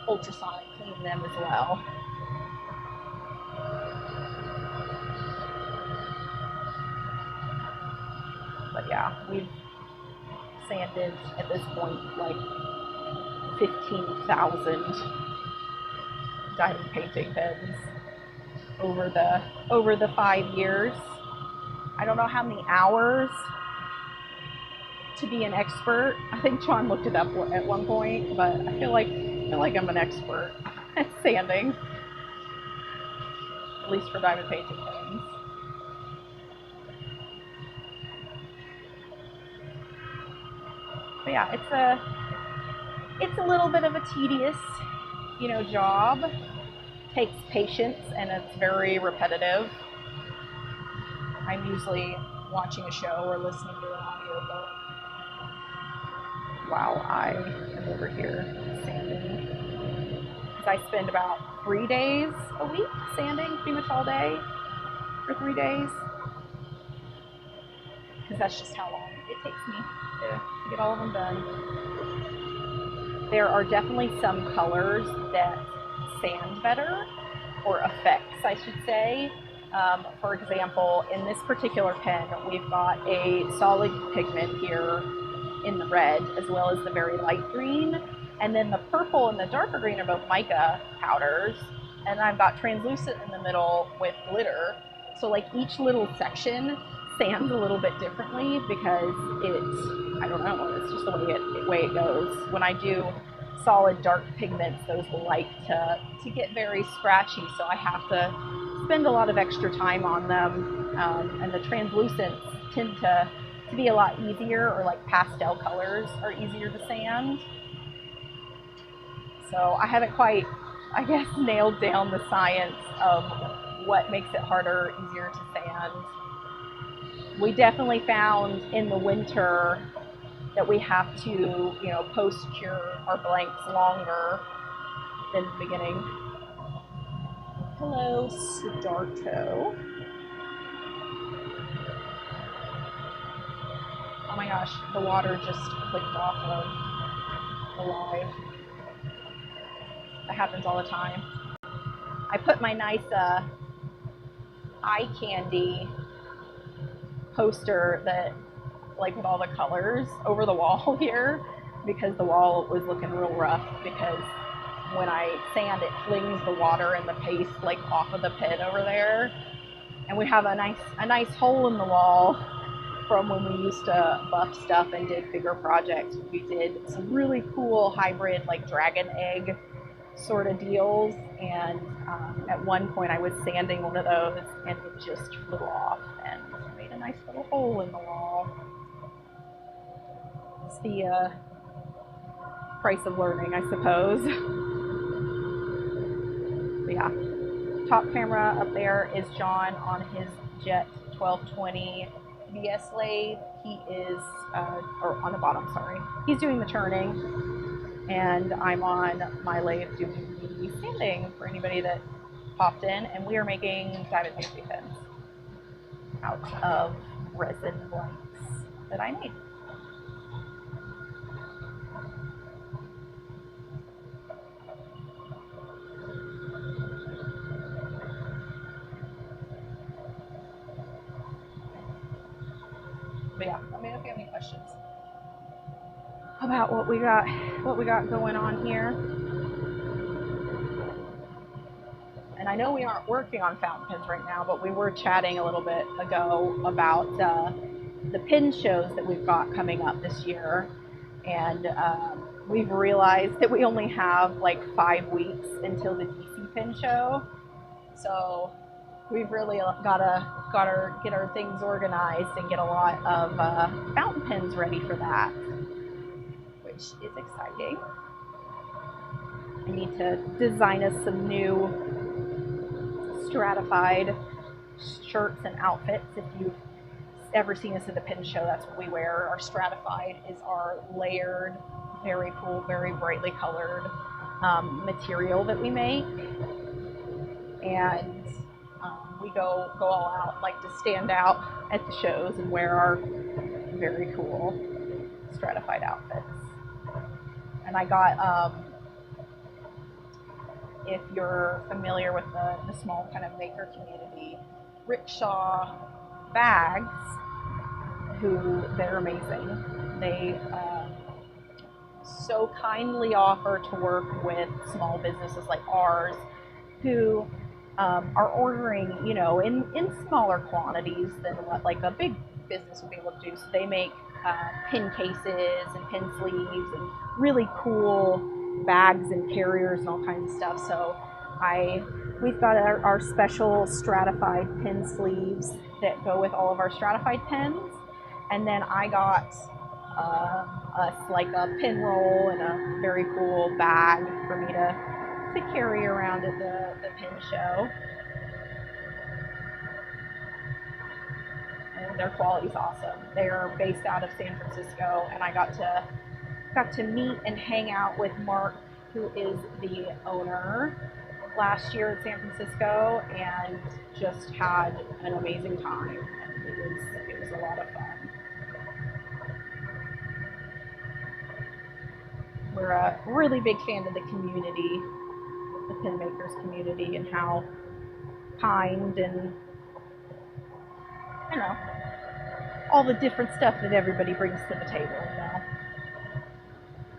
ultrasonic clean them as well. But yeah, we've sanded at this point like 15,000 diamond painting pens over the 5 years. I don't know how many hours to be an expert. I think John looked it up at one point, but I feel like I'm an expert at sanding, at least for diamond painting pens. But yeah, it's a little bit of a tedious, job. Takes patience, and it's very repetitive. I'm usually watching a show or listening to an audiobook while I am over here sanding. Because I spend about 3 days a week sanding, pretty much all day for 3 days. Because that's just how long it takes me to get all of them done. There are definitely some colors that sand better. or effects, I should say. For example, in this particular pen, we've got a solid pigment here in the red, as well as the very light green. And then the purple and the darker green are both mica powders. And I've got translucent in the middle with glitter. So like each little section sands a little bit differently because I don't know, it's just the way it goes. When I do solid dark pigments, those will like to get very scratchy, so I have to spend a lot of extra time on them. And the translucents tend to be a lot easier, or like pastel colors are easier to sand. So I haven't quite, I guess, nailed down the science of what makes it harder, easier to sand. We definitely found in the winter that we have to, you know, post-cure our blanks longer than the beginning. Hello, Siddhartho. Oh my gosh, the water just clicked off of the live. That happens all the time. I put my nice eye candy poster that, like, with all the colors over the wall here, because the wall was looking real rough, because when I sand it flings the water and the paste like off of the pen over there. And we have a nice hole in the wall from when we used to buff stuff and did bigger projects. We did some really cool hybrid like dragon egg sort of deals, and at one point I was sanding one of those and it just flew off and made a nice little hole in the wall. It's the price of learning, I suppose. But yeah, top camera up there is John on his Jet 1220 VS lathe. He is, or on the bottom, sorry. He's doing the turning, and I'm on my lathe doing the sanding for anybody that popped in, and we are making diamond pastry pens out of resin blanks that I made. But yeah, let me know if you have any questions about what we got going on here. And I know we aren't working on fountain pens right now, but we were chatting a little bit ago about the pin shows that we've got coming up this year. And we've realized that we only have like 5 weeks until the DC pin show. So we've really gotta get our things organized and get a lot of fountain pens ready for that, which is exciting. I need to design us some new stratified shirts and outfits. If you've ever seen us at the pin show, that's what we wear. Our stratified is our layered, very cool, very brightly colored material that we make. And we go all out, like to stand out at the shows and wear our very cool stratified outfits. And I got, if you're familiar with the small kind of maker community, rickshaw bags, they're amazing. They so kindly offer to work with small businesses like ours who are ordering, you know, in smaller quantities than what like a big business would be able to do. So they make pin cases and pin sleeves and really cool bags and carriers and all kinds of stuff. So we've got our special stratified pin sleeves that go with all of our stratified pens. And then I got us like a pin roll and a very cool bag for me to carry around at the pin show. And their quality's awesome. They're based out of San Francisco, and I got to meet and hang out with Mark, who is the owner, last year at San Francisco, and just had an amazing time. And it was a lot of fun. We're a really big fan of the community. The pin makers community and how kind and, you know, all the different stuff that everybody brings to the table, you know.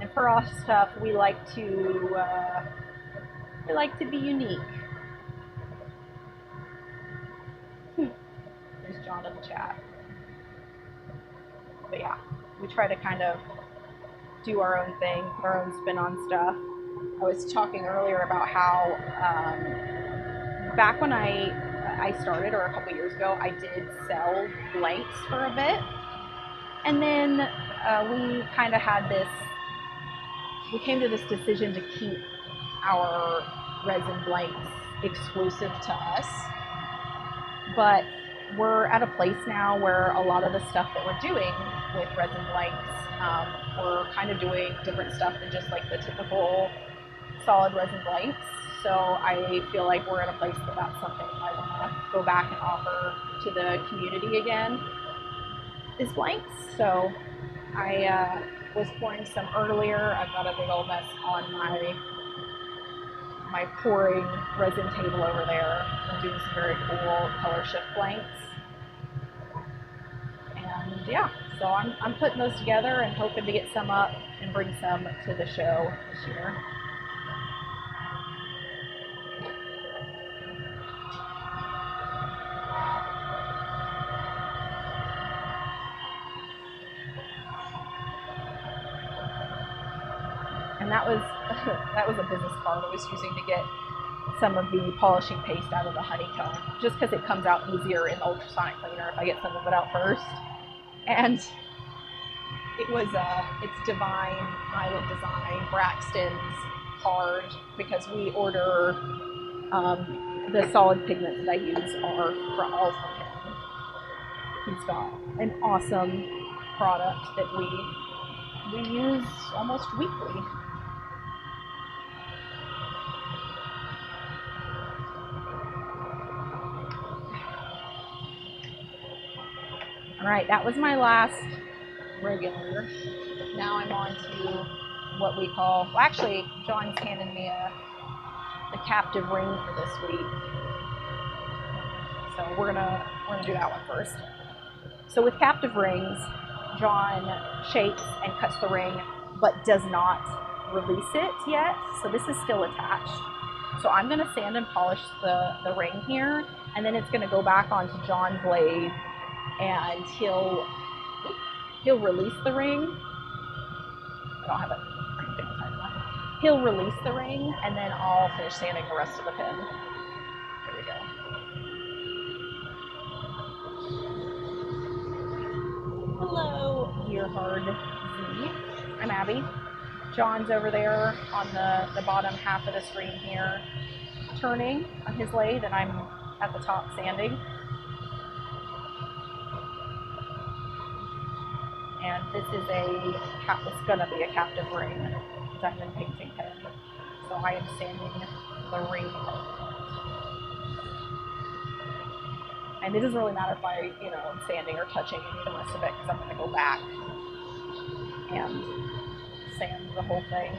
And for our stuff, we like to be unique. There's John in the chat. But yeah, we try to kind of do our own thing, put our own spin on stuff. I was talking earlier about how back when I started, or a couple years ago, I did sell blanks for a bit, and then we kind of had this. We came to this decision to keep our resin blanks exclusive to us, but we're at a place now where a lot of the stuff that we're doing with resin blanks, we're kind of doing different stuff than just like the typical solid resin blanks. So I feel like we're at a place that that's something I want to go back and offer to the community again, is blanks. So I was pouring some earlier. I've got a big old mess on my pouring resin table over there. I'm doing some very cool color shift blanks. And yeah, so I'm putting those together and hoping to get some up and bring some to the show this year. And that was a business card I was using to get some of the polishing paste out of the honeycomb, just because it comes out easier in the ultrasonic cleaner if I get some of it out first. And it was it's Divine Island Design Braxton's card, because we order the solid pigments that I use are all from him. He's got an awesome product that we use almost weekly. All right, that was my last regular. Now I'm on to what we call, well, actually, John's handed me the captive ring for this week. So we're gonna do that one first. So with captive rings, John shapes and cuts the ring, but does not release it yet. So this is still attached. So I'm gonna sand and polish the ring here, and then it's gonna go back onto John's lathe, and he'll release the ring. I don't have it. He'll release the ring, and then I'll finish sanding the rest of the pin. There we go. Hello, Earhard Z. I'm Abby. John's over there on the bottom half of the screen here, turning on his lathe, and I'm at the top sanding. And this is it's gonna be a captive ring diamond painting pen. So I am sanding the ring part. And it doesn't really matter if I, am sanding or touching any of the rest of it, because I'm gonna go back and sand the whole thing.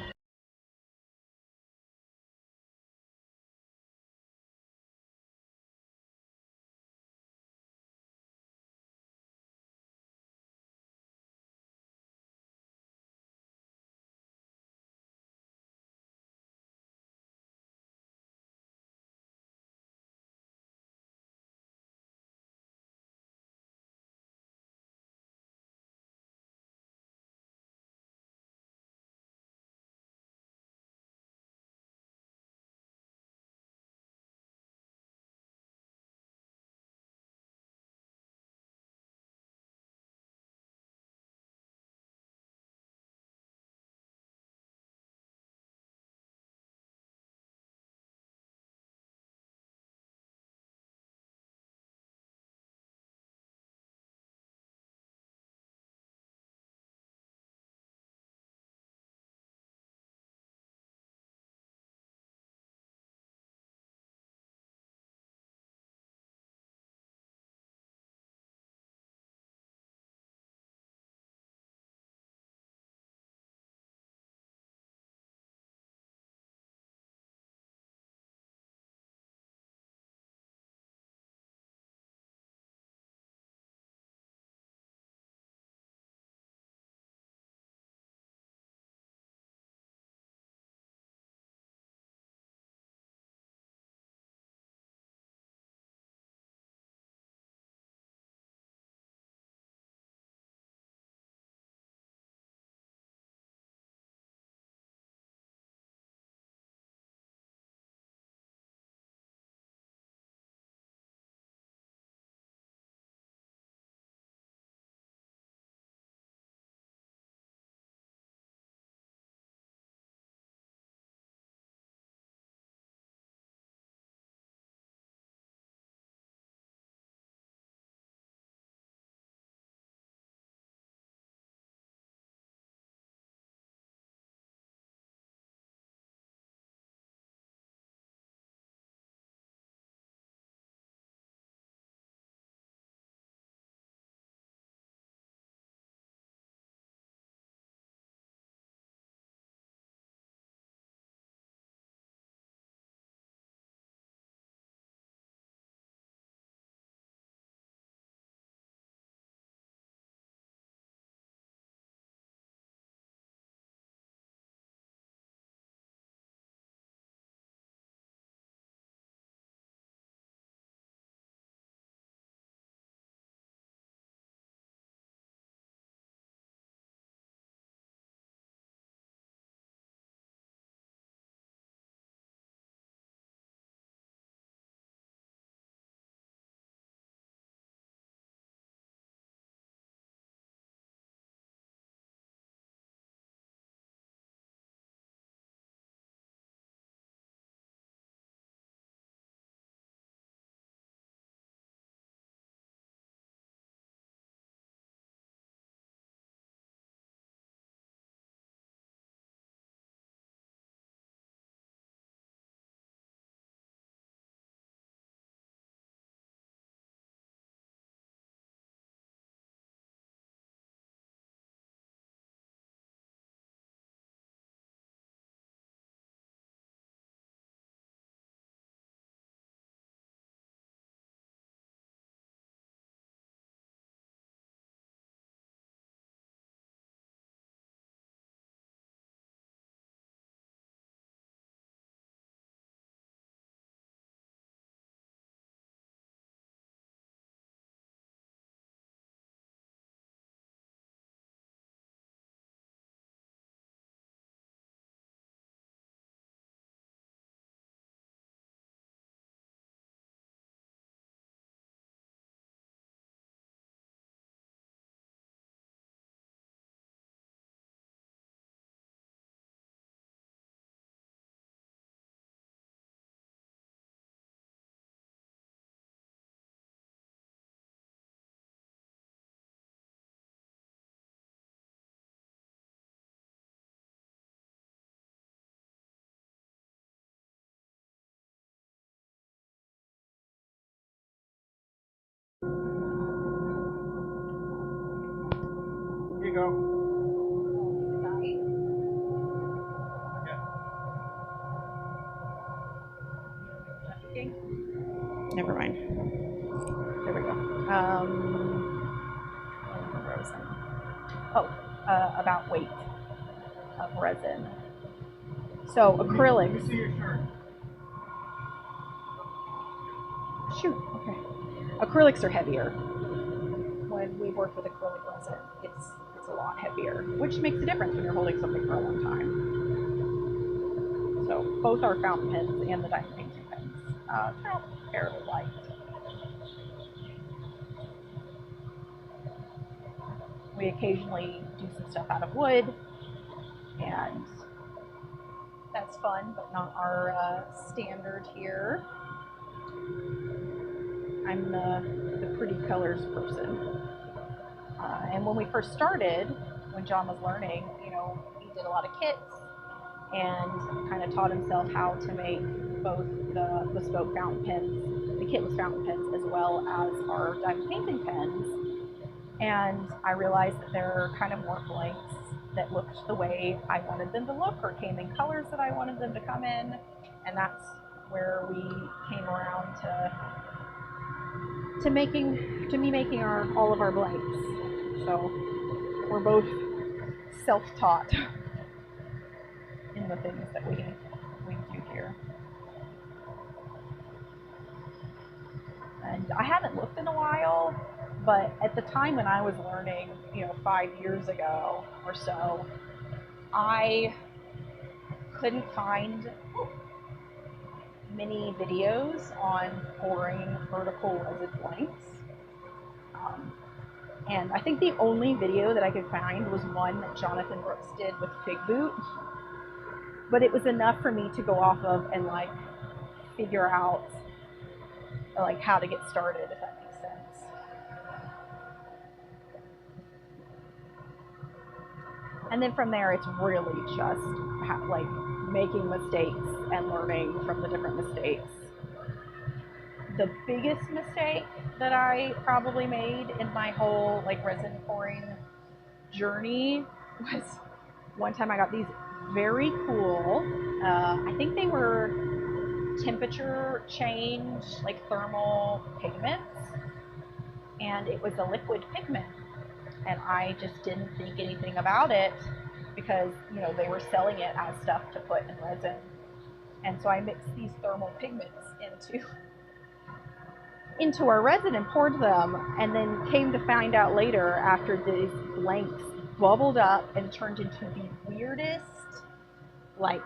Here you go. Never mind. There we go. Resin. Oh, about weight of resin. So acrylics. See your shirt. Shoot. Okay. Acrylics are heavier. When we work with acrylic resin, it's a lot heavier, which makes a difference when you're holding something for a long time. So both our fountain pens and the diamond painting pens turn out fairly light. We occasionally do some stuff out of wood, and that's fun, but not our standard here. I'm the pretty colors person. And when we first started, when John was learning, you know, he did a lot of kits and kind of taught himself how to make both the bespoke fountain pens, the kitless fountain pens, as well as our diamond painting pens. And I realized that there are kind of more blanks that looked the way I wanted them to look or came in colors that I wanted them to come in. And that's where we came around to me making all of our blanks. So we're both self-taught in the things that we do here. And I haven't looked in a while, but at the time when I was learning, 5 years ago or so, I couldn't find many videos on pouring vertical resin blanks. And I think the only video that I could find was one that Jonathan Brooks did with Fig Boot. But it was enough for me to go off of and figure out how to get started, if that makes sense. And then from there, it's really just making mistakes and learning from the different mistakes. The biggest mistake that I probably made in my whole resin pouring journey was one time I got these very cool, I think they were temperature change, thermal pigments, and it was a liquid pigment, and I just didn't think anything about it because they were selling it as stuff to put in resin. And so I mixed these thermal pigments into our resin and poured them, and then came to find out later, after these blanks bubbled up and turned into the weirdest, fluffy,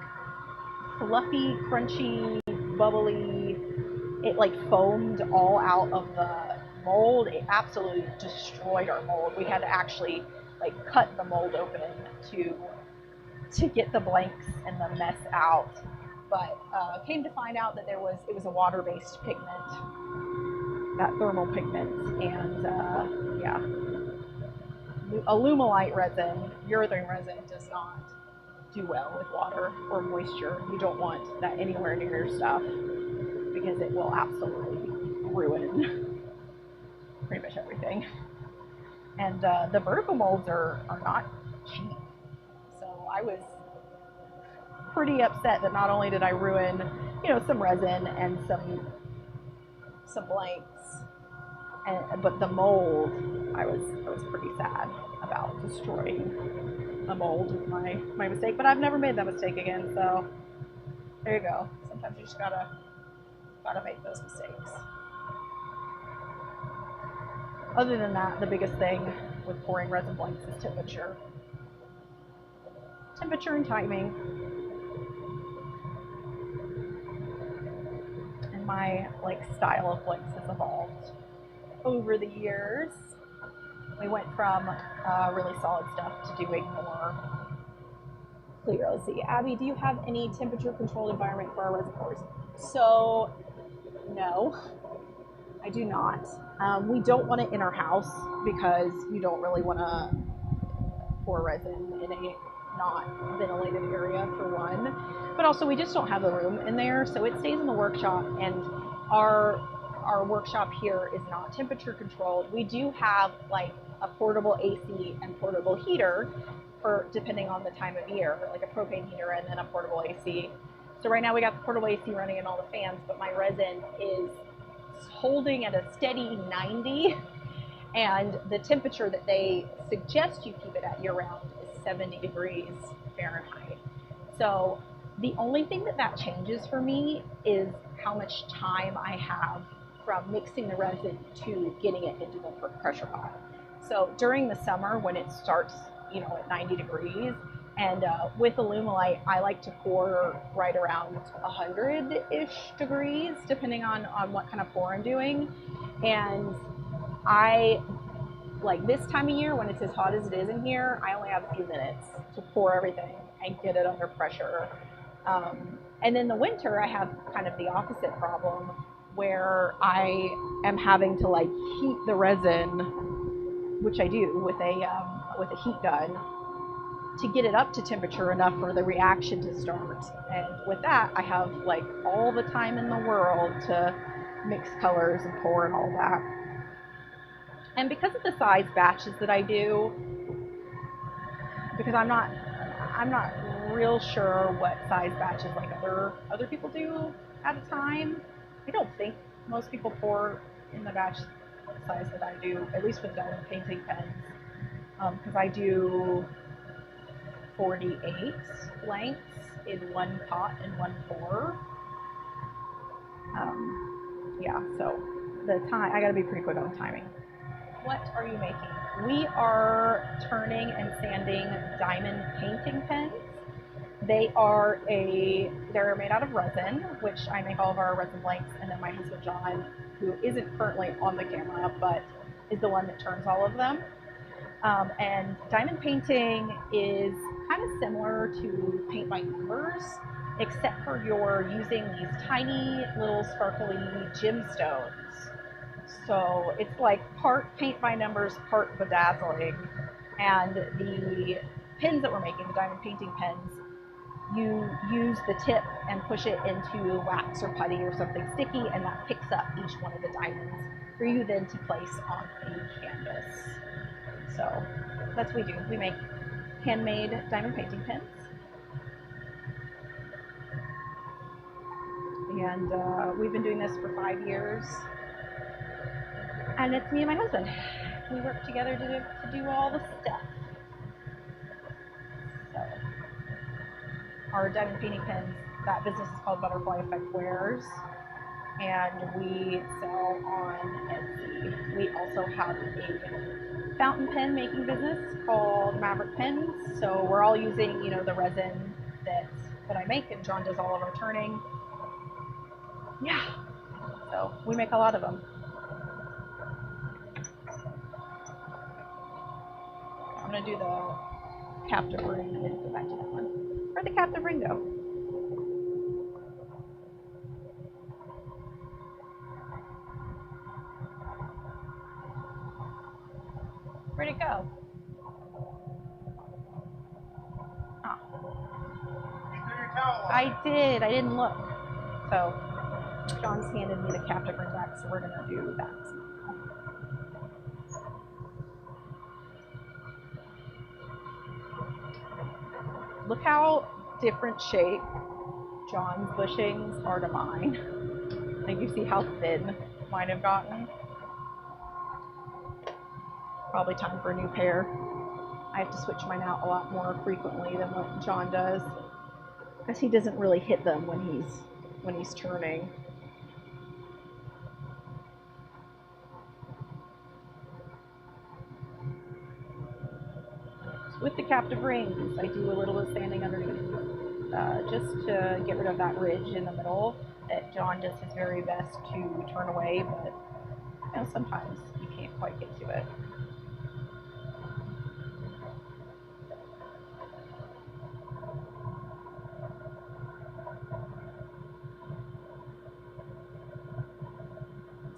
crunchy, bubbly, it foamed all out of the mold. It absolutely destroyed our mold. We had to actually cut the mold open to get the blanks and the mess out. But came to find out that it was a water-based pigment, that thermal pigment, and Alumilite resin, urethane resin, does not do well with water or moisture. You don't want that anywhere near your stuff because it will absolutely ruin pretty much everything. And the vertical molds are not cheap. So I was pretty upset that not only did I ruin, some resin and some blanks, but the mold, I was pretty sad about destroying a mold with my mistake. But I've never made that mistake again, so there you go. Sometimes you just gotta make those mistakes. Other than that, the biggest thing with pouring resin blanks is temperature. Temperature and timing. And my style of blanks has evolved over the years. We went from really solid stuff to doing more clear. Let's see, Abby, do you have any temperature controlled environment for our resin pours? So, no, I do not. We don't want it in our house because you don't really want to pour resin in a not ventilated area, for one. But also, we just don't have the room in there, so it stays in the workshop, and our our workshop here is not temperature controlled. We do have like a portable AC and portable heater for depending on the time of year, like a propane heater and then a portable AC. So right now we got the portable AC running and all the fans, but my resin is holding at a steady 90, and the temperature that they suggest you keep it at year round is 70 degrees Fahrenheit. So the only thing that changes for me is how much time I have from mixing the resin to getting it into the pressure pot. So during the summer when it starts, you know, at 90 degrees, and with Alumilite, I like to pour right around 100-ish degrees, depending on what kind of pour I'm doing. And I, like this time of year, when it's as hot as it is in here, I only have a few minutes to pour everything and get it under pressure. And in the winter, I have kind of the opposite problem, where I am having to like heat the resin, which I do with a heat gun, to get it up to temperature enough for the reaction to start. And with that, I have like all the time in the world to mix colors and pour and all that. And because of the size batches that I do, because I'm not real sure what size batches like other people do at a time. I don't think most people pour in the batch size that I do, at least with diamond painting pens, because I do 48 lengths in one pot and one pour. Yeah, so the time, I gotta be pretty quick on the timing. What are you making? We are turning and sanding diamond painting pens. They're made out of resin, which I make all of our resin blanks, and then my husband John, who isn't currently on the camera, but is the one that turns all of them. And diamond painting is kind of similar to paint by numbers, except for you're using these tiny little sparkly gemstones. So it's like part paint by numbers, part bedazzling. And the pens that we're making, the diamond painting pens, you use the tip and push it into wax or putty or something sticky, and that picks up each one of the diamonds for you then to place on a canvas. So that's what we do. We make handmade diamond painting pens. And we've been doing this for 5 years. And it's me and my husband. We work together to do all the stuff. So our diamond painting pens, that business is called Butterfly Effect Wares, and we sell on Etsy. We also have a fountain pen making business called Maverick Pens. So we're all using, you know, the resin that I make, and John does all of our turning. Yeah, so we make a lot of them. I'm gonna do the captive ring and then go back to that one. Where'd the captive ring go? Where'd it go? Oh. You threw your towel on. I did. I didn't look. So John's handed me the captive ring back, so we're gonna do that. Look how different shape John's bushings are to mine. Like, you see how thin mine have gotten. Probably time for a new pair. I have to switch mine out a lot more frequently than what John does, because he doesn't really hit them when he's turning. With the captive rings, I do a little bit of sanding underneath, just to get rid of that ridge in the middle that John does his very best to turn away, but you know, sometimes you can't quite get to it.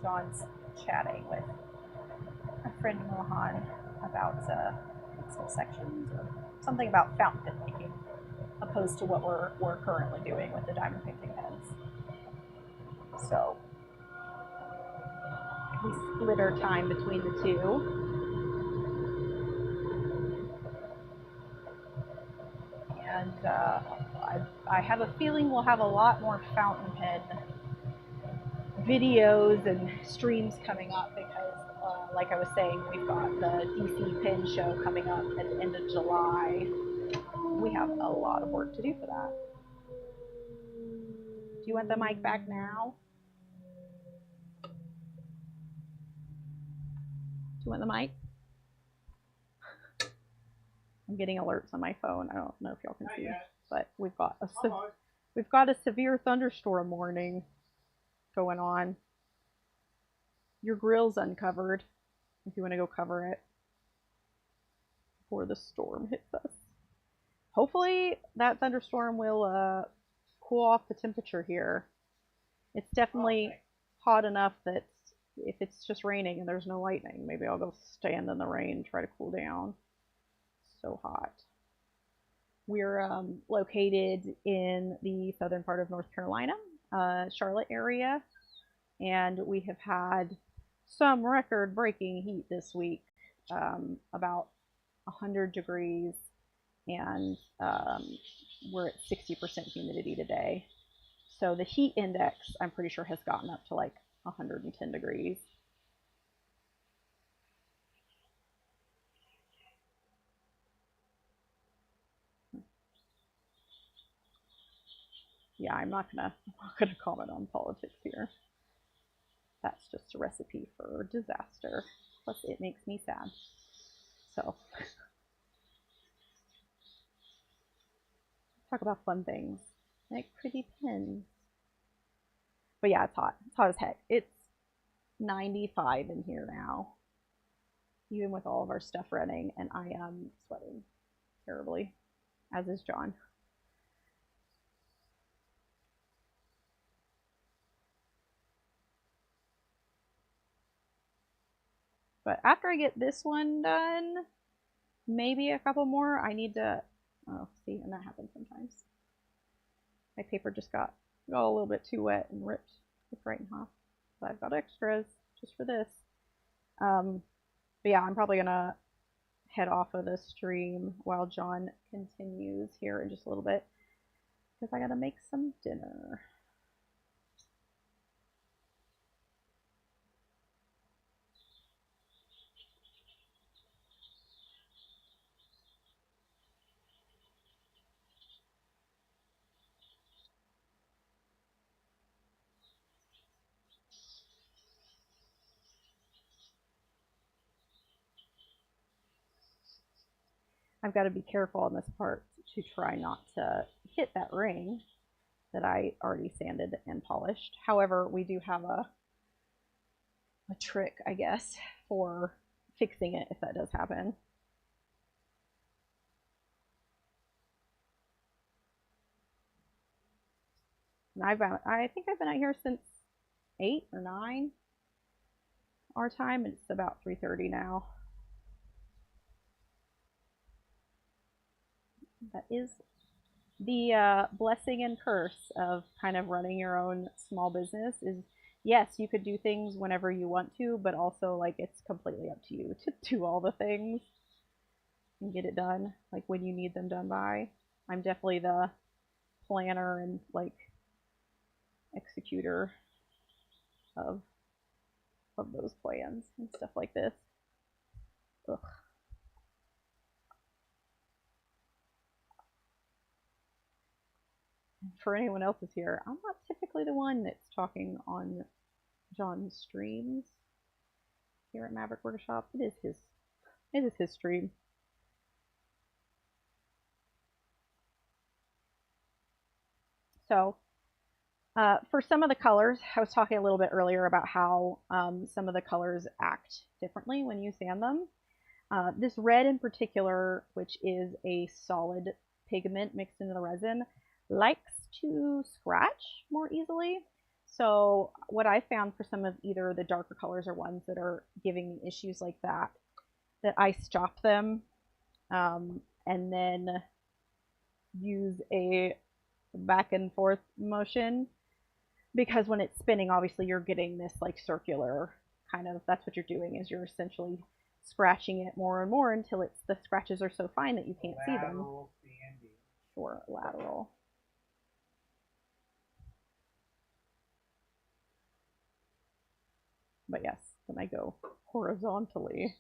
John's chatting with a friend Mohan about pixel sections or something about fountain pen making, opposed to what we're currently doing with the diamond painting pens. So We split our time between the two. And I have a feeling we'll have a lot more fountain pen videos and streams coming up because, like I was saying, we've got the DC Pen Show coming up at the end of July. We have a lot of work to do for that. Do you want the mic back now? Do you want the mic? I'm getting alerts on my phone. I don't know if y'all can see, but we've got a severe thunderstorm warning going on. Your grill's uncovered if you want to go cover it before the storm hits us. Hopefully that thunderstorm will cool off the temperature here. It's definitely hot enough that if it's just raining and there's no lightning, maybe I'll go stand in the rain, try to cool down. So hot. We're located in the southern part of North Carolina, Charlotte area, and we have had some record-breaking heat this week, about 100 degrees, and we're at 60% humidity today. So the heat index, I'm pretty sure, has gotten up to like 110 degrees. Yeah, I'm not gonna comment on politics here. That's just a recipe for disaster. Plus, it makes me sad. So, talk about fun things like pretty pins. But yeah, it's hot. It's hot as heck. It's 95 in here now, even with all of our stuff running, and I am sweating terribly, as is John. But after I get this one done, maybe a couple more, I need to, oh, see, and that happens sometimes. My paper just got a little bit too wet and ripped right in half. But I've got extras just for this. But yeah, I'm probably gonna head off of the stream while John continues here in just a little bit because I gotta make some dinner. I've got to be careful on this part to try not to hit that ring that I already sanded and polished. However, we do have a trick, I guess, for fixing it if that does happen. And I think I've been out here since 8 or 9 our time, and it's about 3:30 now. That is the blessing and curse of kind of running your own small business is, yes, you could do things whenever you want to, but also like it's completely up to you to do all the things and get it done like when you need them done by. I'm definitely the planner and like executor of those plans and stuff like this. Ugh. For anyone else who's here, I'm not typically the one that's talking on John's streams here at Maverick Workshop. It is his stream. So for some of the colors, I was talking a little bit earlier about how some of the colors act differently when you sand them. This red in particular, which is a solid pigment mixed into the resin, likes to scratch more easily. So what I found for some of either the darker colors or ones that are giving me issues like that I stop them and then use a back and forth motion, because when it's spinning, obviously you're getting this like circular kind of, that's what you're doing, is you're essentially scratching it more and more until the scratches are so fine that you can't see them. Lateral sanding. Sure, lateral. But yes, then I go horizontally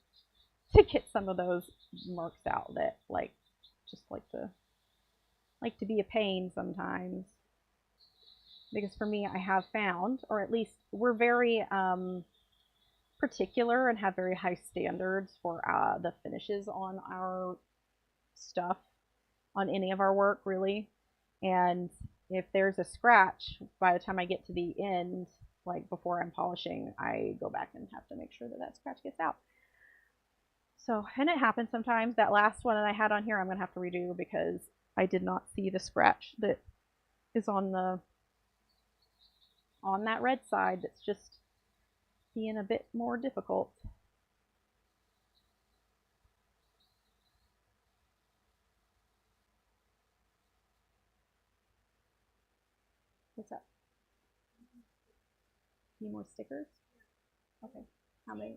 to get some of those marks out that just like to be a pain sometimes. Because for me, I have found, or at least we're very particular and have very high standards for the finishes on our stuff, on any of our work really. And if there's a scratch, by the time I get to the end, like before I'm polishing, I go back and have to make sure that that scratch gets out. So, and it happens sometimes. That last one that I had on here, I'm going to have to redo because I did not see the scratch that is on that red side that's just being a bit more difficult. What's that? Need more stickers? Okay. How many?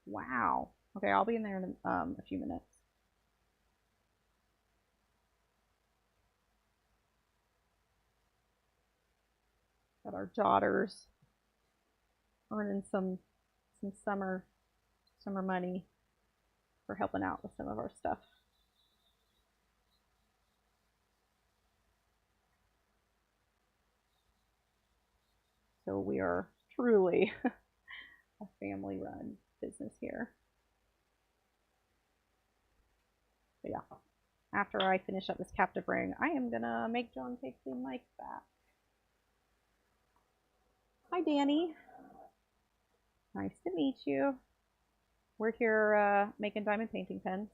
Wow. Okay, I'll be in there in a few minutes. Got our daughters earning some summer money for helping out with some of our stuff. So we are truly a family-run business here. But yeah, after I finish up this captive ring, I am gonna make John take the mic back. Hi, Danny. Nice to meet you. We're here making diamond painting pens.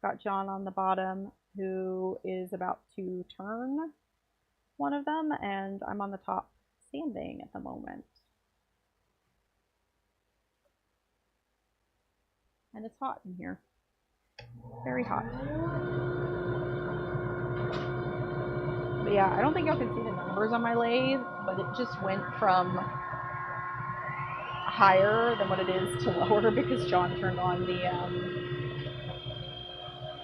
Got John on the bottom, who is about to turn one of them, and I'm on the top sanding at the moment. And it's hot in here. Very hot. But yeah, I don't think y'all can see the numbers on my lathe, but it just went from higher than what it is to lower because John turned on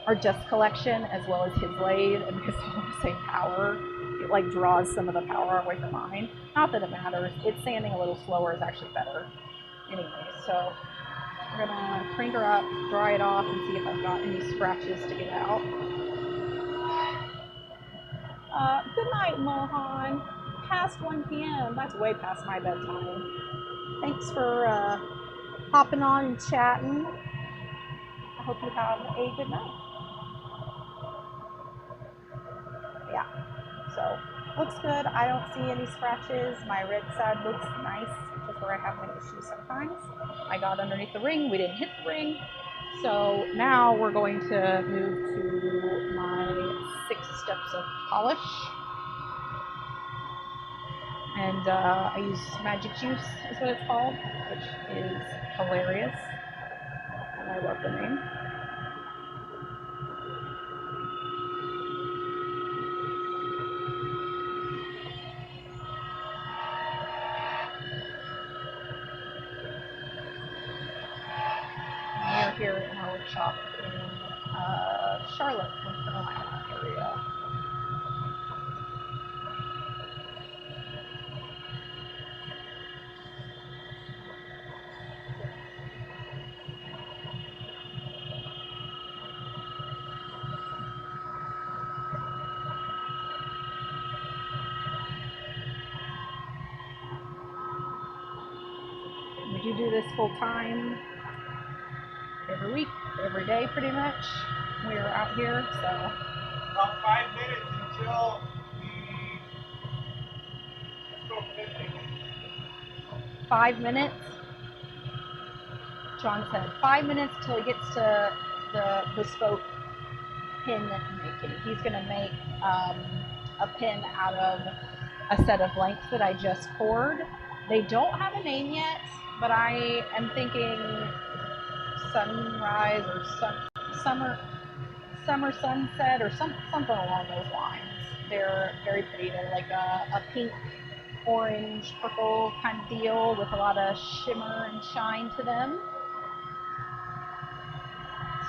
our dust collection as well as his lathe, and because they have the same power, it like draws some of the power away from mine. Not that it matters. It's sanding a little slower is actually better anyway. So we're gonna crank her up, dry it off, and see if I've got any scratches to get out. Good night, Mohan. Past 1 p.m. That's way past my bedtime. Thanks for hopping on and chatting. I hope you have a good night. Yeah, so looks good. I don't see any scratches. My red side looks nice, which is where I have my issues sometimes. I got underneath the ring. We didn't hit the ring. So now we're going to move to my 6 steps of polish. And I use Magic Juice is what it's called, which is hilarious. And I love the name. We're here in our workshop in Charlotte, North Carolina area. We do this full time, every week, every day pretty much. We're out here, so. About 5 minutes until the Bespoke pin making. 5 minutes? John said 5 minutes till he gets to the Bespoke pin making. He's going to make a pin out of a set of blanks that I just poured. They don't have a name yet, but I am thinking sunrise or summer sunset or something along those lines. They're very pretty. They're like a pink orange, purple kind of deal with a lot of shimmer and shine to them.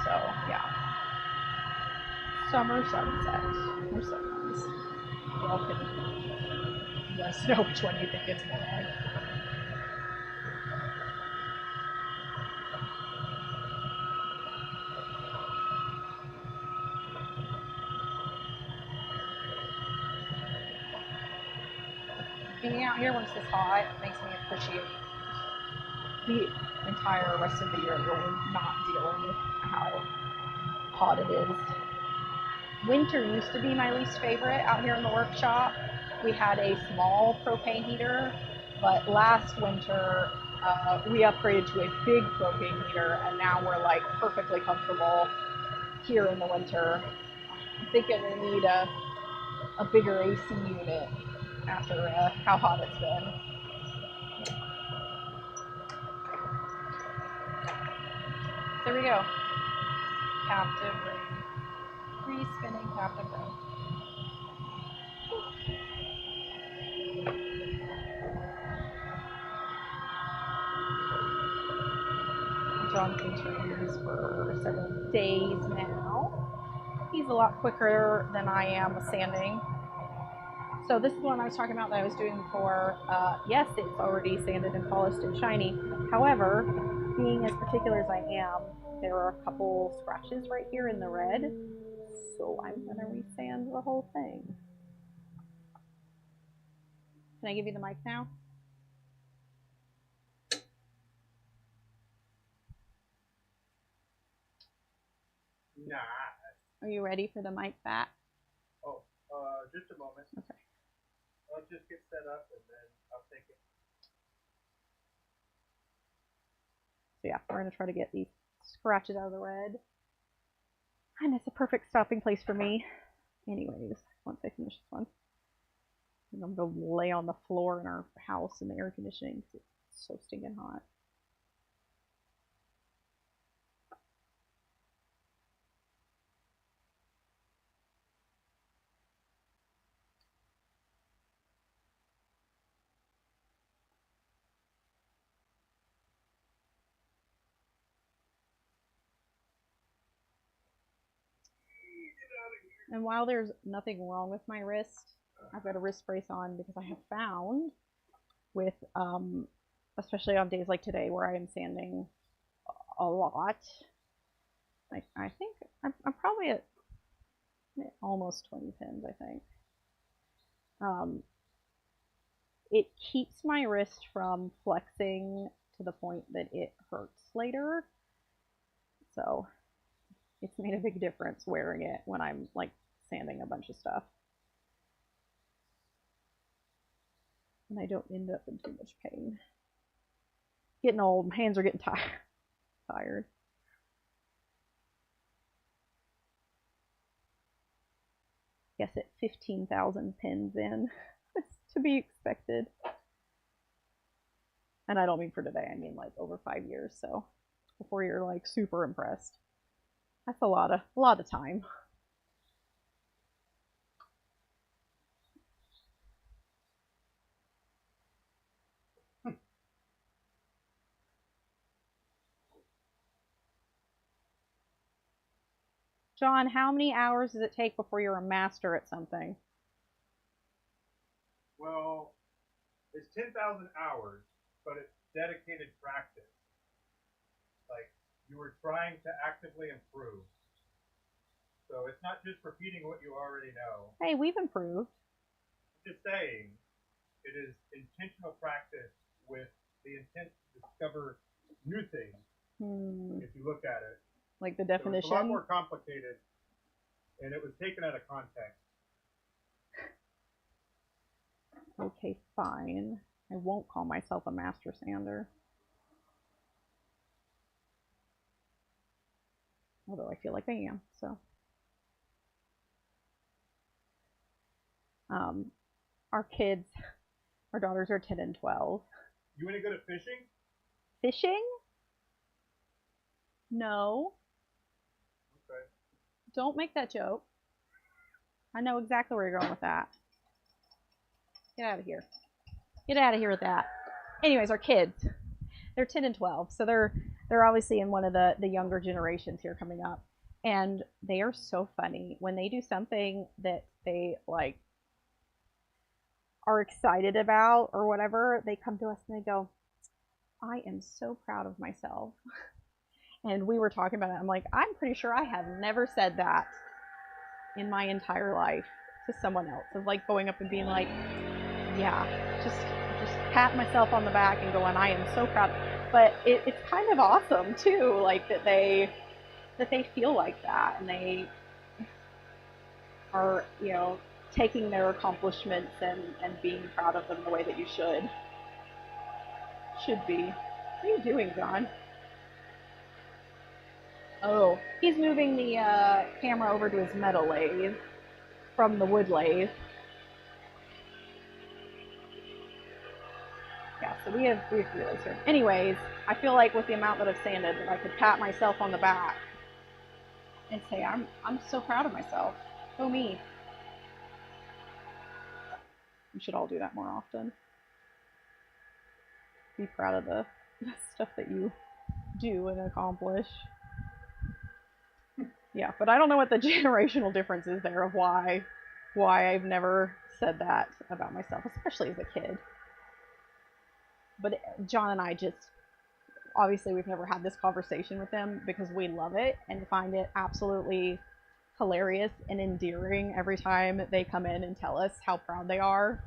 So, yeah. Summer sunset. They're so nice. Y'all can let us know which one you think it's more like. Being out here when it's this hot makes me appreciate the entire rest of the year where we're not dealing with how hot it is. Winter used to be my least favorite out here in the workshop. We had a small propane heater, but last winter we upgraded to a big propane heater, and now we're like perfectly comfortable here in the winter. I'm thinking we need a bigger AC unit after how hot it's been. There we go. Captive ring. Re-spinning captive ring. John's been turning these for several days now. He's a lot quicker than I am with sanding. So this is the one I was talking about that I was doing before. Yes, it's already sanded and polished and shiny. However, being as particular as I am, there are a couple scratches right here in the red. So I'm going to resand the whole thing. Can I give you the mic now? Nah. Are you ready for the mic back? Oh, just a moment. Okay. I'll just get set up and then I'll take it. So yeah, we're going to try to get these scratches out of the red. And it's a perfect stopping place for me. Anyways, once I finish this one, I'm going to lay on the floor in our house in the air conditioning because it's so stinking hot. And while there's nothing wrong with my wrist, I've got a wrist brace on because I have found with, especially on days like today where I am sanding a lot, I think I'm probably at almost 20 pins, I think. It keeps my wrist from flexing to the point that it hurts later. So it's made a big difference wearing it when I'm like sanding a bunch of stuff. And I don't end up in too much pain. Getting old, my hands are getting tired. Guess at 15,000 pins in, it's to be expected. And I don't mean for today, I mean like over 5 years. So before you're like super impressed, that's a lot of time. John, how many hours does it take before you're a master at something? Well, it's 10,000 hours, but it's dedicated practice. Like, you were trying to actively improve. So it's not just repeating what you already know. Hey, we've improved. I'm just saying, it is intentional practice with the intent to discover new things. If you look at it. Like the definition? So it's a lot more complicated, and it was taken out of context. Okay, fine. I won't call myself a master sander. Although I feel like I am, so. Our kids, our daughters are 10 and 12. You any good at fishing? Fishing? No. Okay. Don't make that joke. I know exactly where you're going with that. Get out of here. Get out of here with that. Anyways, our kids, they're 10 and 12, so they're obviously in one of the younger generations here coming up, and they are so funny when they do something that they like are excited about or whatever. They come to us and they go, "I am so proud of myself." And we were talking about it. I'm like, I'm pretty sure I have never said that in my entire life to someone else. Of like going up and being like, yeah, just pat myself on the back and going, I am so proud. But it's kind of awesome too, like that they feel like that, and they are, you know, taking their accomplishments and being proud of them the way that you should be. What are you doing, John? Oh, he's moving the camera over to his metal lathe from the wood lathe. Yeah, so we have 3 lathes here. Anyways, I feel like with the amount that I've sanded, that I could pat myself on the back and say, I'm so proud of myself. Go me. We should all do that more often. Be proud of the stuff that you do and accomplish. Yeah, but I don't know what the generational difference is there of why I've never said that about myself, especially as a kid. But John and I just, obviously we've never had this conversation with them because we love it and find it absolutely hilarious and endearing every time they come in and tell us how proud they are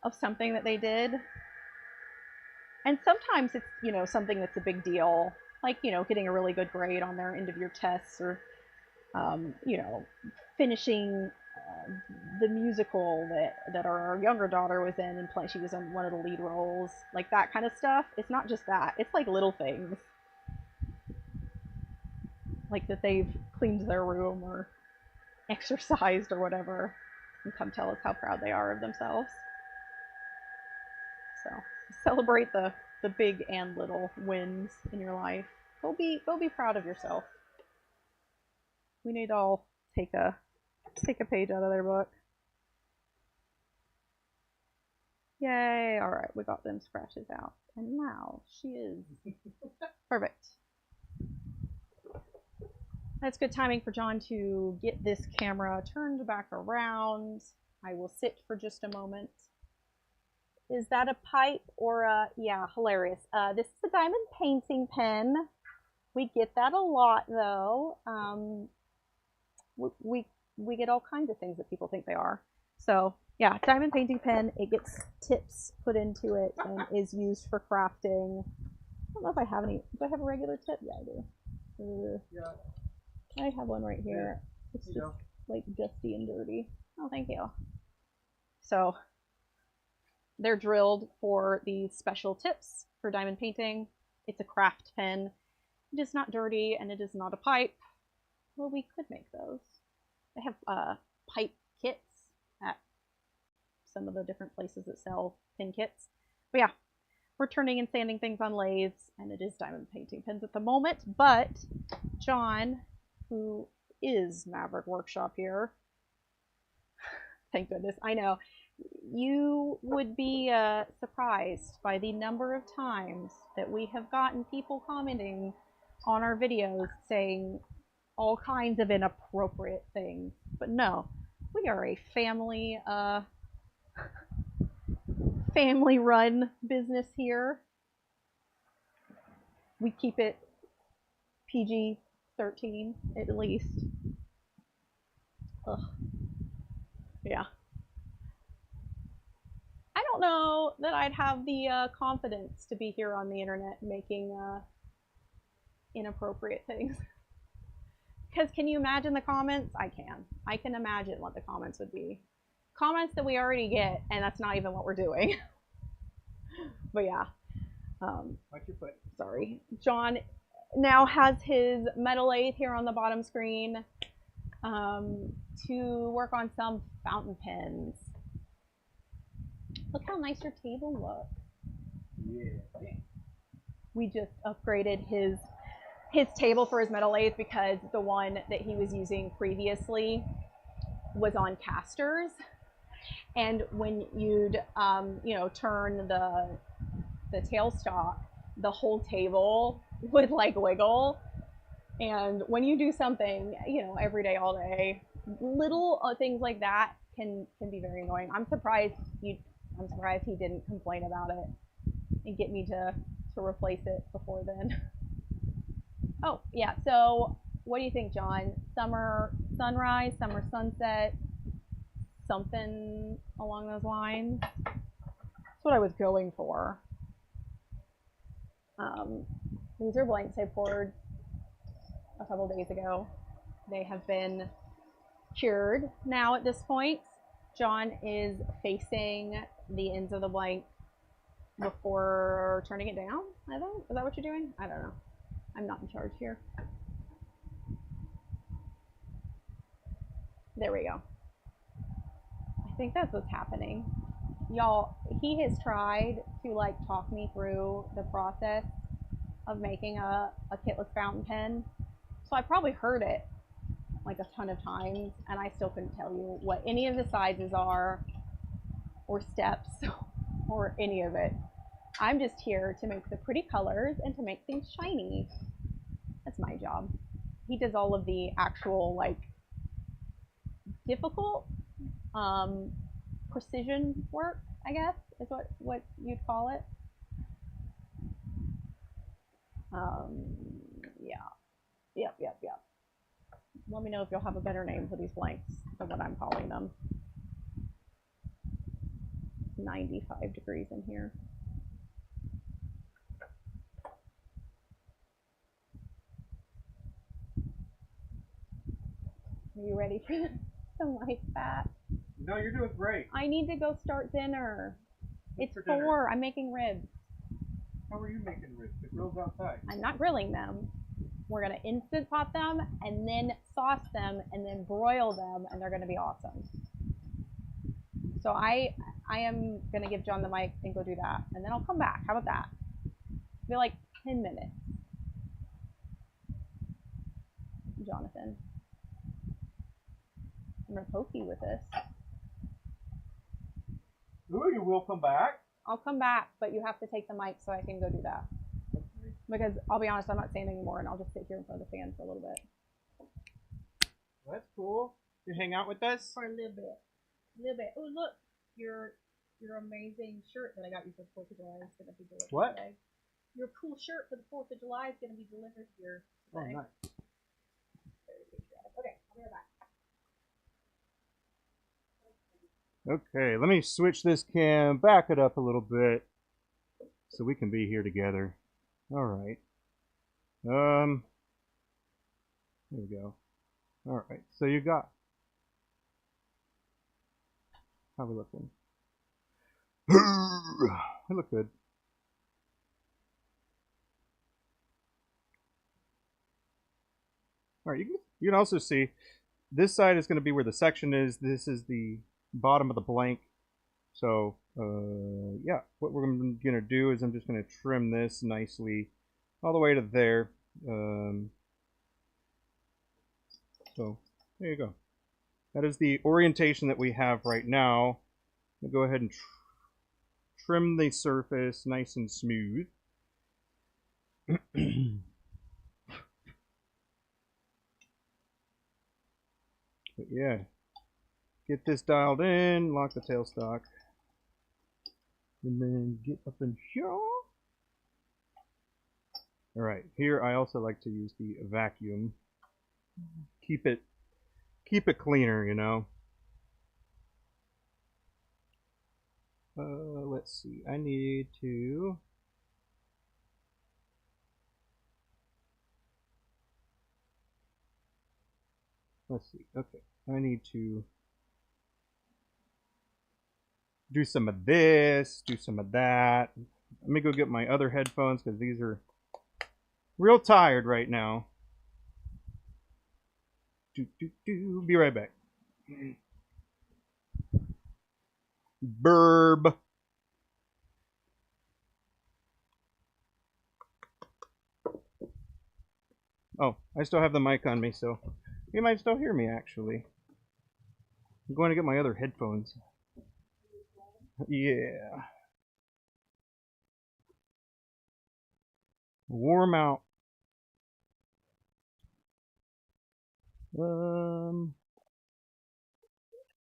of something that they did. And sometimes it's, you know, something that's a big deal, like, you know, getting a really good grade on their end of year tests, or you know, finishing the musical that our younger daughter was in and she was in one of the lead roles, like that kind of stuff. It's not just that, it's like little things, like that they've cleaned their room or exercised or whatever, and come tell us how proud they are of themselves. So celebrate the big and little wins in your life. Go be proud of yourself. We need to all take a page out of their book. Yay! All right, we got them scratches out, and now she is perfect. That's good timing for John to get this camera turned back around. I will sit for just a moment. Is that a pipe or a, yeah, hilarious. This is a diamond painting pen. We get that a lot though. We get all kinds of things that people think they are. So yeah, diamond painting pen. It gets tips put into it and is used for crafting. I don't know if I have any. Do I have a regular tip? Yeah, I do. Yeah. I have one right here. It's just like dusty and dirty. Oh, thank you. So they're drilled for these special tips for diamond painting. It's a craft pen. It is not dirty and it is not a pipe. Well, we could make those. They have pipe kits at some of the different places that sell pin kits. But yeah, we're turning and sanding things on lathes, and it is diamond painting pens at the moment. But John, who is Maverick Workshop here, thank goodness, I know, you would be surprised by the number of times that we have gotten people commenting on our videos saying all kinds of inappropriate things. But no, we are a family run business here. We keep it PG-13 at least. Ugh. Yeah. I don't know that I'd have the confidence to be here on the internet making inappropriate things. Because can you imagine the comments? I can. I can imagine what the comments would be. Comments that we already get, and that's not even what we're doing. But yeah. Watch your foot. Sorry. John now has his metal lathe here on the bottom screen to work on some fountain pens. Look how nice your table looks. Yeah. We just upgraded his table for his metal lathe because the one that he was using previously was on casters, And when you'd, turn the tailstock, the whole table would like wiggle. And when you do something, every day, all day, little things like that can be very annoying. I'm surprised he didn't complain about it and get me to replace it before then. Oh yeah. So what do you think, John? Summer sunrise, summer sunset, something along those lines. That's what I was going for. These are blanks I poured a couple days ago. They have been cured now at this point. John is facing the ends of the blank before turning it down, I think. Is that what you're doing? I don't know. I'm not in charge here. There we go. I think that's what's happening. Y'all, he has tried to like talk me through the process of making a kitless fountain pen. So I probably heard it like a ton of times, and I still couldn't tell you what any of the sizes are or steps or any of it. I'm just here to make the pretty colors and to make things shiny. That's my job. He does all of the actual like difficult precision work, I guess is what you'd call it. Yeah. Yep. Let me know if you'll have a better name for these blanks than what I'm calling them. 95 degrees in here. Are you ready for some light fat? No, you're doing great. I need to go start dinner. What's It's for dinner? 4. I'm making ribs. How are you making ribs? The grill's outside. I'm not grilling them. We're going to instant pot them and then sauce them and then broil them, and they're going to be awesome. So I am going to give John the mic and go do that, and then I'll come back. How about that? It'll be like 10 minutes. Jonathan. I'm going to poke you with this. Ooh, you will come back? I'll come back, but you have to take the mic so I can go do that. Okay. Because I'll be honest, I'm not saying anymore, and I'll just sit here in front of the fan for a little bit. Well, that's cool. You hang out with us? For a little bit. Oh, look, your amazing shirt that I got you for the 4th of July is going to be delivered what? today. Your cool shirt for the 4th of July is going to be delivered here today. Oh, nice. Very patriotic. Okay, I'll be right back. Okay, let me switch this cam, back it up a little bit so we can be here together. All right. There we go. All right, so you got. How we looking? I look good. All right, you can also see this side is going to be where the section is. This is the bottom of the blank. So yeah, what we're going to do is I'm just going to trim this nicely all the way to there. So there you go. That is the orientation that we have right now. We'll go ahead and trim the surface nice and smooth. But yeah, get this dialed in, lock the tailstock, and then get up in here. Alright, here I also like to use the vacuum. Keep it cleaner, you know. Let's see, I need to okay, I need to do some of this, do some of that. Let me go get my other headphones because these are real tired right now. Be right back. Burb. Oh, I still have the mic on me, so you might still hear me actually. I'm going to get my other headphones. Yeah. Warm out.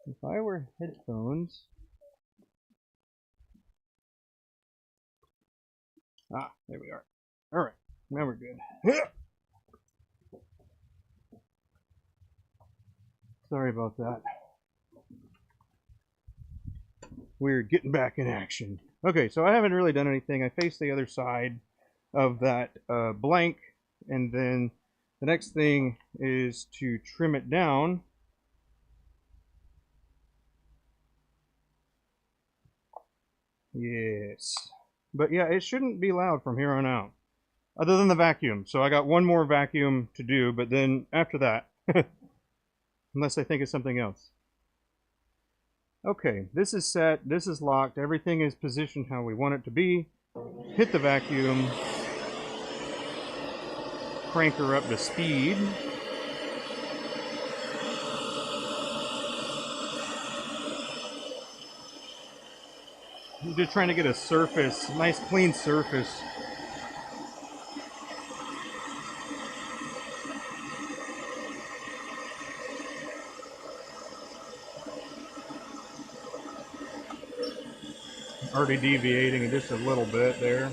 If I were headphones. Ah, there we are. All right, now we're good. Sorry about that. We're getting back in action. Okay, so I haven't really done anything. I faced the other side of that blank, and then the next thing is to trim it down. Yes. But yeah, it shouldn't be loud from here on out, other than the vacuum. So I got one more vacuum to do, but then after that, unless I think of something else. Okay, this is set, this is locked, everything is positioned how we want it to be. Hit the vacuum, crank her up to speed. I'm just trying to get a surface, nice clean surface. Already deviating just a little bit there.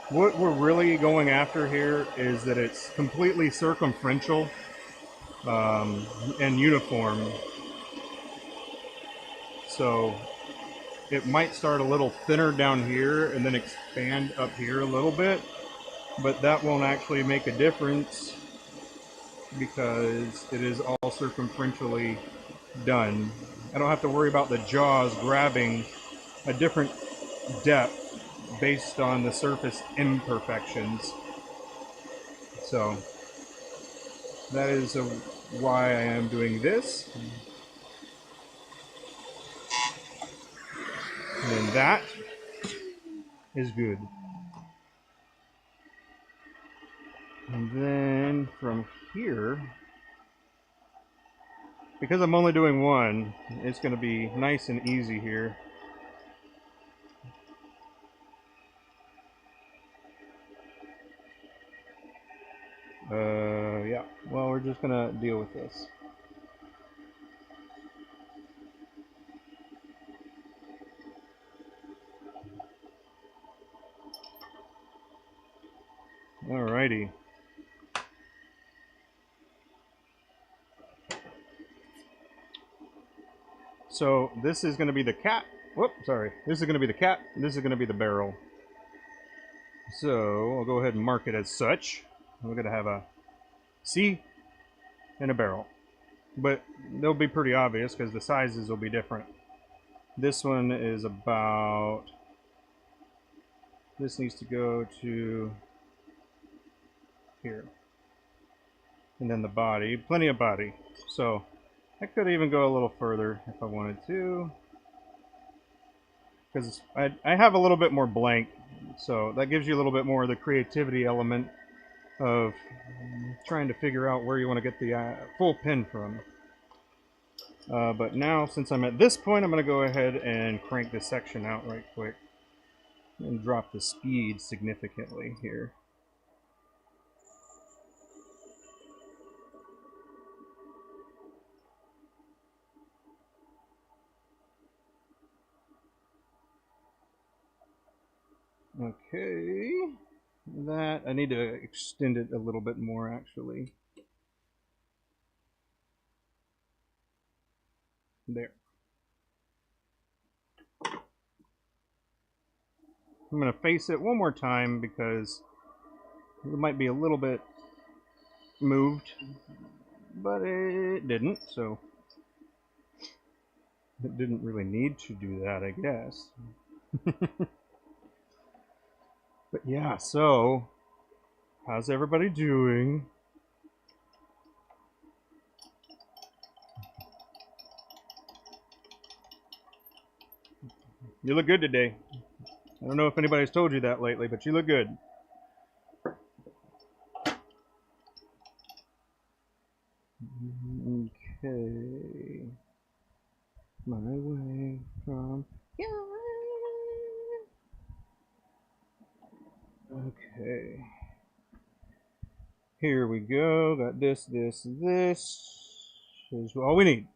What we're really going after here is that it's completely circumferential and uniform. So it might start a little thinner down here and then expand up here a little bit, but that won't actually make a difference because it is all circumferentially done. I don't have to worry about the jaws grabbing a different depth based on the surface imperfections. So that is why I am doing this. And that is good. And then from here, because I'm only doing one, it's going to be nice and easy here. Yeah, well, we're just going to deal with this. Alrighty. So this is going to be the cap. Whoop, sorry. This is going to be the cap. This is going to be the barrel. So I'll go ahead and mark it as such. We're going to have a C and a barrel. But they'll be pretty obvious because the sizes will be different. This one is about... This needs to go to here. And then the body. Plenty of body. So I could even go a little further if I wanted to. Because I have a little bit more blank. So that gives you a little bit more of the creativity element of trying to figure out where you want to get the full pin from. But now, since I'm at this point, I'm going to go ahead and crank this section out right quick and drop the speed significantly here. Okay, that I need to extend it a little bit more actually. There. I'm going to face it one more time because it might be a little bit moved, but it didn't, so it didn't really need to do that, I guess. But yeah, so how's everybody doing? You look good today. I don't know if anybody's told you that lately, but you look good. Okay. My way from okay. Here we go. Got this, this, this. Is all we need.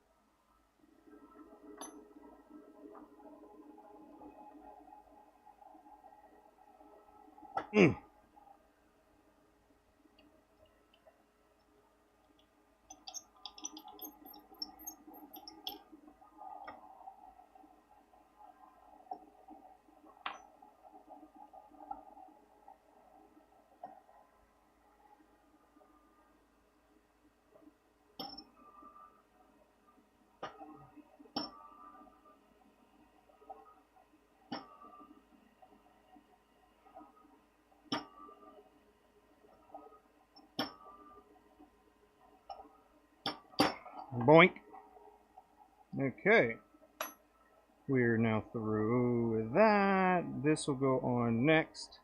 Boink. Okay. We're now through with that. This will go on next.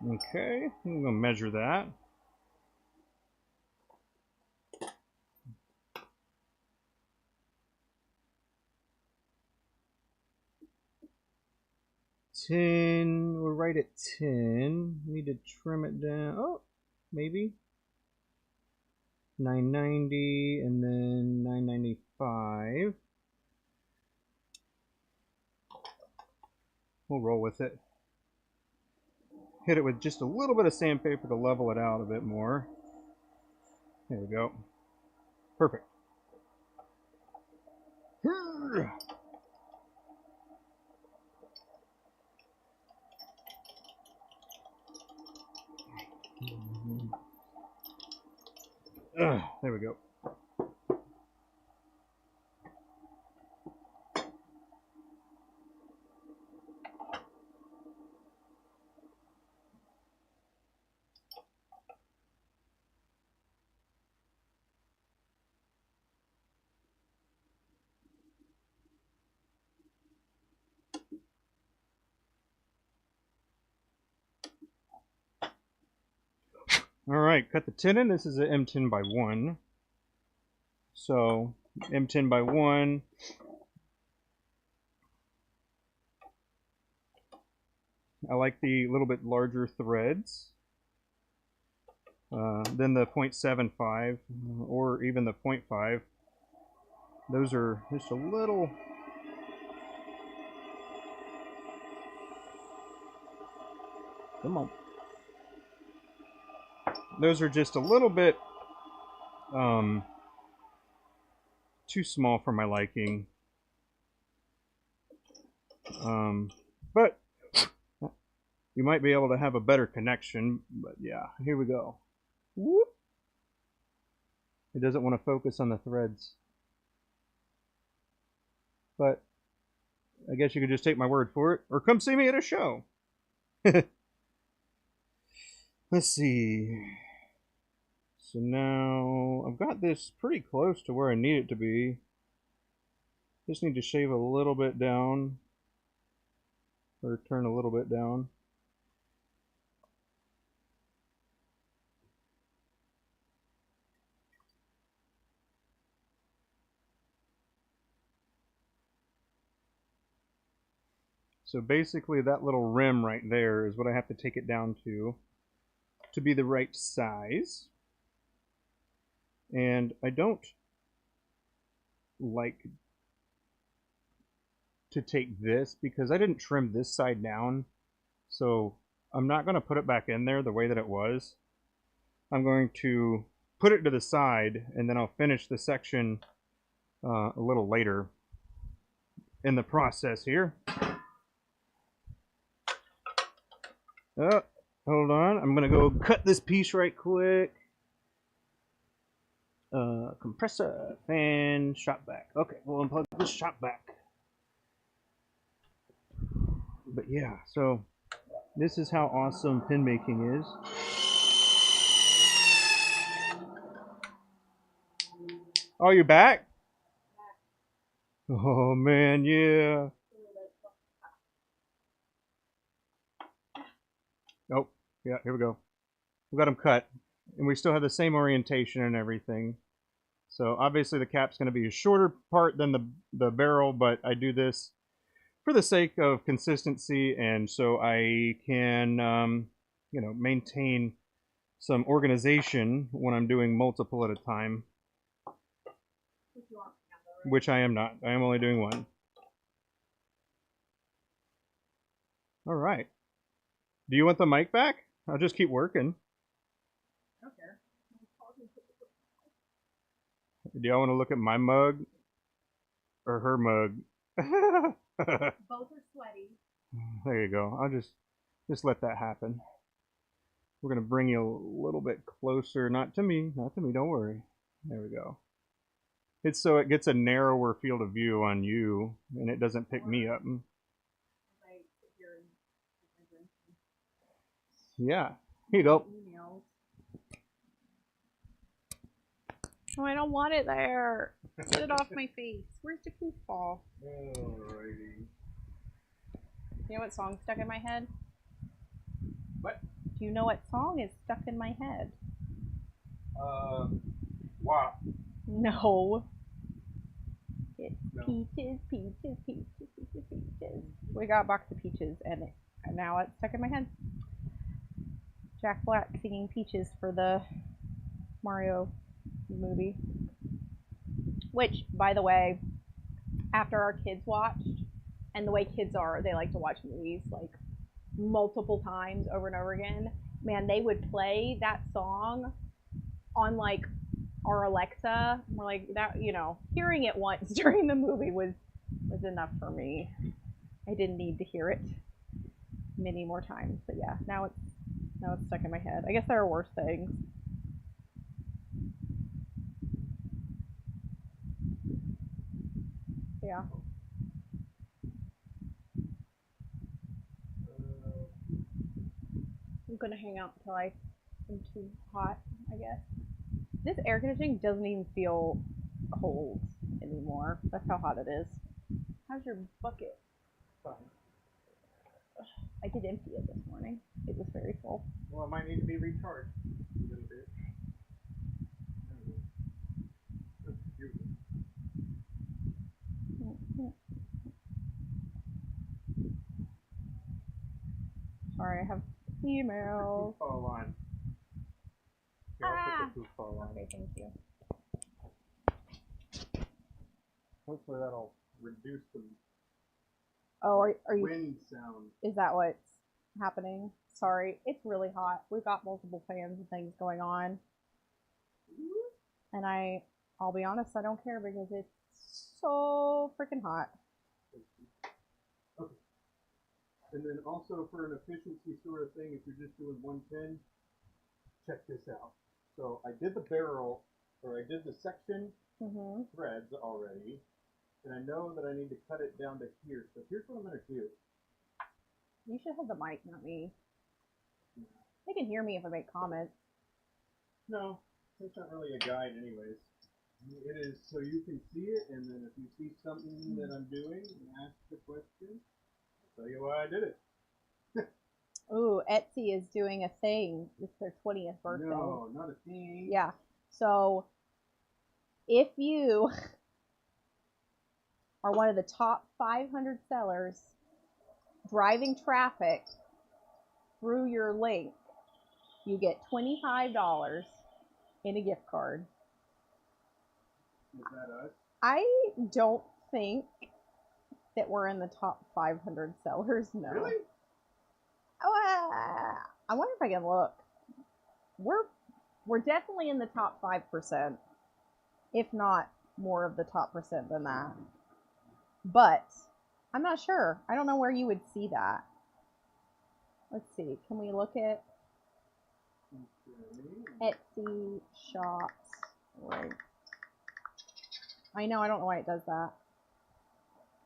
Okay, I'm gonna measure that. We're right at 10. Need to trim it down. Oh, maybe 990 and then 995. We'll roll with it. Hit it with just a little bit of sandpaper to level it out a bit more. There we go. Perfect. There we go. Alright, cut the tin in. This is an M10 by 1. So, M10 by 1. I like the little bit larger threads than the 0.75 or even the 0.5. Those are just a little... Come on. Those are just a little bit too small for my liking. But you might be able to have a better connection. But yeah, here we go. Whoop. It doesn't want to focus on the threads. But I guess you could just take my word for it, or come see me at a show. Let's see. So now I've got this pretty close to where I need it to be. Just need to shave a little bit down, or turn a little bit down. So basically that little rim right there is what I have to take it down to be the right size. And I don't like to take this because I didn't trim this side down. So I'm not going to put it back in there the way that it was. I'm going to put it to the side and then I'll finish the section a little later in the process here. Hold on. I'm going to go cut this piece right quick. Compressor, fan, shop vac. Okay, we'll unplug this shop vac. But yeah, so this is how awesome pin making is. Oh, you're back? Oh man, yeah. Oh, yeah, here we go. We got them cut. And we still have the same orientation and everything. So obviously the cap's going to be a shorter part than the barrel, but I do this for the sake of consistency and so I can, you know, maintain some organization when I'm doing multiple at a time. Which I am not. I am only doing one. All right. Do you want the mic back? I'll just keep working. I don't care. Do y'all want to look at my mug or her mug? Both are sweaty. There you go. I'll just let that happen. We're gonna bring you a little bit closer, not to me, don't worry. There we go. It's so it gets a narrower field of view on you and it doesn't pick me up. Yeah, here you go. Oh, I don't want it there. Get it off my face. Where's the poof ball? Alrighty. You know what song's stuck in my head? What? Do you know what song is stuck in my head? Wow. No. It's peaches, peaches, peaches, peaches, peaches. We got a box of peaches and now it's stuck in my head. Jack Black singing Peaches for the Mario movie. Which, by the way, after our kids watched, and the way kids are, they like to watch movies like multiple times over and over again. Man, they would play that song on like our Alexa. We're like that, you know, hearing it once during the movie was enough for me. I didn't need to hear it many more times. But yeah, now it's stuck in my head. I guess there are worse things. Yeah. I'm gonna hang out until I'm too hot, I guess. This air conditioning doesn't even feel cold anymore. That's how hot it is. How's your bucket? Fine. I did empty it this morning. It was very full. Well, it might need to be recharged a little bit. Sorry, I have emails. Fall on. Here, I'll put the poof ball on. Okay, thank you. Hopefully that'll reduce the Oh, are you? wind sound. Is that what's happening? Sorry, it's really hot. We've got multiple fans and things going on, and I'll be honest, I don't care because it's so freaking hot. Okay. And then also for an efficiency sort of thing, if you're just doing 110, check this out. So I did the barrel, or I did the section threads already, and I know that I need to cut it down to here. So here's what I'm going to do. You should have the mic, not me. They can hear me if I make comments. No, it's not really a guide anyways. It is so you can see it, and then if you see something that I'm doing, ask the question. I'll tell you why I did it. Ooh, Etsy is doing a thing. It's their 20th birthday. No, not a thing. Yeah. So if you are one of the top 500 sellers driving traffic through your link, you get $25 in a gift card. Is that us? I don't think that we're in the top 500 sellers. No. Really? Oh, I wonder if I can look. We're definitely in the top 5%, if not more of the top percent than that. But I'm not sure. I don't know where you would see that. Let's see. Can we look at Etsy shops. Right. I know, I don't know why it does that.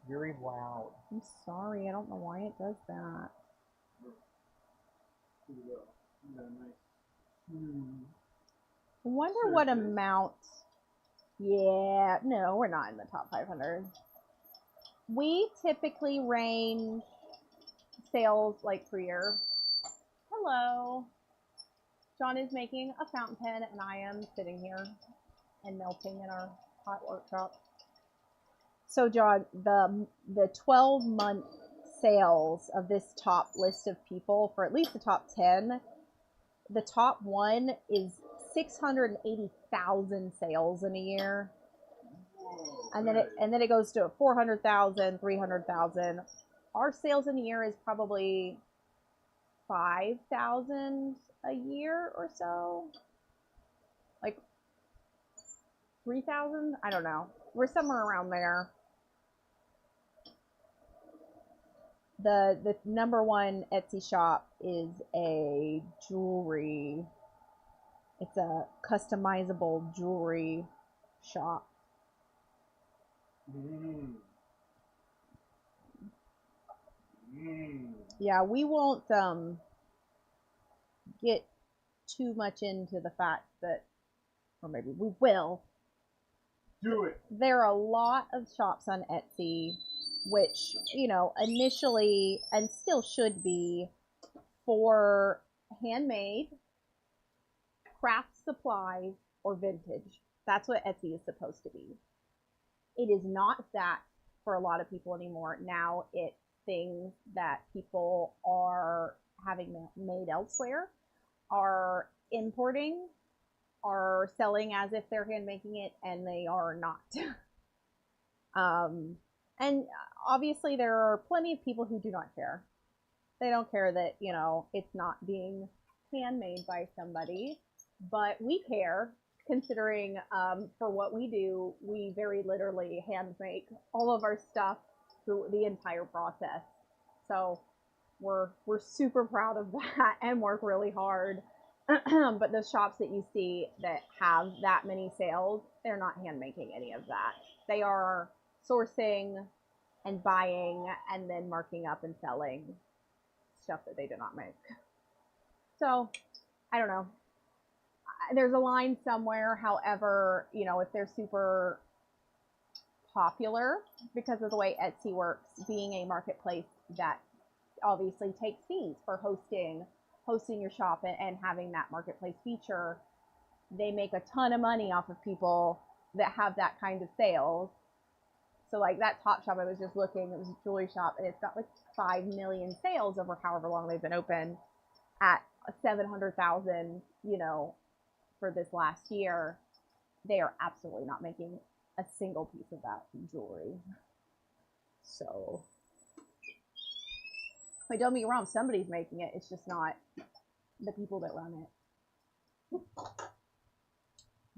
Very loud. I'm sorry, I don't know why it does that. I wonder what amount. Yeah, no, we're not in the top 500. We typically range sales like per year. Hello. John is making a fountain pen, and I am sitting here and melting in our hot workshop. So, John, the 12-month sales of this top list of people, for at least the top 10, the top one is 680,000 sales in a year. And then it goes to 400,000, 300,000. Our sales in a year is probably 5,000 a year or so. Like 3,000? I don't know. We're somewhere around there. The number one Etsy shop is a jewelry. It's a customizable jewelry shop. Yeah, we won't get too much into the fact that, or maybe we will. Do it. There are a lot of shops on Etsy, which, you know, initially and still should be for handmade, craft supplies, or vintage. That's what Etsy is supposed to be. It is not that for a lot of people anymore. Now it's things that people are having made elsewhere, are importing, are selling as if they're hand making it, and they are not. And obviously there are plenty of people who do not care. They don't care that, you know, it's not being handmade by somebody, but we care, considering for what we do, we very literally hand make all of our stuff through the entire process. So we're super proud of that and work really hard. But the shops that you see that have that many sales, they're not hand making any of that. They are sourcing and buying and then marking up and selling stuff that they do not make. So I don't know. There's a line somewhere. However, you know, if they're super popular, because of the way Etsy works, being a marketplace that obviously takes fees for hosting your shop and having that marketplace feature, they make a ton of money off of people that have that kind of sales. So like that top shop I was just looking, it was a jewelry shop, and it's got like 5 million sales over however long they've been open, at 700,000, you know, for this last year. They are absolutely not making a single piece of that jewelry. So, but don't get me wrong, somebody's making it. It's just not the people that run it.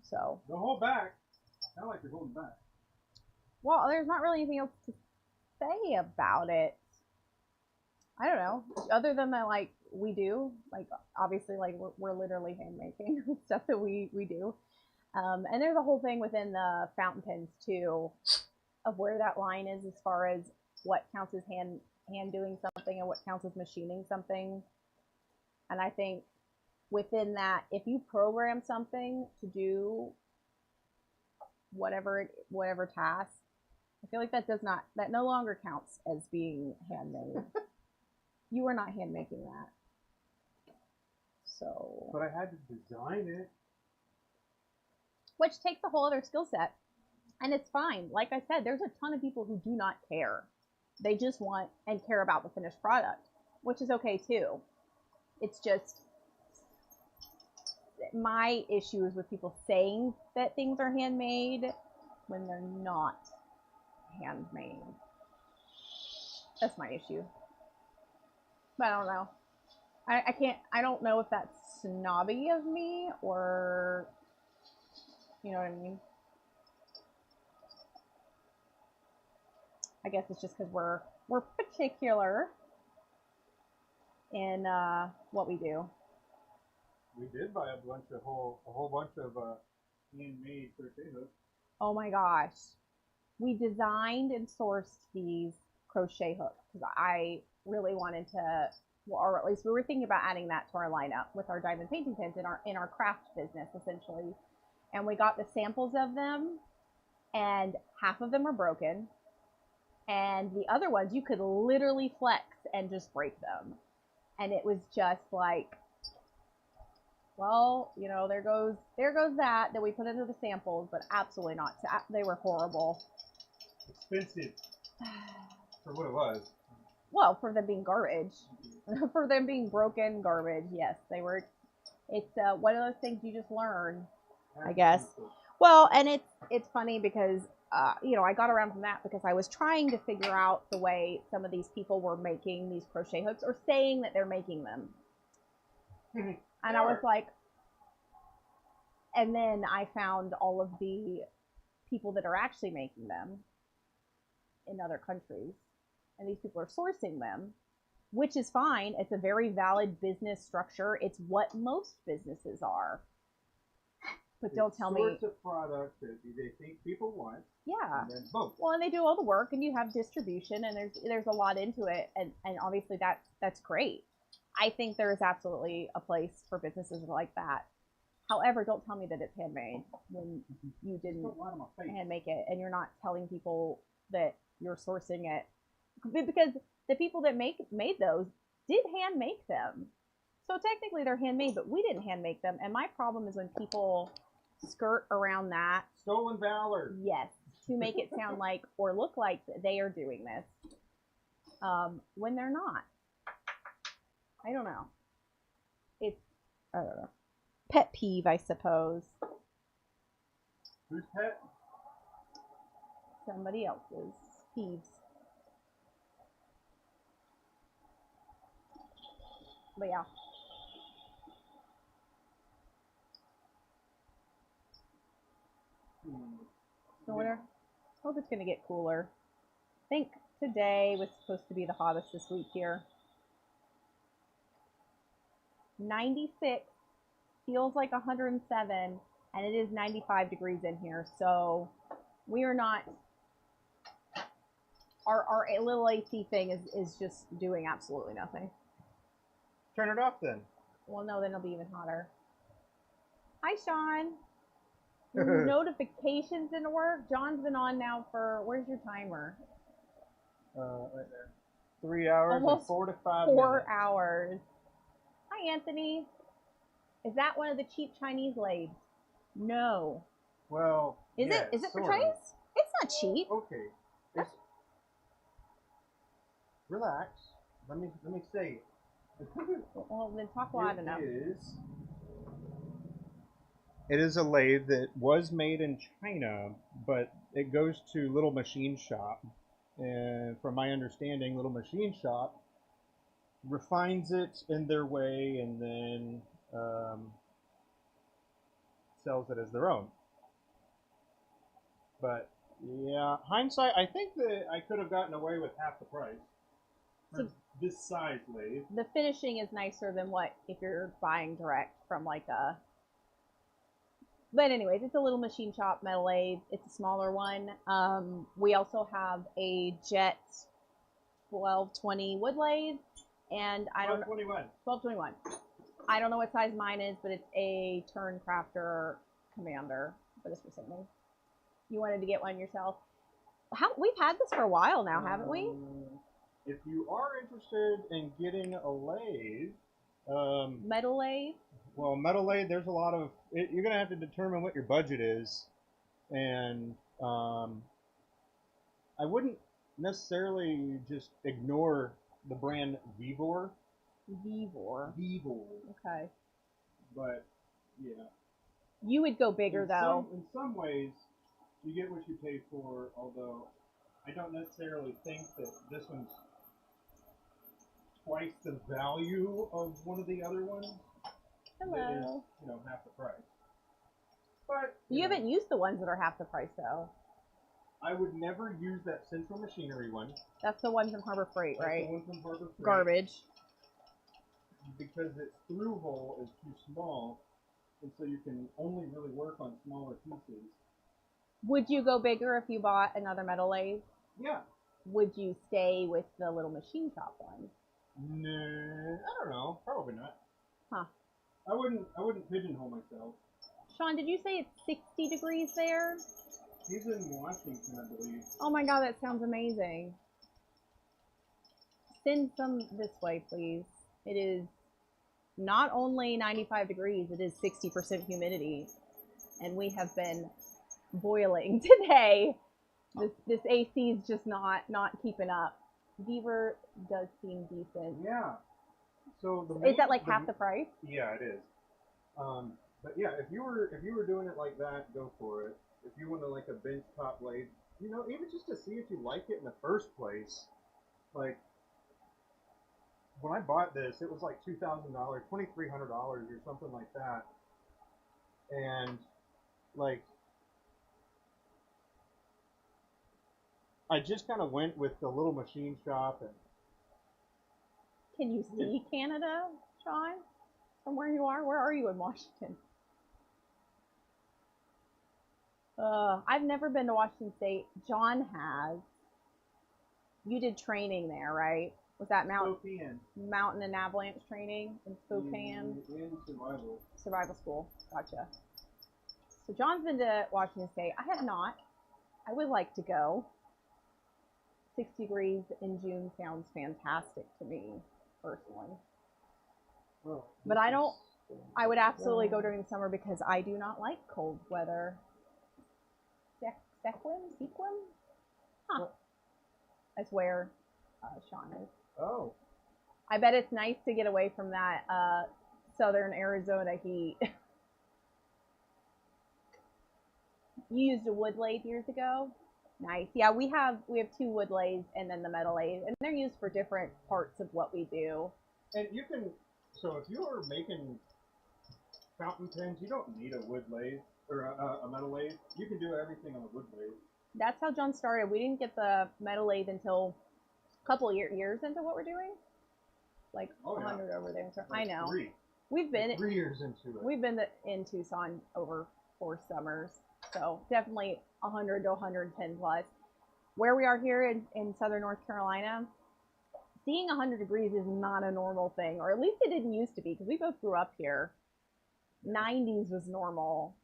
So. Don't hold back. Not like you're holding back. Well, there's not really anything else to say about it. I don't know. Other than that, like, we do, like, obviously, like, we're literally hand making stuff that we do. And there's a whole thing within the fountain pens, too, of where that line is as far as what counts as hand doing something and what counts as machining something. And I think within that, if you program something to do whatever task, I feel like that no longer counts as being handmade. You are not hand making that. So. But I had to design it. Which takes a whole other skill set. And it's fine. Like I said, there's a ton of people who do not care. They just want and care about the finished product, which is okay too. It's just my issue is with people saying that things are handmade when they're not handmade. That's my issue. But I don't know. I don't know if that's snobby of me or, you know what I mean? I guess it's just because we're particular in what we do. We did buy a whole bunch of handmade crochet hooks. Oh my gosh. We designed and sourced these crochet hooks because I really wanted to, well, or at least we were thinking about adding that to our lineup with our diamond painting pins in our craft business essentially. And we got the samples of them, and half of them are broken, and the other ones you could literally flex and just break them. And it was just like, well, you know, there goes that we put into the samples, but absolutely not. They were horrible. Expensive for what it was. Well, for them being garbage, for them being broken garbage, yes, they were. It's one of those things you just learn, I guess. Well, and it's funny because you know, I got around from that because I was trying to figure out the way some of these people were making these crochet hooks or saying that they're making them. And I was like, and then I found all of the people that are actually making them in other countries, and these people are sourcing them, which is fine. It's a very valid business structure. It's what most businesses are. But don't tell me. Source a product that they think people want. Yeah. And then boom. Well, and they do all the work, and you have distribution, and there's a lot into it, and obviously that's great. I think there is absolutely a place for businesses like that. However, don't tell me that it's handmade when you didn't hand make it, and you're not telling people that you're sourcing it, because the people that made those did hand make them. So technically they're handmade, but we didn't hand make them. And my problem is when people skirt around that. Stolen valor. Yes, to make it sound like or look like they are doing this when they're not. I don't know. I don't know. Pet peeve, I suppose. Who's pet? Somebody else's peeves. But yeah. So I hope it's gonna get cooler. I think today was supposed to be the hottest this week here. 96 feels like 107, and it is 95 degrees in here. So we are not. Our little AC thing is just doing absolutely nothing. Turn it off then. Well, no, then it'll be even hotter. Hi, Sean. Notifications didn't work. John's been on now for, where's your timer? Right there. 3 hours Almost and 45 4 minutes. hours. Hi, Anthony. Is that one of the cheap Chinese lathes? No. Well, Is yes, it for sort of. Chinese? It's not cheap. Okay. It's... Relax. Let me say it. Well, then talk loud enough. It is a lathe that was made in China, but it goes to Little Machine Shop. And from my understanding, Little Machine Shop refines it in their way and then sells it as their own. But yeah, hindsight, I think that I could have gotten away with half the price for this size lathe. The finishing is nicer than what if you're buying direct from like a. But anyways, it's a Little Machine Shop metal lathe. It's a smaller one. We also have a Jet 1220 wood lathe, and I don't know. 1221. I don't know what size mine is, but it's a Turn Crafter Commander. But it's for something. You wanted to get one yourself. We've had this for a while now, haven't we? If you are interested in getting a lathe, metal lathe. Well, metal lathe, there's a lot of. You're gonna have to determine what your budget is, and I wouldn't necessarily just ignore the brand Vivor. Vivor. Okay. But yeah. You would go bigger though. In some ways, you get what you pay for. Although I don't necessarily think that this one's twice the value of one of the other ones. Hello. That is, half the price. But you haven't used the ones that are half the price though. I would never use that Central Machinery one. That's the one from Harbor Freight, right? The one from Harbor Freight. Garbage. because its through hole is too small, and so you can only really work on smaller pieces. Would you go bigger if you bought another metal lathe? Yeah. Would you stay with the little machine shop one? Nah, I don't know. Probably not. Huh. I wouldn't pigeonhole myself. Sean, did you say it's 60 degrees there? He's in Washington, I believe. Oh my god, that sounds amazing. Send some this way, please. It is not only 95 degrees, it is 60% humidity. And we have been boiling today. This AC is just not keeping up. Beaver does seem decent. Yeah. So is that like half the price? Yeah, it is. But yeah, if you were doing it like that, go for it. If you wanted like a bench top lathe, you know, even just to see if you like it in the first place. Like when I bought this, it was like $2,000, $2,300 or something like that, and like I just kind of went with the little machine shop and. Can you see Canada, Sean, from where you are? Where are you in Washington? I've never been to Washington State. John has. You did training there, right? Was that mountain and avalanche training in Spokane? In survival. Survival school. Gotcha. So John's been to Washington State. I have not. I would like to go. 6 degrees in June sounds fantastic to me, personally. Well, but I don't. I would absolutely go during the summer because I do not like cold weather. Sequim? Huh. That's where Sean is. Oh. I bet it's nice to get away from that southern Arizona heat. You used a wood lathe years ago? Nice. Yeah, we have 2 wood lathes and then the metal lathe, and they're used for different parts of what we do. And you can, so if you are making fountain pens, you don't need a wood lathe or a metal lathe. You can do everything on a wood lathe. That's how John started. We didn't get the metal lathe until a couple of years into what we're doing. Like 100 over there. Like I know. 3. We've been 3 years into it. We've been in Tucson over 4 summers. So definitely 100 to 110 plus. Where we are here in southern North Carolina, seeing 100 degrees is not a normal thing, or at least it didn't used to be, because we both grew up here. 90s was normal.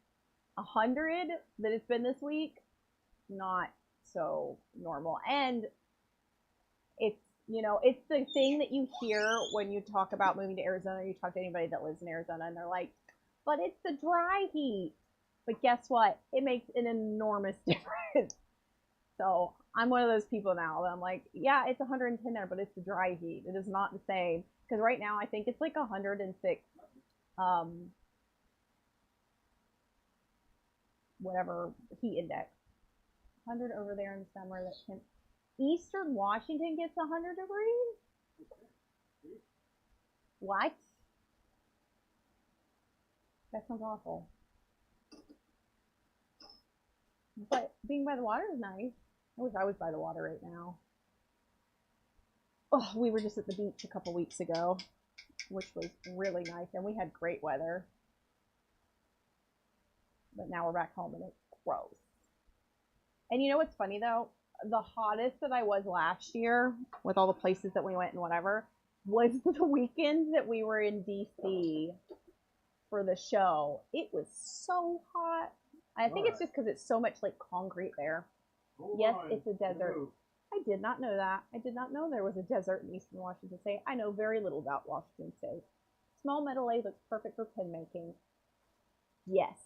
100 that it's been this week, not so normal. And it's, you know, it's the thing that you hear when you talk about moving to Arizona. You talk to anybody that lives in Arizona and they're like, but it's the dry heat. But guess what? It makes an enormous difference. So I'm one of those people now that I'm like, yeah, it's 110 there, but it's the dry heat. It is not the same. Because right now I think it's like 106. Whatever heat index. 100 over there in the summer. That can. Eastern Washington gets 100 degrees? What? That sounds awful. But being by the water is nice. I wish I was by the water right now. Oh, we were just at the beach a couple weeks ago, which was really nice, and we had great weather. But now we're back home and it's gross. And you know what's funny though? The hottest that I was last year, with all the places that we went and whatever, was the weekend that we were in DC for the show. It was so hot. I think it's just because it's so much like concrete there. Yes, it's a desert. I did not know that. I did not know there was a desert in eastern Washington State. I know very little about Washington State. Small metal lathe looks perfect for pen making. Yes.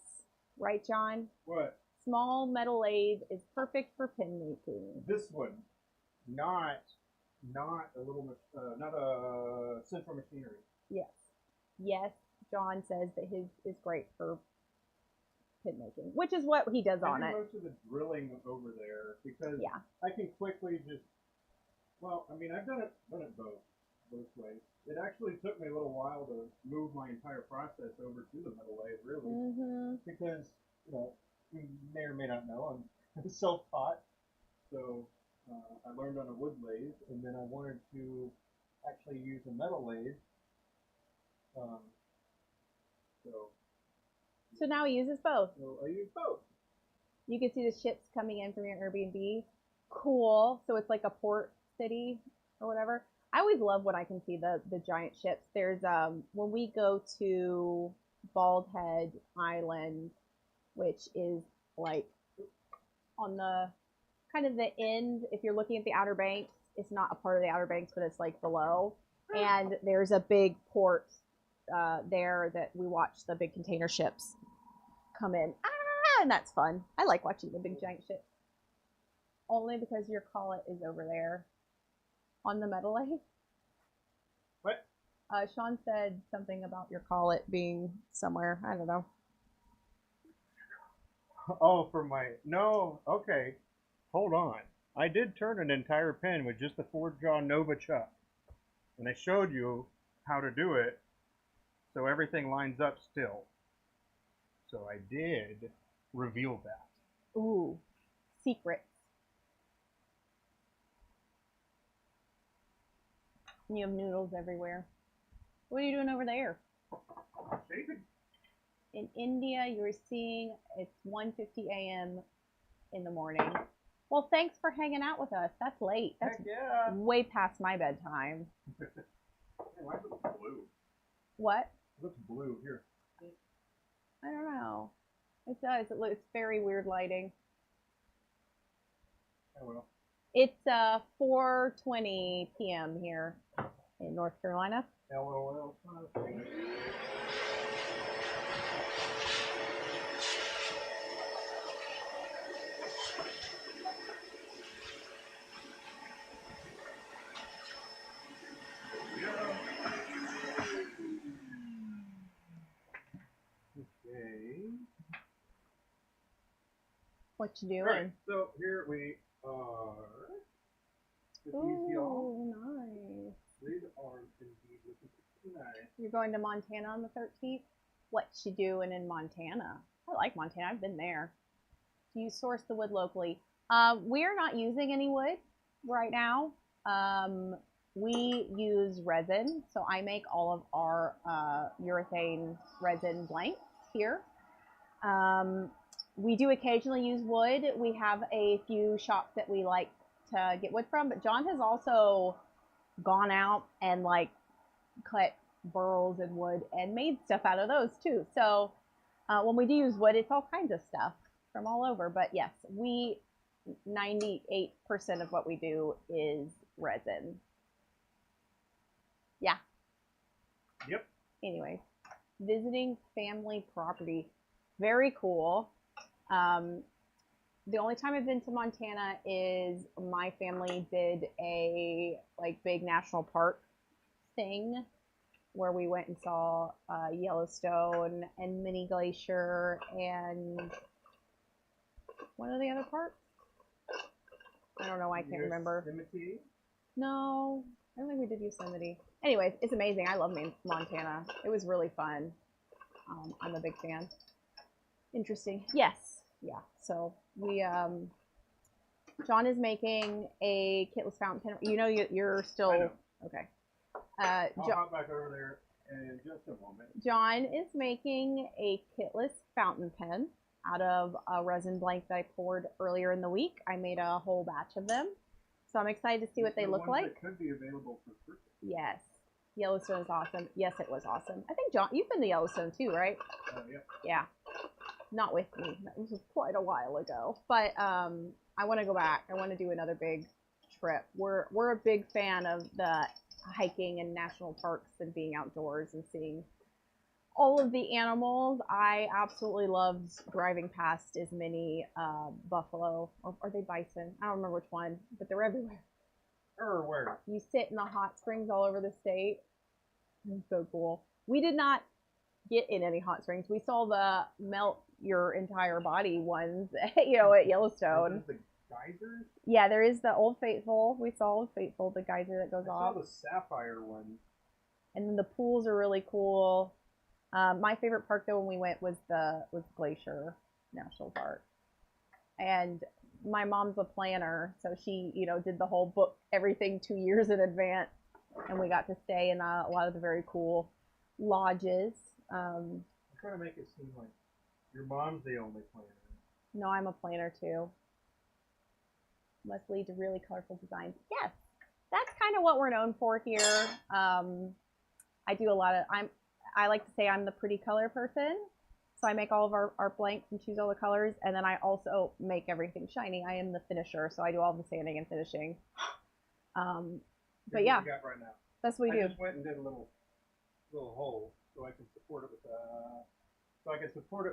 Right, John? What? Small metal lathe is perfect for pen making. This one, not a little, not a central machinery. Yes. Yes, John says that his is great for pen making, which is what he does on it. Most of the drilling over there because I can quickly just. Well, I mean, I've done it both ways. It actually took me a little while to move my entire process over to the metal lathe, really, because you know, you may or may not know I'm self-taught, so I learned on a wood lathe, and then I wanted to actually use a metal lathe, Um, so, So now he uses both. so I use both. You can see the ships coming in from your Airbnb. Cool. So it's like a port city or whatever. I always love when I can see the giant ships. There's when we go to Bald Head Island, which is like on the kind of the end. If you're looking at the Outer Banks, it's not a part of the Outer Banks, but it's like below. And there's a big port there that we watch the big container ships come in. And that's fun. I like watching the big giant ships. Only because your collet is over there on the metal lathe. What? Sean said something about your collet being somewhere. I don't know. Oh, for my no. Okay, hold on. I did turn an entire pin with just the 4-jaw Nova chuck, and I showed you how to do it, so everything lines up still. So I did reveal that. Ooh, secrets. You have noodles everywhere. What are you doing over there? Shaving. In India, you're seeing it's 1:50 a.m. in the morning. Well, thanks for hanging out with us. That's late. That's Heck yeah. way past my bedtime. Hey, why is it blue? What? It looks blue here. I don't know. It does. It's very weird lighting. Oh well. It's 4:20 p.m. here in North Carolina. LOL. Okay. What you doing? Right. So here we are. With these y'all. Ooh, nice. These are indeed looking pretty nice. You're going to Montana on the 13th? What you doing in Montana? I like Montana. I've been there. Do you source the wood locally? We're not using any wood right now. We use resin, so I make all of our urethane resin blanks here. We do occasionally use wood. We have a few shops that we like to get wood from, but John has also gone out and like cut burls and wood and made stuff out of those too. So when we do use wood, it's all kinds of stuff from all over. But yes, 98% of what we do is resin. Yeah. Yep. Anyway, visiting family property. Very cool. The only time I've been to Montana is my family did a like big national park thing where we went and saw Yellowstone and Mini Glacier and one of the other parks. I don't know. I can't remember. Yosemite? No, I don't think we did Yosemite. Anyways, it's amazing. I love Montana. It was really fun. I'm a big fan. Interesting. Yes. Yeah. So we, John is making a kitless fountain pen. You know, you're still, I know. okay. I'll hop back over there in just a moment. John is making a kitless fountain pen out of a resin blank that I poured earlier in the week. I made a whole batch of them. So I'm excited to see what they look like. That could be available for purchase. Yes. Yellowstone is awesome. Yes, it was awesome. I think, John, you've been to Yellowstone too, right? Yeah. Yeah. Not with me. That was quite a while ago. But I want to go back. I want to do another big trip. We're a big fan of the hiking and national parks and being outdoors and seeing all of the animals. I absolutely loved driving past as many buffalo, or are they bison? I don't remember which one, but they're everywhere. Where? You sit in the hot springs all over the state. It's so cool. We did not get in any hot springs. We saw the melt your entire body ones, at Yellowstone. The geysers? Yeah, there is the Old Faithful. We saw Old Faithful, the geyser that goes off. I saw the sapphire one. And then the pools are really cool. My favorite park though when we went was Glacier National Park. And my mom's a planner, so she, did the whole book everything 2 years in advance, and we got to stay in a lot of the very cool lodges. I'm trying to make it seem like your mom's the only planner. No, I'm a planner too. Must lead to really colorful designs. Yes, that's kind of what we're known for here. I do a lot of, I like to say I'm the pretty color person. So I make all of our blanks and choose all the colors. And then I also make everything shiny. I am the finisher. So I do all the sanding and finishing. But yeah, What we got right now. that's what we do. I just went and did a little hole so I can support it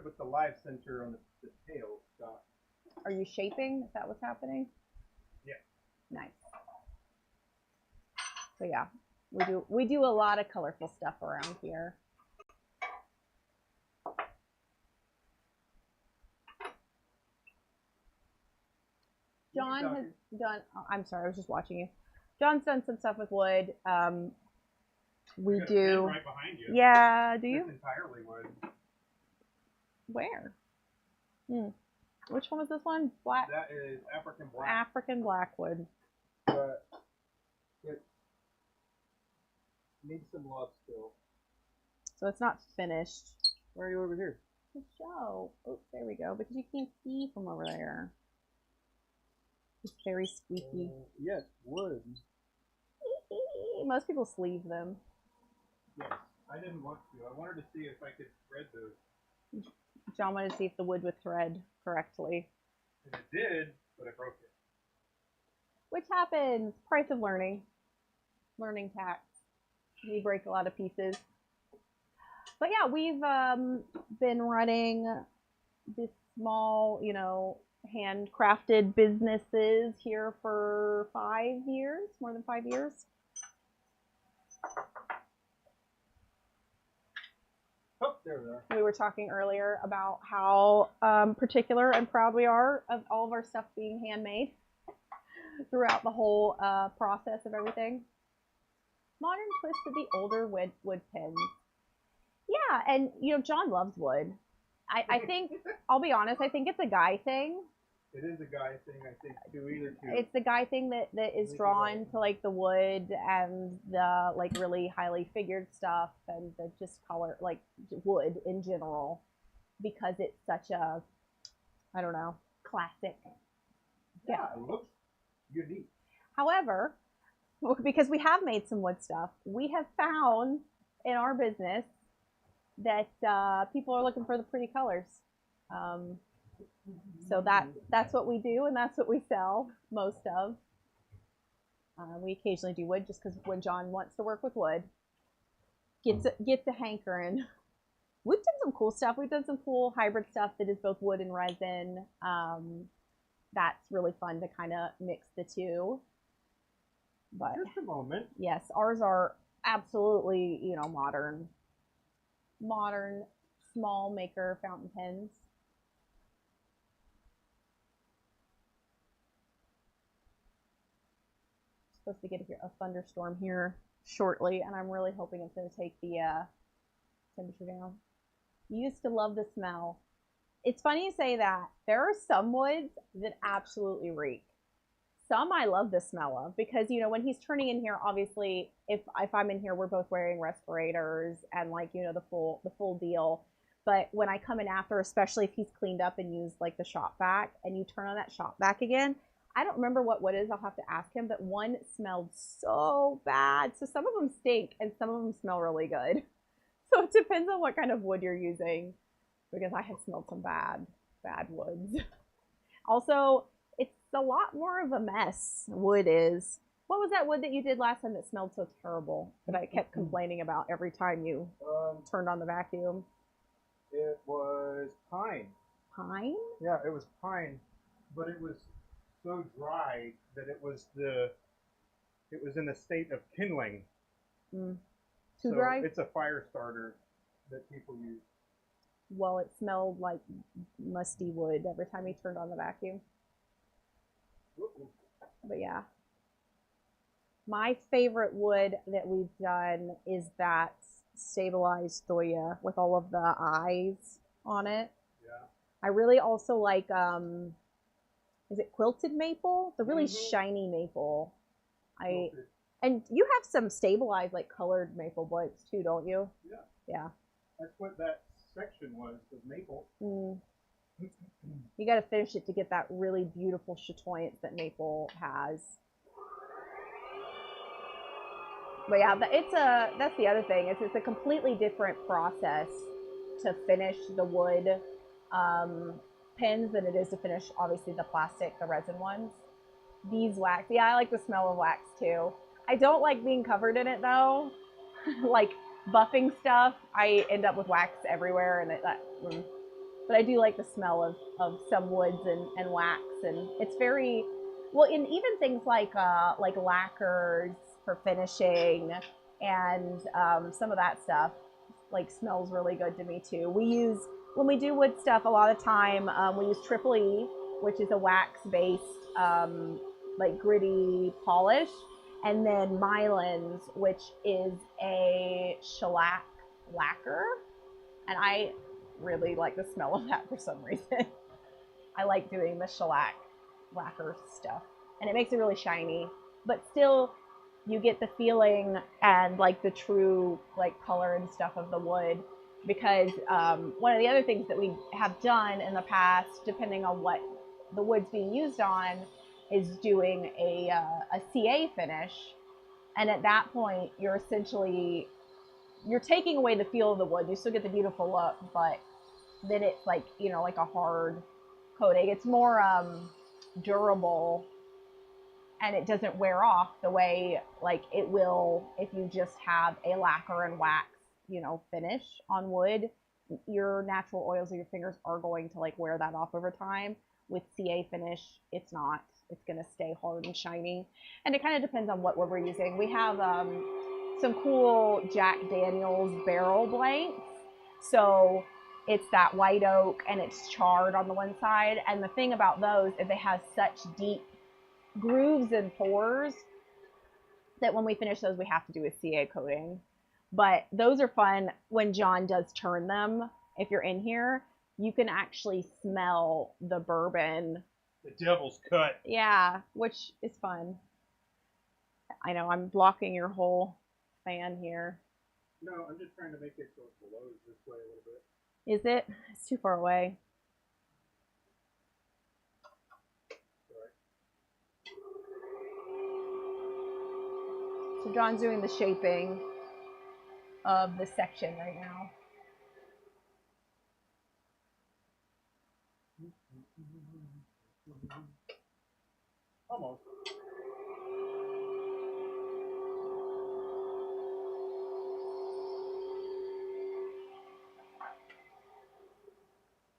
with the live center on the tail stop. Are you shaping? Is that what's happening? Yeah. Nice. So yeah, we do a lot of colorful stuff around here. John has done, oh, I'm sorry, I was just watching you. John's done some stuff with wood. We do. Right behind you. Yeah, do you? It's entirely wood. Where? Which one was this one? Black? That is African black. African blackwood. But it needs some love still. So it's not finished. Why are you over here? To show. Oh, there we go. Because you can't see from over there. It's very squeaky. Yes, wood. Most people sleeve them. Yes, I didn't want to. I wanted to see if I could thread those. John wanted to see if the wood would thread correctly. And it did, but I broke it. Which happens. Price of learning. Learning tax. We break a lot of pieces. But yeah, we've been running this small, you know, handcrafted businesses here for 5 years, more than 5 years. Oh, there we are. We were talking earlier about how particular and proud we are of all of our stuff being handmade throughout the whole process of everything. Modern twist to the older wood pins. Yeah, and you know, John loves wood. I think, I'll be honest, I think it's a guy thing. It is a guy thing, I think, too, either too. It's the guy thing that is drawn to like the wood and the like really highly figured stuff and the just color, like wood in general, because it's such a, I don't know, classic. Yeah, it looks unique. However, because we have made some wood stuff, we have found in our business that people are looking for the pretty colors. So that's what we do, and that's what we sell most of. We occasionally do wood just because when John wants to work with wood, gets a hankering. We've done some cool stuff. We've done some cool hybrid stuff that is both wood and resin. That's really fun to kind of mix the two. But just a moment. Yes, ours are absolutely, you know, modern small maker fountain pens. Supposed to get a thunderstorm here shortly, and I'm really hoping it's going to take the temperature down. You used to love the smell. It's funny you say that. There are some woods that absolutely reek. Some I love the smell of because, you know, when he's turning in here, obviously, if I'm in here, we're both wearing respirators and like, you know, the full deal. But when I come in after, especially if he's cleaned up and used like the shop vac, and you turn on that shop vac again, I don't remember what wood is. I'll have to ask him, but one smelled so bad. So some of them stink and some of them smell really good. So it depends on what kind of wood you're using, because I have smelled some bad woods. Also, it's a lot more of a mess, wood is. What was that wood that you did last time that smelled so terrible that I kept complaining about every time you turned on the vacuum? It was pine. Pine? Yeah, it was pine, but it was so dry that it was in a state of kindling. Too dry? It's a fire starter that people use. Well, it smelled like musty wood every time he turned on the vacuum. But yeah. My favorite wood that we've done is that stabilized Thoya with all of the eyes on it. Yeah. I really also like, is it quilted maple? The really shiny maple. And you have some stabilized, like colored maple blanks too, don't you? Yeah. Yeah. That's what that section was maple. Mm. You got to finish it to get that really beautiful chatoyance that maple has. But yeah, that's the other thing. It's a completely different process to finish the wood pins than it is to finish, obviously, the plastic, the resin ones. These wax, yeah, I like the smell of wax too. I don't like being covered in it though. Like buffing stuff, I end up with wax everywhere, and but I do like the smell of some woods and wax, and it's very well. And even things like lacquers for finishing, and some of that stuff like smells really good to me too. When we do wood stuff, a lot of time we use Triple E, which is a wax based like gritty polish, and then Mylands, which is a shellac lacquer, and I really like the smell of that for some reason. I like doing the shellac lacquer stuff, and it makes it really shiny, but still you get the feeling and like the true like color and stuff of the wood. Because one of the other things that we have done in the past, depending on what the wood's being used on, is doing a CA finish, and at that point you're taking away the feel of the wood. You still get the beautiful look, but then it's like, like a hard coating. It's more durable, and it doesn't wear off the way like it will if you just have a lacquer and wax, finish on wood. Your natural oils of your fingers are going to like wear that off over time. With CA finish, it's not. It's going to stay hard and shiny. And it kind of depends on what wood we're using. We have some cool Jack Daniels barrel blanks. So it's that white oak and it's charred on the one side. And the thing about those is they have such deep grooves and pores that when we finish those, we have to do a CA coating. But those are fun when John does turn them. If you're in here, you can actually smell the bourbon. The devil's cut. Yeah, which is fun. I know I'm blocking your whole fan here. No, I'm just trying to make it so it blows this way a little bit. Is it? It's too far away. So John's doing the shaping of the section right now. Almost.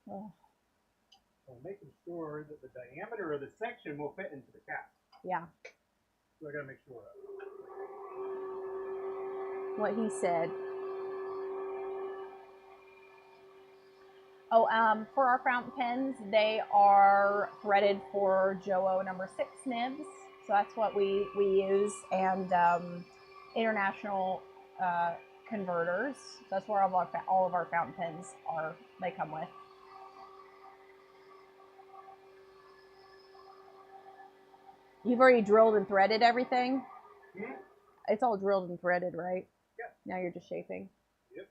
Oh. So making sure that the diameter of the section will fit into the cap. Yeah. So I gotta make sure of what he said. Oh, for our fountain pens, they are threaded for Joe number 6 nibs. So that's what we use, and international converters. That's where all of our fountain pens they come with. You've already drilled and threaded everything? Mm-hmm. It's all drilled and threaded, right? Yeah. Now you're just shaping? Yep.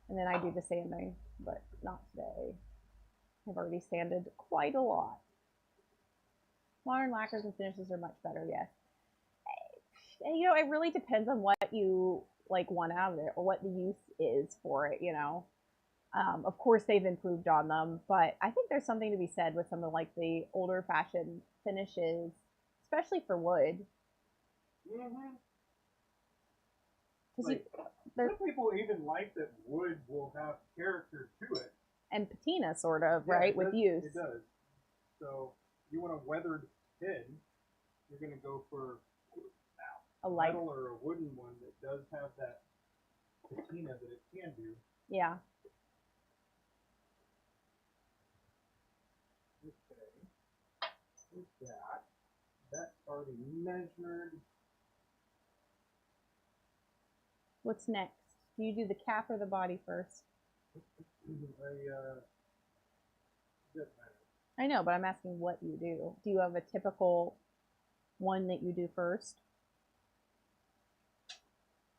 And then I do the sanding, but not today. I've already sanded quite a lot. Modern lacquers and finishes are much better, yes. It really depends on what you like want out of it or what the use is for it, Of course, they've improved on them, but I think there's something to be said with some of like the older fashioned finishes, especially for wood. Mm-hmm. Like, some people even like that wood will have character to it. And patina, sort of, yeah, right, with use. It does. So you want a weathered pin, you're going to go for a metal or a wooden one that does have that patina that it can do. Yeah. Okay. What's that? That's already measured. What's next? Do you do the cap or the body first? I know, but I'm asking what you do. Do you have a typical one that you do first?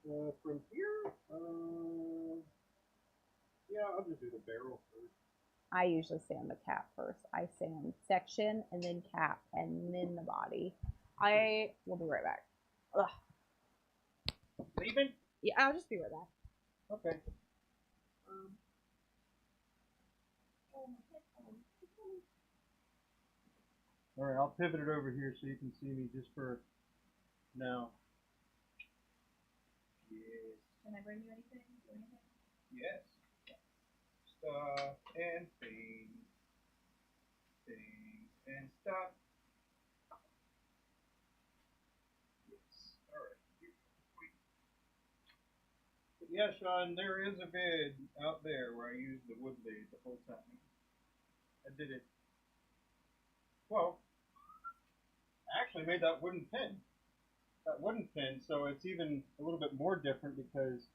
From here, yeah, I'll just do the barrel first. I usually sand the cap first. I sand section and then cap and then the body. I will be right back. Ugh. Leaving? Yeah, I'll just be right back. Okay. All right, I'll pivot it over here so you can see me just for now. Yes. Can I bring you anything? Yes. Stuff and things. Things and stuff. Yes. All right. But yeah, Sean, there is a vid out there where I used the wood lathe the whole time. I did it. Well, I actually made that wooden pin. So it's even a little bit more different because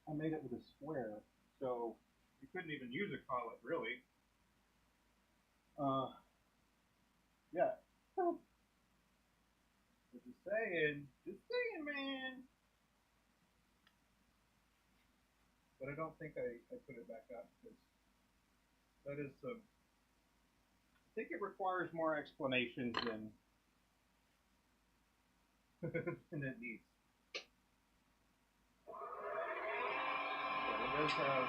I made it with a square. So you couldn't even use a collet, really. Yeah. Just saying, man. But I don't think I put it back up because that is some. I think it requires more explanations than than it needs. But it does have.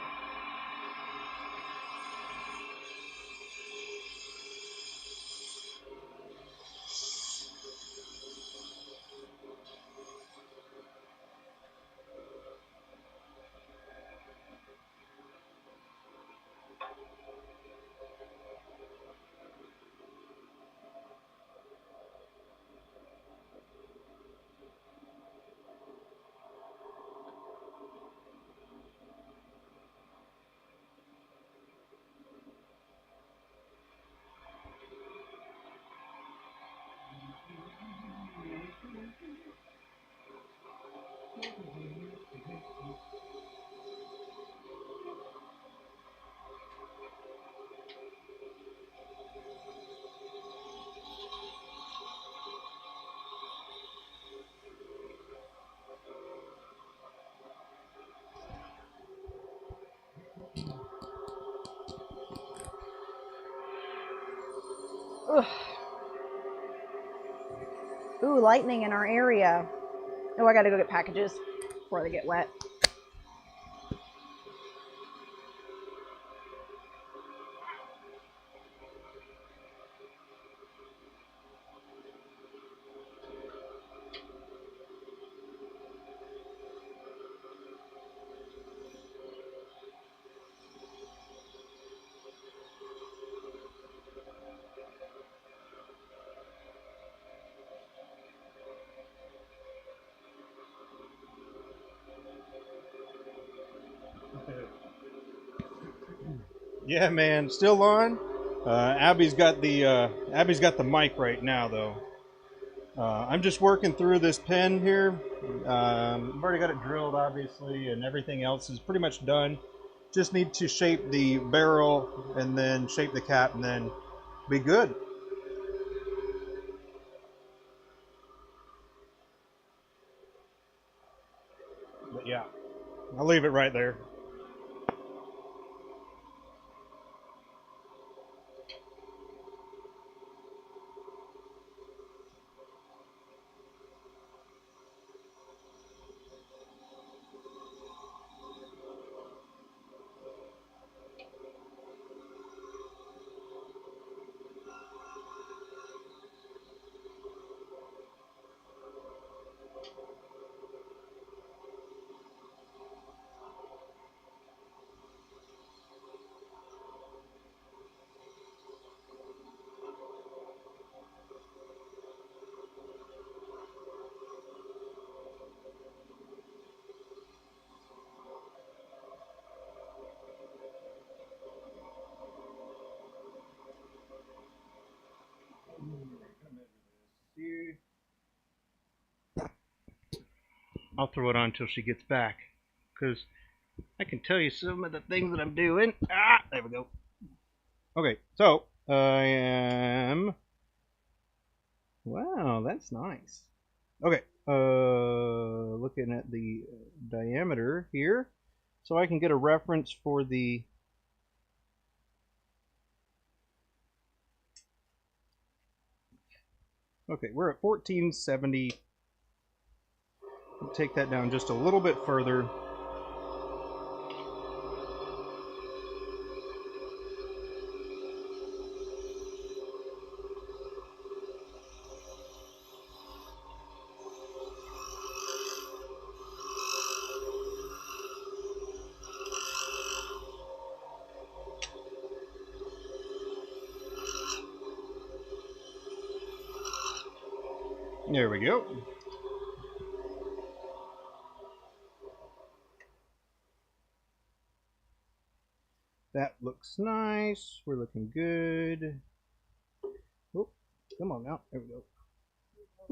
Ugh. Ooh, lightning in our area. Oh, I gotta go get packages before they get wet. Yeah, man, still on. Abby's got the mic right now, though. I'm just working through this pen here. I've already got it drilled, obviously, and everything else is pretty much done. Just need to shape the barrel and then shape the cap, and then be good. But yeah, I'll leave it right there. I'll throw it on until she gets back, because I can tell you some of the things that I'm doing. There we go. Okay, so I am. Wow, that's nice. Okay, looking at the diameter here, so I can get a reference for the okay, we're at 1470. We'll take that down just a little bit further. There we go. That looks nice. We're looking good. Oh, come on now. There we go.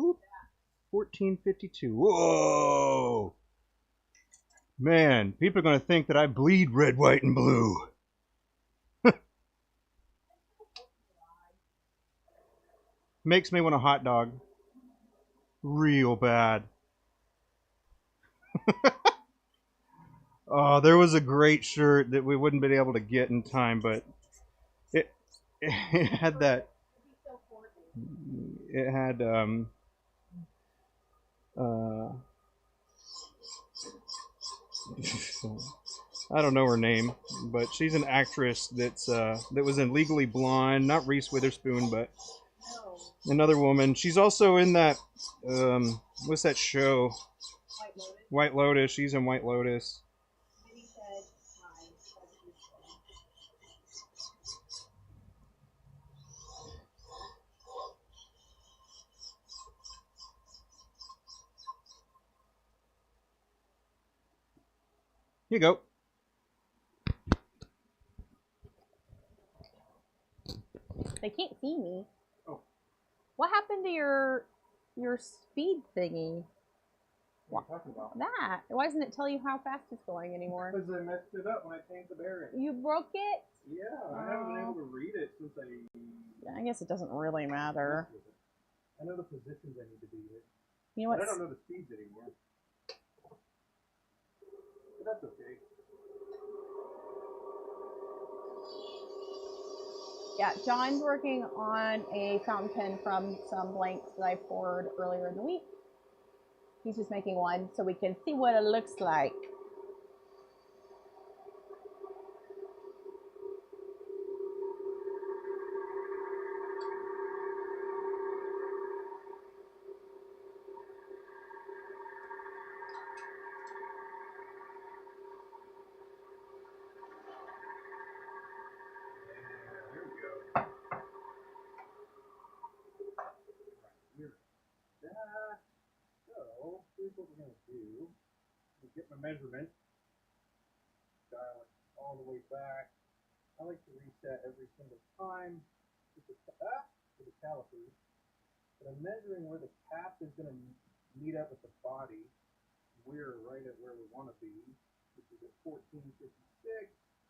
Oop. 1452. Whoa! Man, people are going to think that I bleed red, white, and blue. Makes me want a hot dog. Real bad. Oh, there was a great shirt that we wouldn't be able to get in time, but it had that. It had I don't know her name, but she's an actress that's that was in Legally Blonde, not Reese Witherspoon, but another woman. She's also in that what's that show? White Lotus. White Lotus. She's in White Lotus. Here you go. They can't see me. Oh. What happened to your speed thingy? What are you talking about? That. Why doesn't it tell you how fast it's going anymore? Because I messed it up when I changed the bearing. You broke it? Yeah, I haven't been able to read it since I... I guess it doesn't really matter. I know the positions I need to be in. You know what? I don't know the speeds anymore. But that's okay. Yeah, John's working on a fountain pen from some blanks that I poured earlier in the week. He's just making one so we can see what it looks like. So, here's what we're going to do. We'll get my measurement, dial it all the way back. I like to reset every single time with the calipers. But I'm measuring where the cap is going to meet up with the body. We're right at where we want to be, which is at 1456.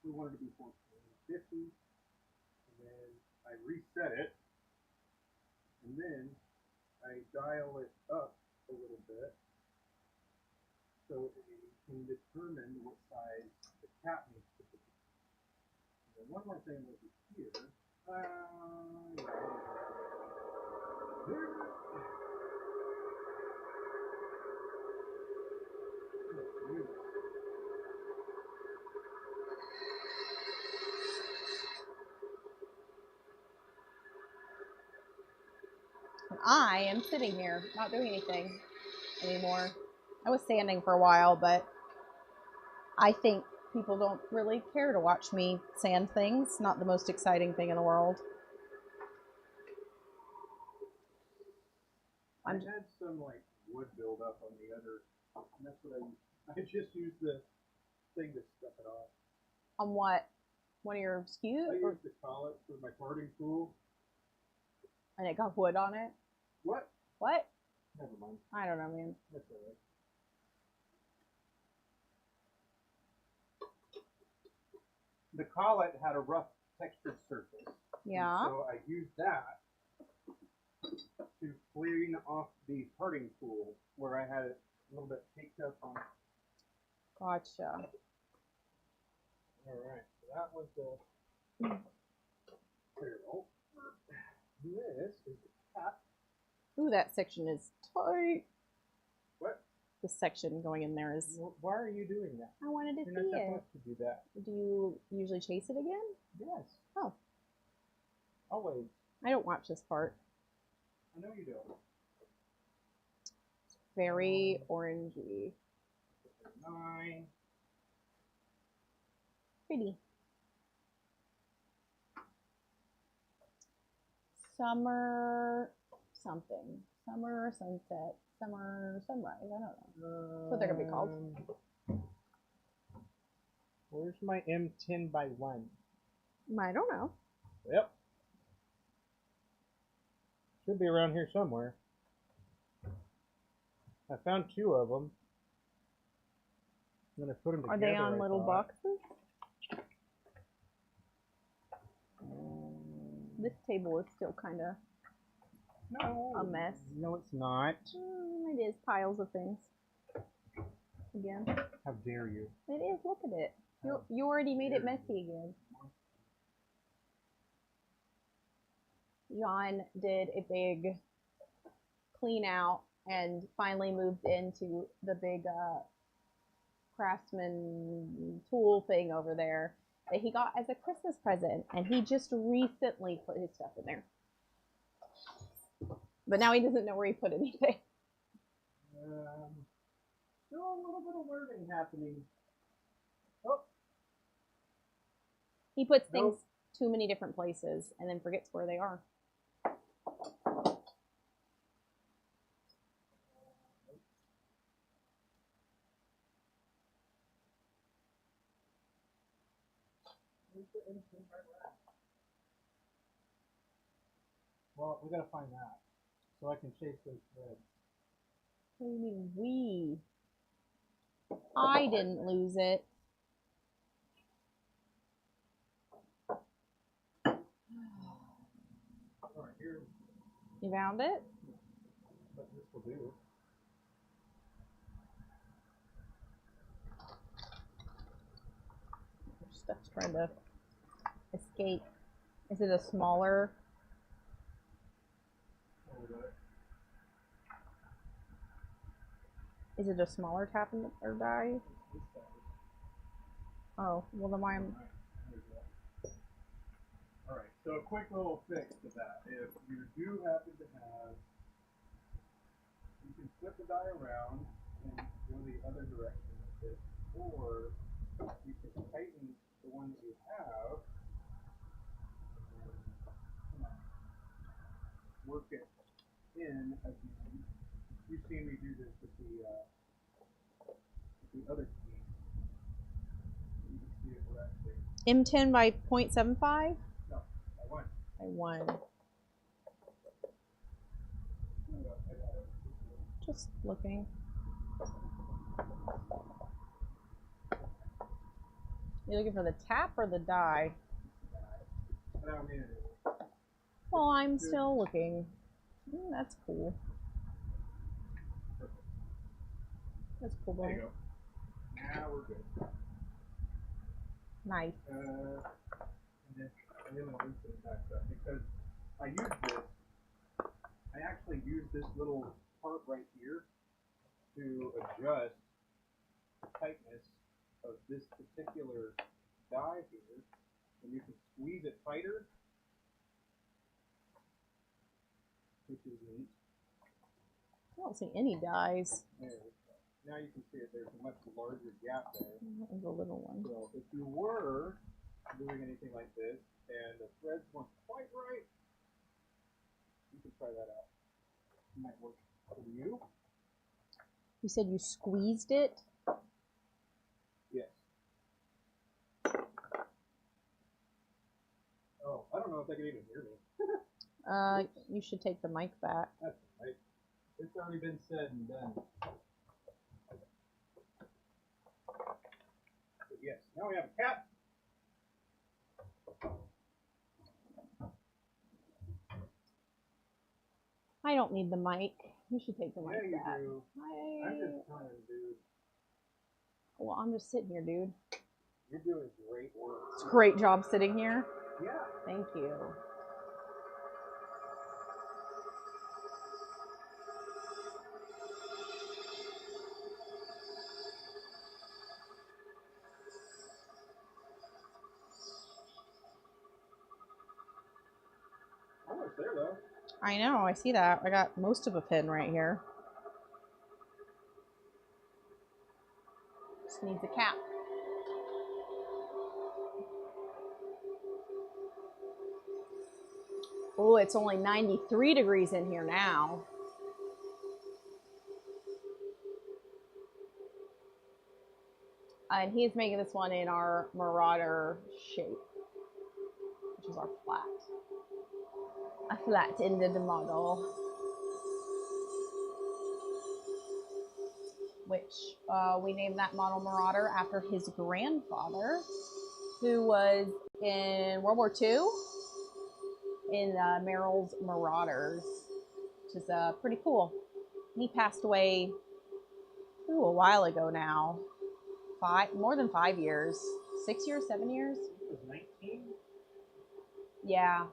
We want it to be 1450. And then I reset it. And then I dial it up a little bit so it can determine what size the cap needs to be. And one more thing over here. I am sitting here, not doing anything anymore. I was standing for a while, but I think people don't really care to watch me sand things. Not the most exciting thing in the world. I had some like wood build up on the other, and that's what I just used the thing to stuff it off. On what? One of your SKUs? I used the collet for my parting tool. And it got wood on it? What? What? Never mind. I don't know, man. That's alright. The collet had a rough textured surface. Yeah. So I used that to clean off the parting tool where I had it a little bit caked up on. Gotcha. Alright, so that was the barrel. This is the cap. Ooh, that section is tight. What? The section going in there is. Why are you doing that? I wanted to You're not see it. supposed to do that. Do you usually chase it again? Yes. Oh. Always. I don't watch this part. I know you don't. Very orangey. 9. Pretty. Summer something. Summer sunset. Summer sunrise. I don't know. That's what they're going to be called. Where's my M10 by 1? I don't know. Yep. Should be around here somewhere. I found 2 of them. I'm going to put them together. Are they on little boxes? This table is still kind of a mess. No, it's not. It is piles of things. Again. How dare you? It is. Look at it. You already made it messy again. John did a big clean out and finally moved into the big craftsman tool thing over there that he got as a Christmas present, and he just recently put his stuff in there. But now he doesn't know where he put anything. Still a little bit of learning happening. Oh. He puts things too many different places and then forgets where they are. Well, we gotta find that so I can chase those threads. What do you mean we? I didn't lose it. Alright, here. You found it? But this will do. Your stuff's trying to escape. Is it a smaller? Is it a smaller tap or die? Oh, well then why am... Alright, so a quick little fix to that. If you do happen to have, you can flip the die around and go the other direction with it, or you can tighten the one that you have and work it in again. You've seen me do this with the other key. You can see it correctly. M10 by 0.75? No, I won. I won. Just looking. You looking for the tap or the die? I don't mean it. Well, I'm still looking. That's cool. That's cool, There you boy. go. Now we're good. Nice. And then I'm going to loosen it back up because I use this. I actually use this little part right here to adjust the tightness of this particular die here, and you can squeeze it tighter, which is neat. I don't see any dies. There we go. Now you can see it. There's a much larger gap there. That was a little one. So if you were doing anything like this and the threads weren't quite right, you can try that out. It might work for you. You said you squeezed it? Yes. Oh, I don't know if they can even hear me. You should take the mic back. That's right. It's already been said and done. But yes, now we have a cap. I don't need the mic. You should take the mic. Yeah, you do. I'm just trying, dude. Well, I'm just sitting here, dude. You're doing great work. It's a great job sitting here. Yeah. Thank you. Almost there, though. I know, I see that. I got most of a pin right here. Just needs a cap. Oh, it's only 93 degrees in here now. And he's making this one in our Marauder shape, which is our flat. A flat-ended model. Which we named that model Marauder after his grandfather, who was in World War II in Merrill's Marauders, which is pretty cool. He passed away a while ago now. More than 5 years. 6 years, 7 years? It was 19? Yeah.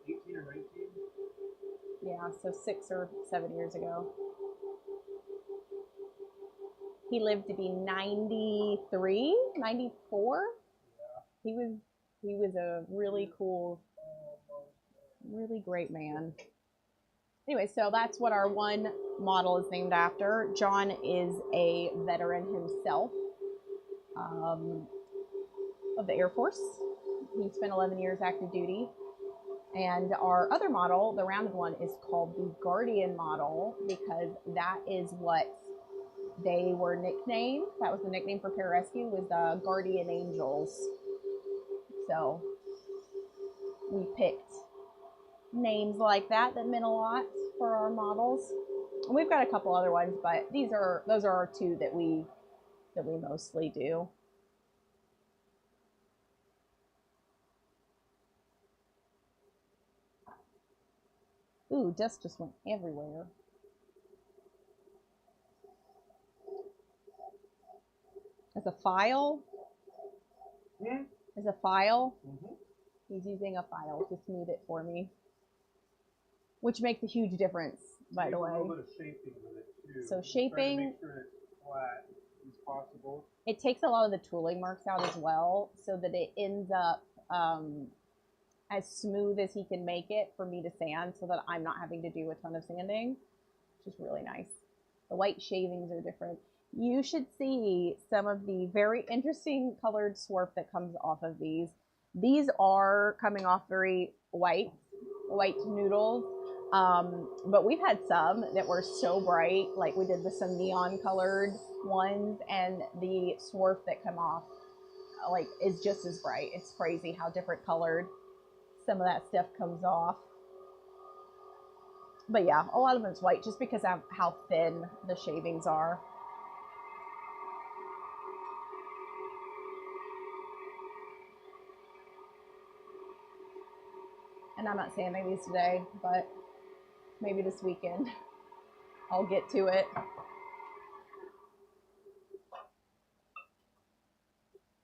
18 or 19? Yeah, so 6 or 7 years ago. He lived to be 93, 94. Yeah. He was a really cool, really great man. Anyway, so that's what our one model is named after. John is a veteran himself of the Air Force. He spent 11 years active duty. And our other model, the rounded one, is called the Guardian model because that is what they were nicknamed. That was the nickname for pararescue, was the Guardian Angels. So we picked names like that meant a lot for our models. And we've got a couple other ones, but those are our two that we mostly do. Ooh, dust just went everywhere. As a file? Hmm? As a file? Mm-hmm. He's using a file to smooth it for me, which makes a huge difference, by the way. A little bit of shaping with it too. So shaping, to make sure it's flat as possible. It takes a lot of the tooling marks out as well, so that it ends up as smooth as he can make it for me to sand, so that I'm not having to do a ton of sanding, which is really nice. The white shavings are different. You should see some of the very interesting colored swarf that comes off of these. These are coming off very white noodles. But we've had some that were so bright, like we did some neon colored ones, and the swarf that come off like is just as bright. It's crazy how different colored some of that stuff comes off. But yeah, a lot of it's white just because of how thin the shavings are. And I'm not sanding these today, but maybe this weekend I'll get to it.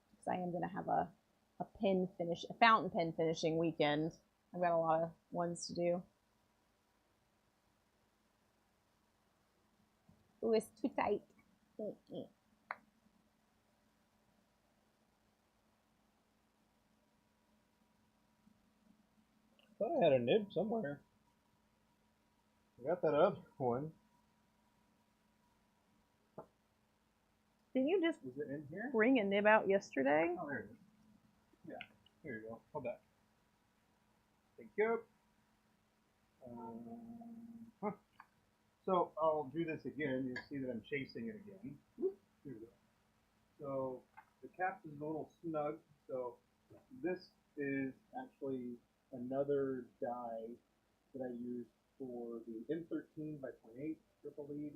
Because I am going to have a fountain pen finishing weekend. I've got a lot of ones to do. Ooh, it's too tight. I thought I had a nib somewhere. I got that other one. Didn't you just Is it in here? bring a nib out yesterday? Oh, there it is. Yeah, here you go. Hold that. Thank you. Huh. So I'll do this again. You'll see that I'm chasing it again. Here we go. So the cap is a little snug. So this is actually another die that I used for the M13 by 0.8 triple lead.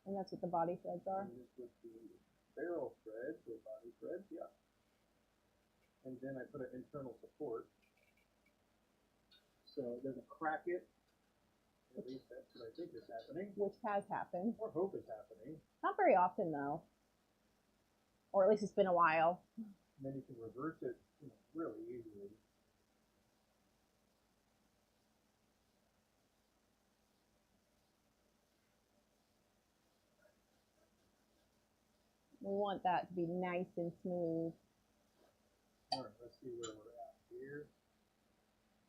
And that's what the body threads are. And this was the barrel threads, or body threads, yeah. And then I put an internal support. so it doesn't crack it. At least that's what I think is happening. Which has happened. Or hope is happening. Not very often though. Or at least it's been a while. And then you can reverse it, you know, really easily. We want that to be nice and smooth. All right, let's see where we're at here.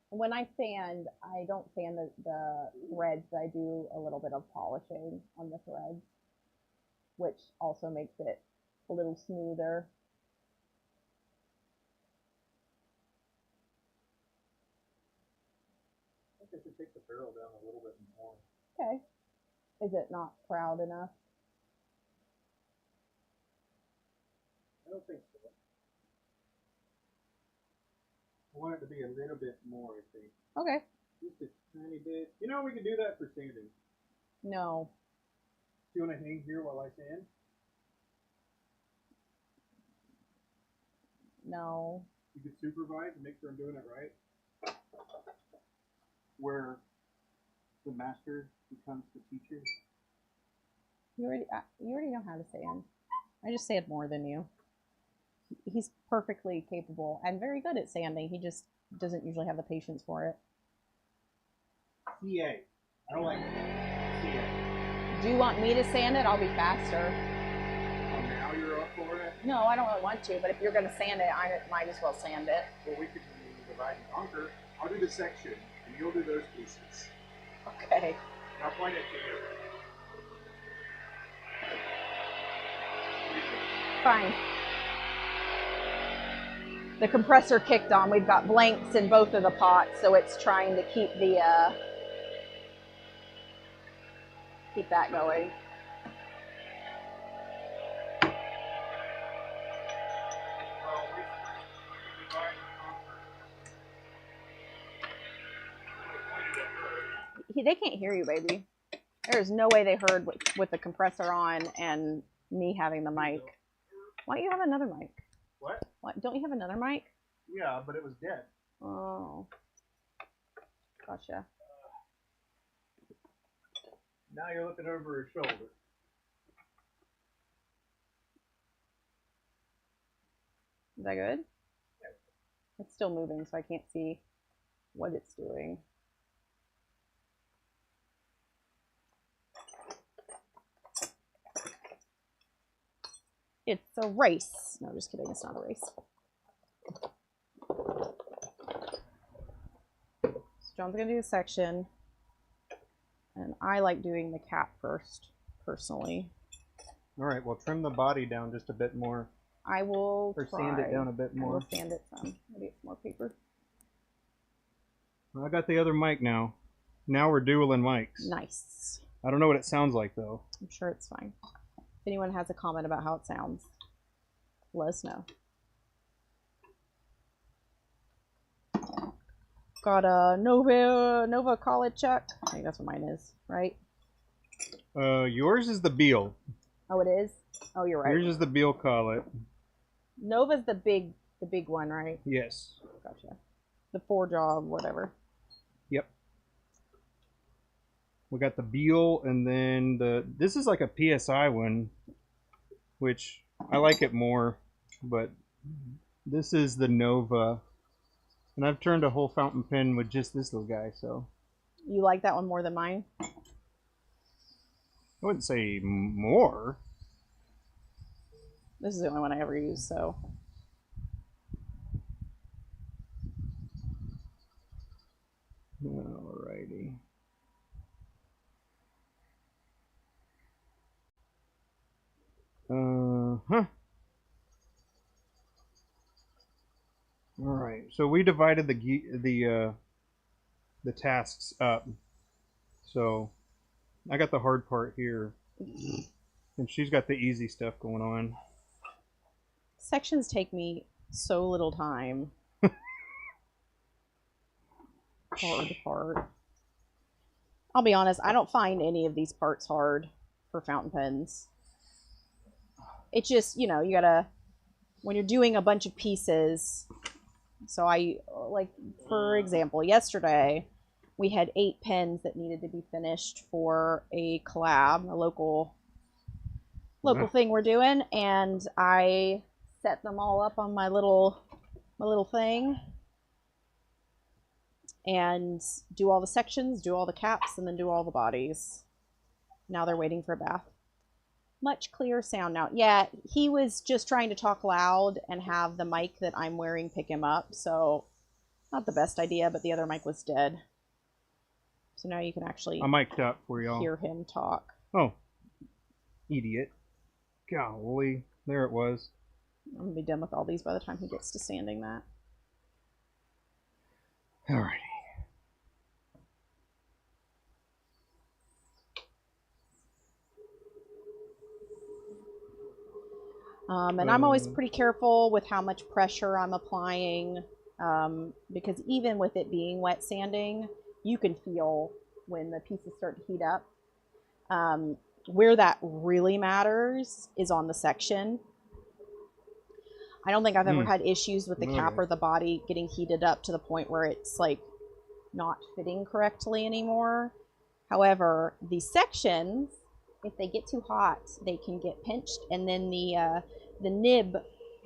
When I sand, I don't sand the threads. I do a little bit of polishing on the threads, which also makes it a little smoother. I think I should take the barrel down a little bit more. Okay. Is it not proud enough? I don't think so. I want it to be a little bit more, I think. Okay. Just a tiny bit. You know, we could do that for sanding. No. Do you want to hang here while I sand? No. You could supervise and make sure I'm doing it right. Where the master becomes the teacher. You already know how to sand. I just sand more than you. He's perfectly capable and very good at sanding. He just doesn't usually have the patience for it. CA. I don't like CA. Do you want me to sand it? I'll be faster. Oh, now you're up for it? No, I don't really want to, but if you're going to sand it, I might as well sand it. Well, we could divide and conquer. I'll do the section, and you'll do those pieces. Okay. And I'll point it to you. Fine. The compressor kicked on. We've got blanks in both of the pots, so it's trying to keep the keep that going. Well, we divide and conquer. They can't hear you, baby. There's no way they heard with the compressor on and me having the mic. Why don't you have another mic? What? Don't you have another mic? Yeah, but it was dead. Oh. Gotcha. Now you're looking over her shoulder. Is that good? It's still moving, so I can't see what it's doing. It's a race. No, just kidding. It's not a race. So John's going to do a section. And I like doing the cap first, personally. All right, well, trim the body down just a bit more. I will Or try. sand it down a bit more. I will sand it some. Maybe it's more paper. Well, I got the other mic now. Now we're dueling mics. Nice. I don't know what it sounds like, though. I'm sure it's fine. If anyone has a comment about how it sounds, let us know. Got a Nova College check. I think that's what mine is, right? Yours is the Beal. Oh, it is? Oh, you're right. Yours is the Beal collet. Nova's the big one, right? Yes. Gotcha. The 4-job, whatever. Yep. We got the Beal, and then this is like a PSI one, which I like it more, but this is the Nova. And I've turned a whole fountain pen with just this little guy, so. You like that one more than mine? I wouldn't say more. This is the only one I ever use, so. Alrighty. Huh. Alright, so we divided the tasks up. So I got the hard part here, and she's got the easy stuff going on. Sections take me so little time. Hard. I'll be honest, I don't find any of these parts hard for fountain pens. It's just, you know, you gotta, when you're doing a bunch of pieces. So I, like, for example, yesterday we had 8 pins that needed to be finished for a collab, a local thing we're doing, and I set them all up on my little thing and do all the sections, do all the caps, and then do all the bodies. Now they're waiting for a bath. Much clearer sound now. Yeah, he was just trying to talk loud and have the mic that I'm wearing pick him up, so not the best idea, but the other mic was dead. So now you can actually I mic'd up for y'all. hear him talk. Oh, idiot. Golly, there it was. I'm gonna be done with all these by the time he gets to sanding that. Alrighty. And I'm always pretty careful with how much pressure I'm applying, because even with it being wet sanding, you can feel when the pieces start to heat up. Where that really matters is on the section. I don't think I've ever had issues with the cap or the body getting heated up to the point where it's like not fitting correctly anymore. However, the sections, if they get too hot, they can get pinched, and then the nib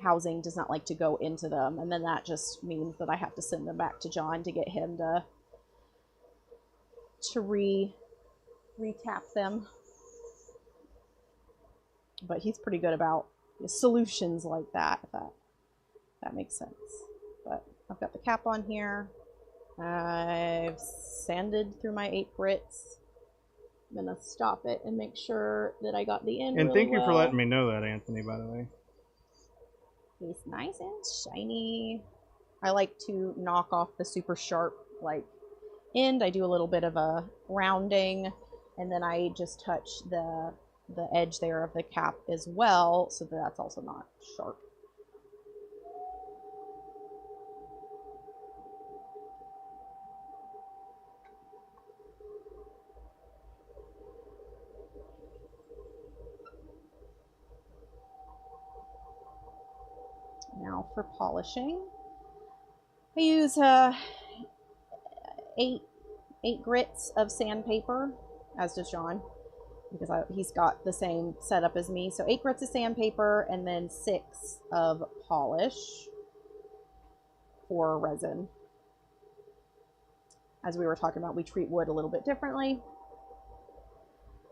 housing does not like to go into them, and then that just means that I have to send them back to John to get him to re-tap them. But he's pretty good about solutions like that, if that makes sense. But I've got the cap on here. I've sanded through my 8 Brits. I'm gonna stop it and make sure that I got the end. And really thank you well. for letting me know that, Anthony, by the way. It's nice and shiny. I like to knock off the super sharp end. I do a little bit of a rounding, and then I just touch the edge there of the cap as well, so that's also not sharp. Now for polishing, I use 8 grits of sandpaper, as does John, because he's got the same setup as me. So 8 grits of sandpaper and then 6 of polish for resin. As we were talking about, we treat wood a little bit differently.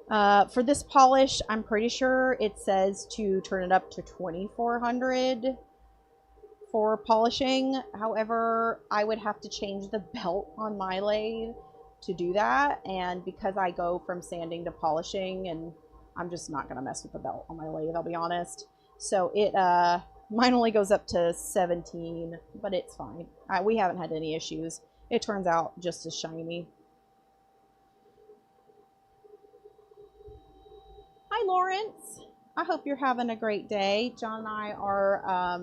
For this polish, I'm pretty sure it says to turn it up to 2400 for polishing. However, I would have to change the belt on my lathe to do that, and because I go from sanding to polishing, and I'm just not gonna mess with the belt on my lathe, I'll be honest. So it mine only goes up to 17, but it's fine. We haven't had any issues. It turns out just as shiny. Hi Lawrence, I hope you're having a great day. John and I are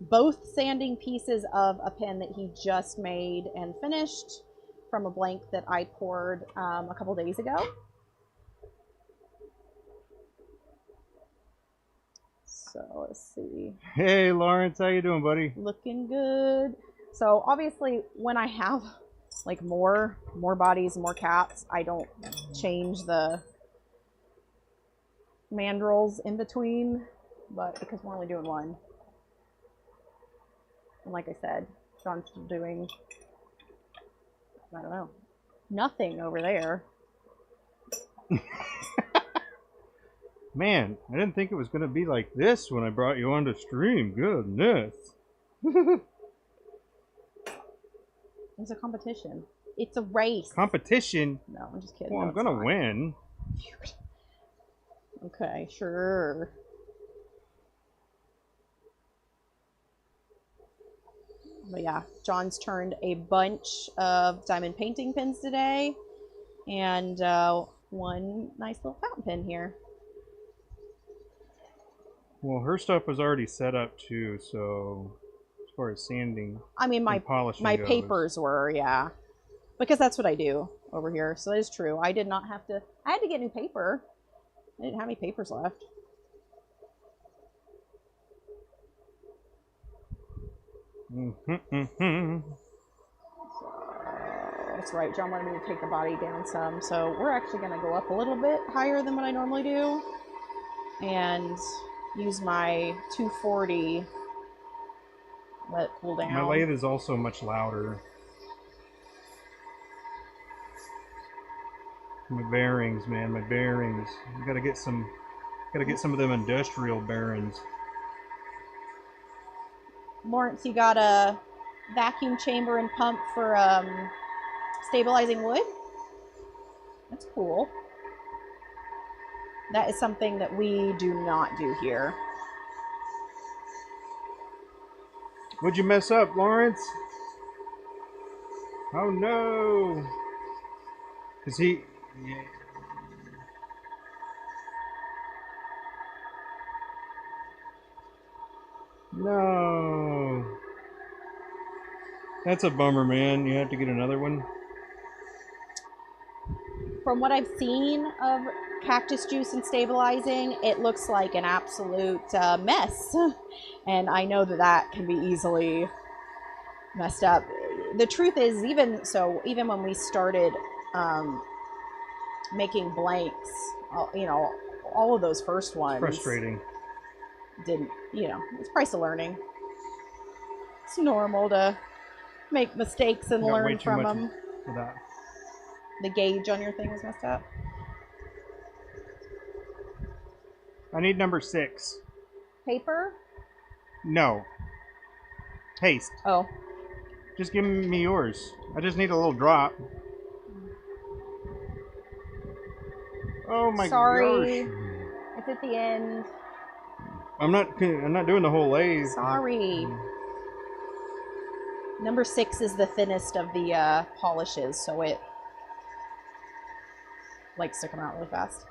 both sanding pieces of a pen that he just made and finished from a blank that I poured a couple days ago. So let's see. Hey Lawrence, how you doing, buddy? Looking good. So obviously when I have like more bodies, more caps, I don't change the mandrels in between, but because we're only doing one. And like I said, John's doing, I don't know, nothing over there. Man, I didn't think it was going to be like this when I brought you on the stream. Goodness. It's a competition. It's a race. Competition? No, I'm just kidding. Well, No, I'm going to win. Okay, sure. But yeah, John's turned a bunch of diamond painting pins today, and one nice little fountain pen here. Well, her stuff was already set up too, so as far as sanding, I mean, my goes. papers were, yeah, because that's what I do over here. So that is true. I did not have to. I had to get new paper. I didn't have any papers left. That's right. John wanted me to take the body down some. So we're actually going to go up a little bit higher than what I normally do. And use my 240. Let it cool down. My lathe is also much louder. My bearings, man, my bearings. I gotta get some of them industrial bearings. Lawrence, you got a vacuum chamber and pump for stabilizing wood? That's cool. That is something that we do not do here. What'd you mess up, Lawrence? Oh no! Cause he... Yeah. No! That's a bummer, man. You have to get another one. From what I've seen of cactus juice and stabilizing, it looks like an absolute mess. And I know that that can be easily messed up. The truth is, even when we started making blanks, you know, all of those first ones. It's frustrating. Didn't, you know, it's price of learning. It's normal to make mistakes and learn from them. For that. The gauge on your thing was messed up. I need number 6. Paper? No. Paste. Oh. Just give me yours. I just need a little drop. Oh my gosh. Sorry. It's at the end. I'm not doing the whole lathe. Sorry. Number 6 is the thinnest of the polishes, so it likes to come out really fast.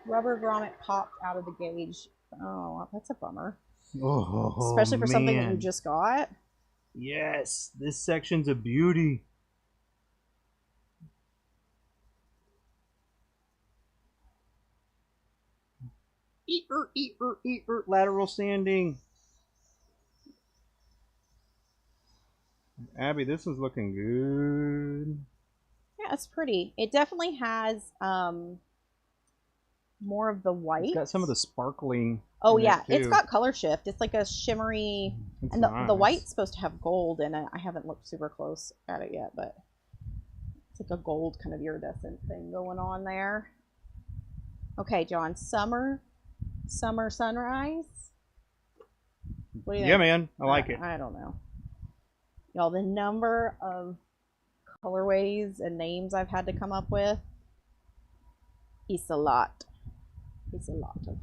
Rubber grommet popped out of the gauge. Oh, that's a bummer. Oh, especially for something that you just got. Yes, this section's a beauty. Lateral sanding. Abby, this is looking good. Yeah, it's pretty. It definitely has more of the white. It's got some of the sparkling. Oh yeah, it's got color shift. It's like a shimmery, and the white's supposed to have gold in it. I haven't looked super close at it yet, but it's like a gold kind of iridescent thing going on there. Okay, John, summer sunrise. What do you think? Yeah, man, I like it. I don't know. Y'all, the number of colorways and names I've had to come up with is a lot. It's a lot of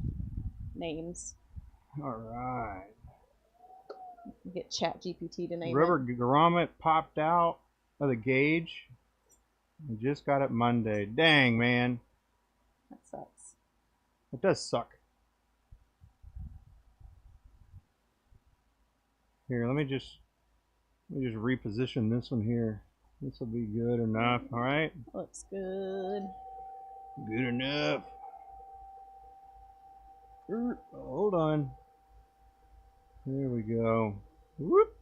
names. All right. Get Chat GPT to name Rubber it. grommet popped out of the gauge. I just got it Monday. Dang, man. That sucks. It does suck. Here, let me just reposition this one here. This will be good enough. All right. Looks good. Good enough. Hold on. There we go. Whoop.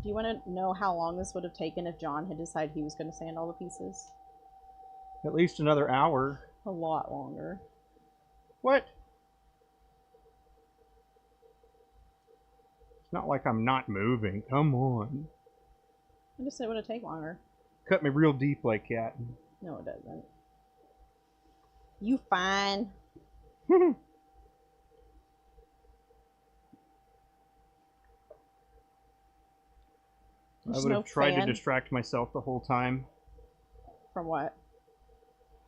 Do you want to know how long this would have taken if John had decided he was going to sand all the pieces? At least another hour. A lot longer. What? It's not like I'm not moving. Come on. I just said it would have taken longer. Cut me real deep like that. No, it doesn't. You fine. I would have tried to distract myself the whole time. From what?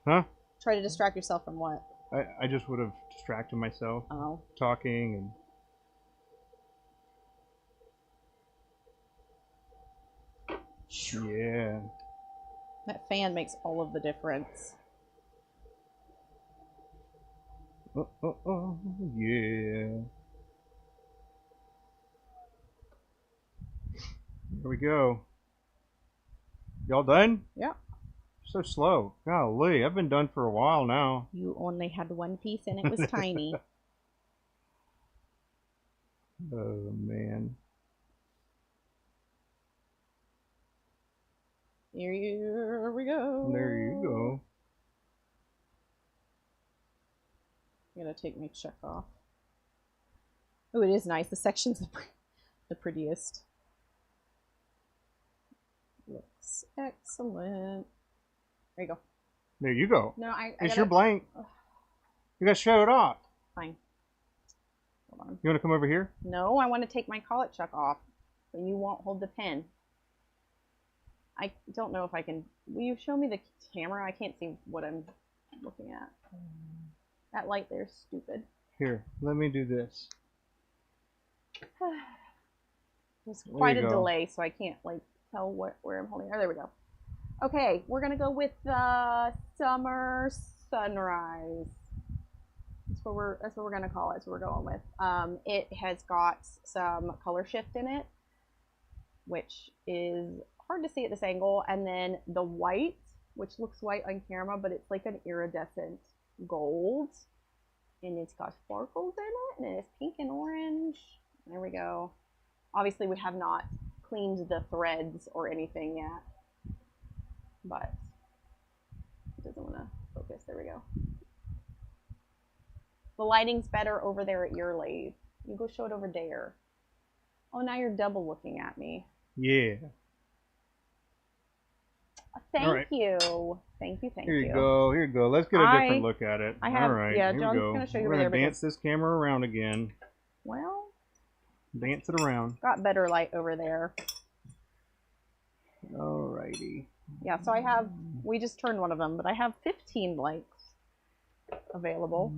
Huh? Try to distract yourself from what? I just would have distracted myself. Oh. Talking and... Yeah. That fan makes all of the difference. Oh, yeah. Here we go. Y'all done? Yeah. So slow. Golly, I've been done for a while now. You only had one piece and it was tiny. Oh, man. Here we go. There you go. I'm gonna take my check off. Oh, it is nice. The section's the prettiest. Looks excellent. There you go. There you go. No, it's your blank. You gotta show it off. Fine. Hold on. You wanna come over here? No, I want to take my collet chuck off, but you won't hold the pen. I don't know if I can. Will you show me the camera? I can't see what I'm looking at. That light there's stupid. Here, let me do this. There's quite a delay, so I can't like tell where I'm holding. Oh, there we go. Okay, we're gonna go with the summer sunrise. That's what we're gonna call it. That's what we're going with. It has got some color shift in it, which is hard to see at this angle, and then the white, which looks white on camera, but it's like an iridescent gold, and it's got sparkles in it, and it's pink and orange. There we go. Obviously, we have not cleaned the threads or anything yet, but it doesn't want to focus. There we go. The lighting's better over there at your lathe. You go show it over there. Oh, now you're double looking at me. Yeah. Thank you. Thank you. Here you go. Here you go. Let's get a different look at it. I have. All right. Yeah, here John's we go. gonna show you We're over gonna there. dance this camera around again. Well, dance it around. Got better light over there. Alrighty. Yeah. So I have. We just turned one of them, but I have 15 blanks available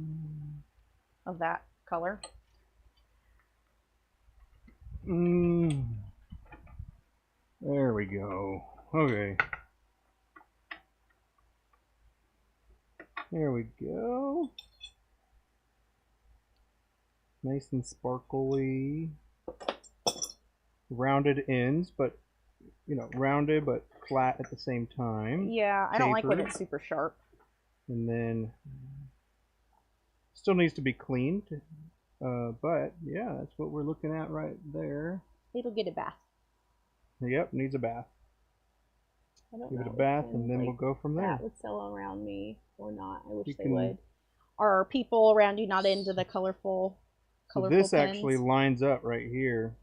of that color. There we go. Okay. There we go. Nice and sparkly. Rounded ends, but you know, rounded but flat at the same time. Yeah, I don't like when it's super sharp. And then still needs to be cleaned. But yeah, that's what we're looking at right there. It'll get a bath. Yep, needs a bath. Give it a bath, and then we'll go from there. That would sell around me or not. I wish they would. Are people around you not into the colorful this pens? actually lines up right here.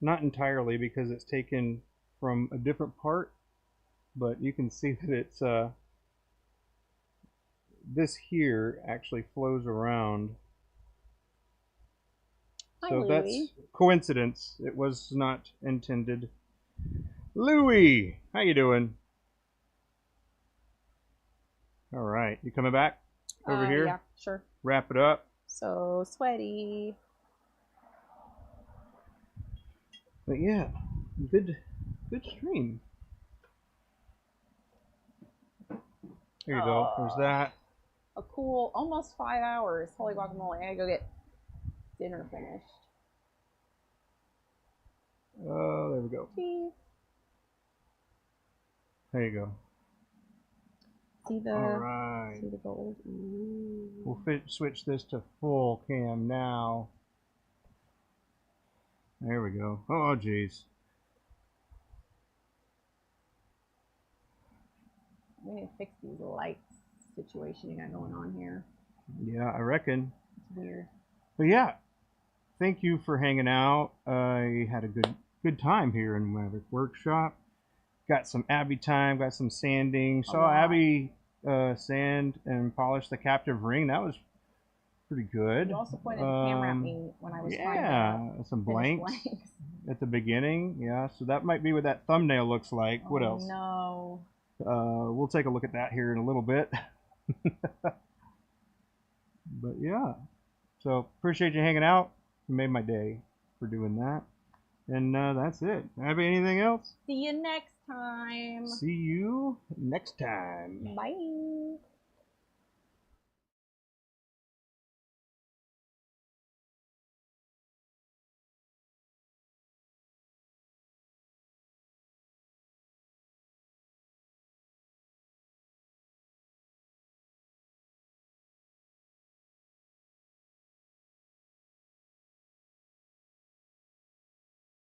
Not entirely, because it's taken from a different part, but you can see that it's this here actually flows around. So that's coincidence. It was not intended. Louie, how you doing? All right, you coming back over here? Yeah, sure. Wrap it up. So sweaty. But yeah, good stream. There you go. There's that. A cool, almost 5 hours. Holy guacamole! I gotta go get dinner finished. Oh, there we go. Cheese. There you go. See the, all right. See the gold? Ooh. We'll switch this to full cam now. There we go. Oh, geez. We need to fix these lights situation you got going on here. Yeah, I reckon. It's weird. But yeah, thank you for hanging out. I had a good time here in Maverick Workshop. Got some Abby time, got some sanding. Saw Abby sand and polish the captive ring. That was pretty good. You also pointed the camera at me when I was trying to some blanks at the beginning. Yeah, so that might be what that thumbnail looks like. What else? No. We'll take a look at that here in a little bit. But yeah, so appreciate you hanging out. You made my day for doing that. And that's it. Abby, anything else? See you next time. See you next time. Bye.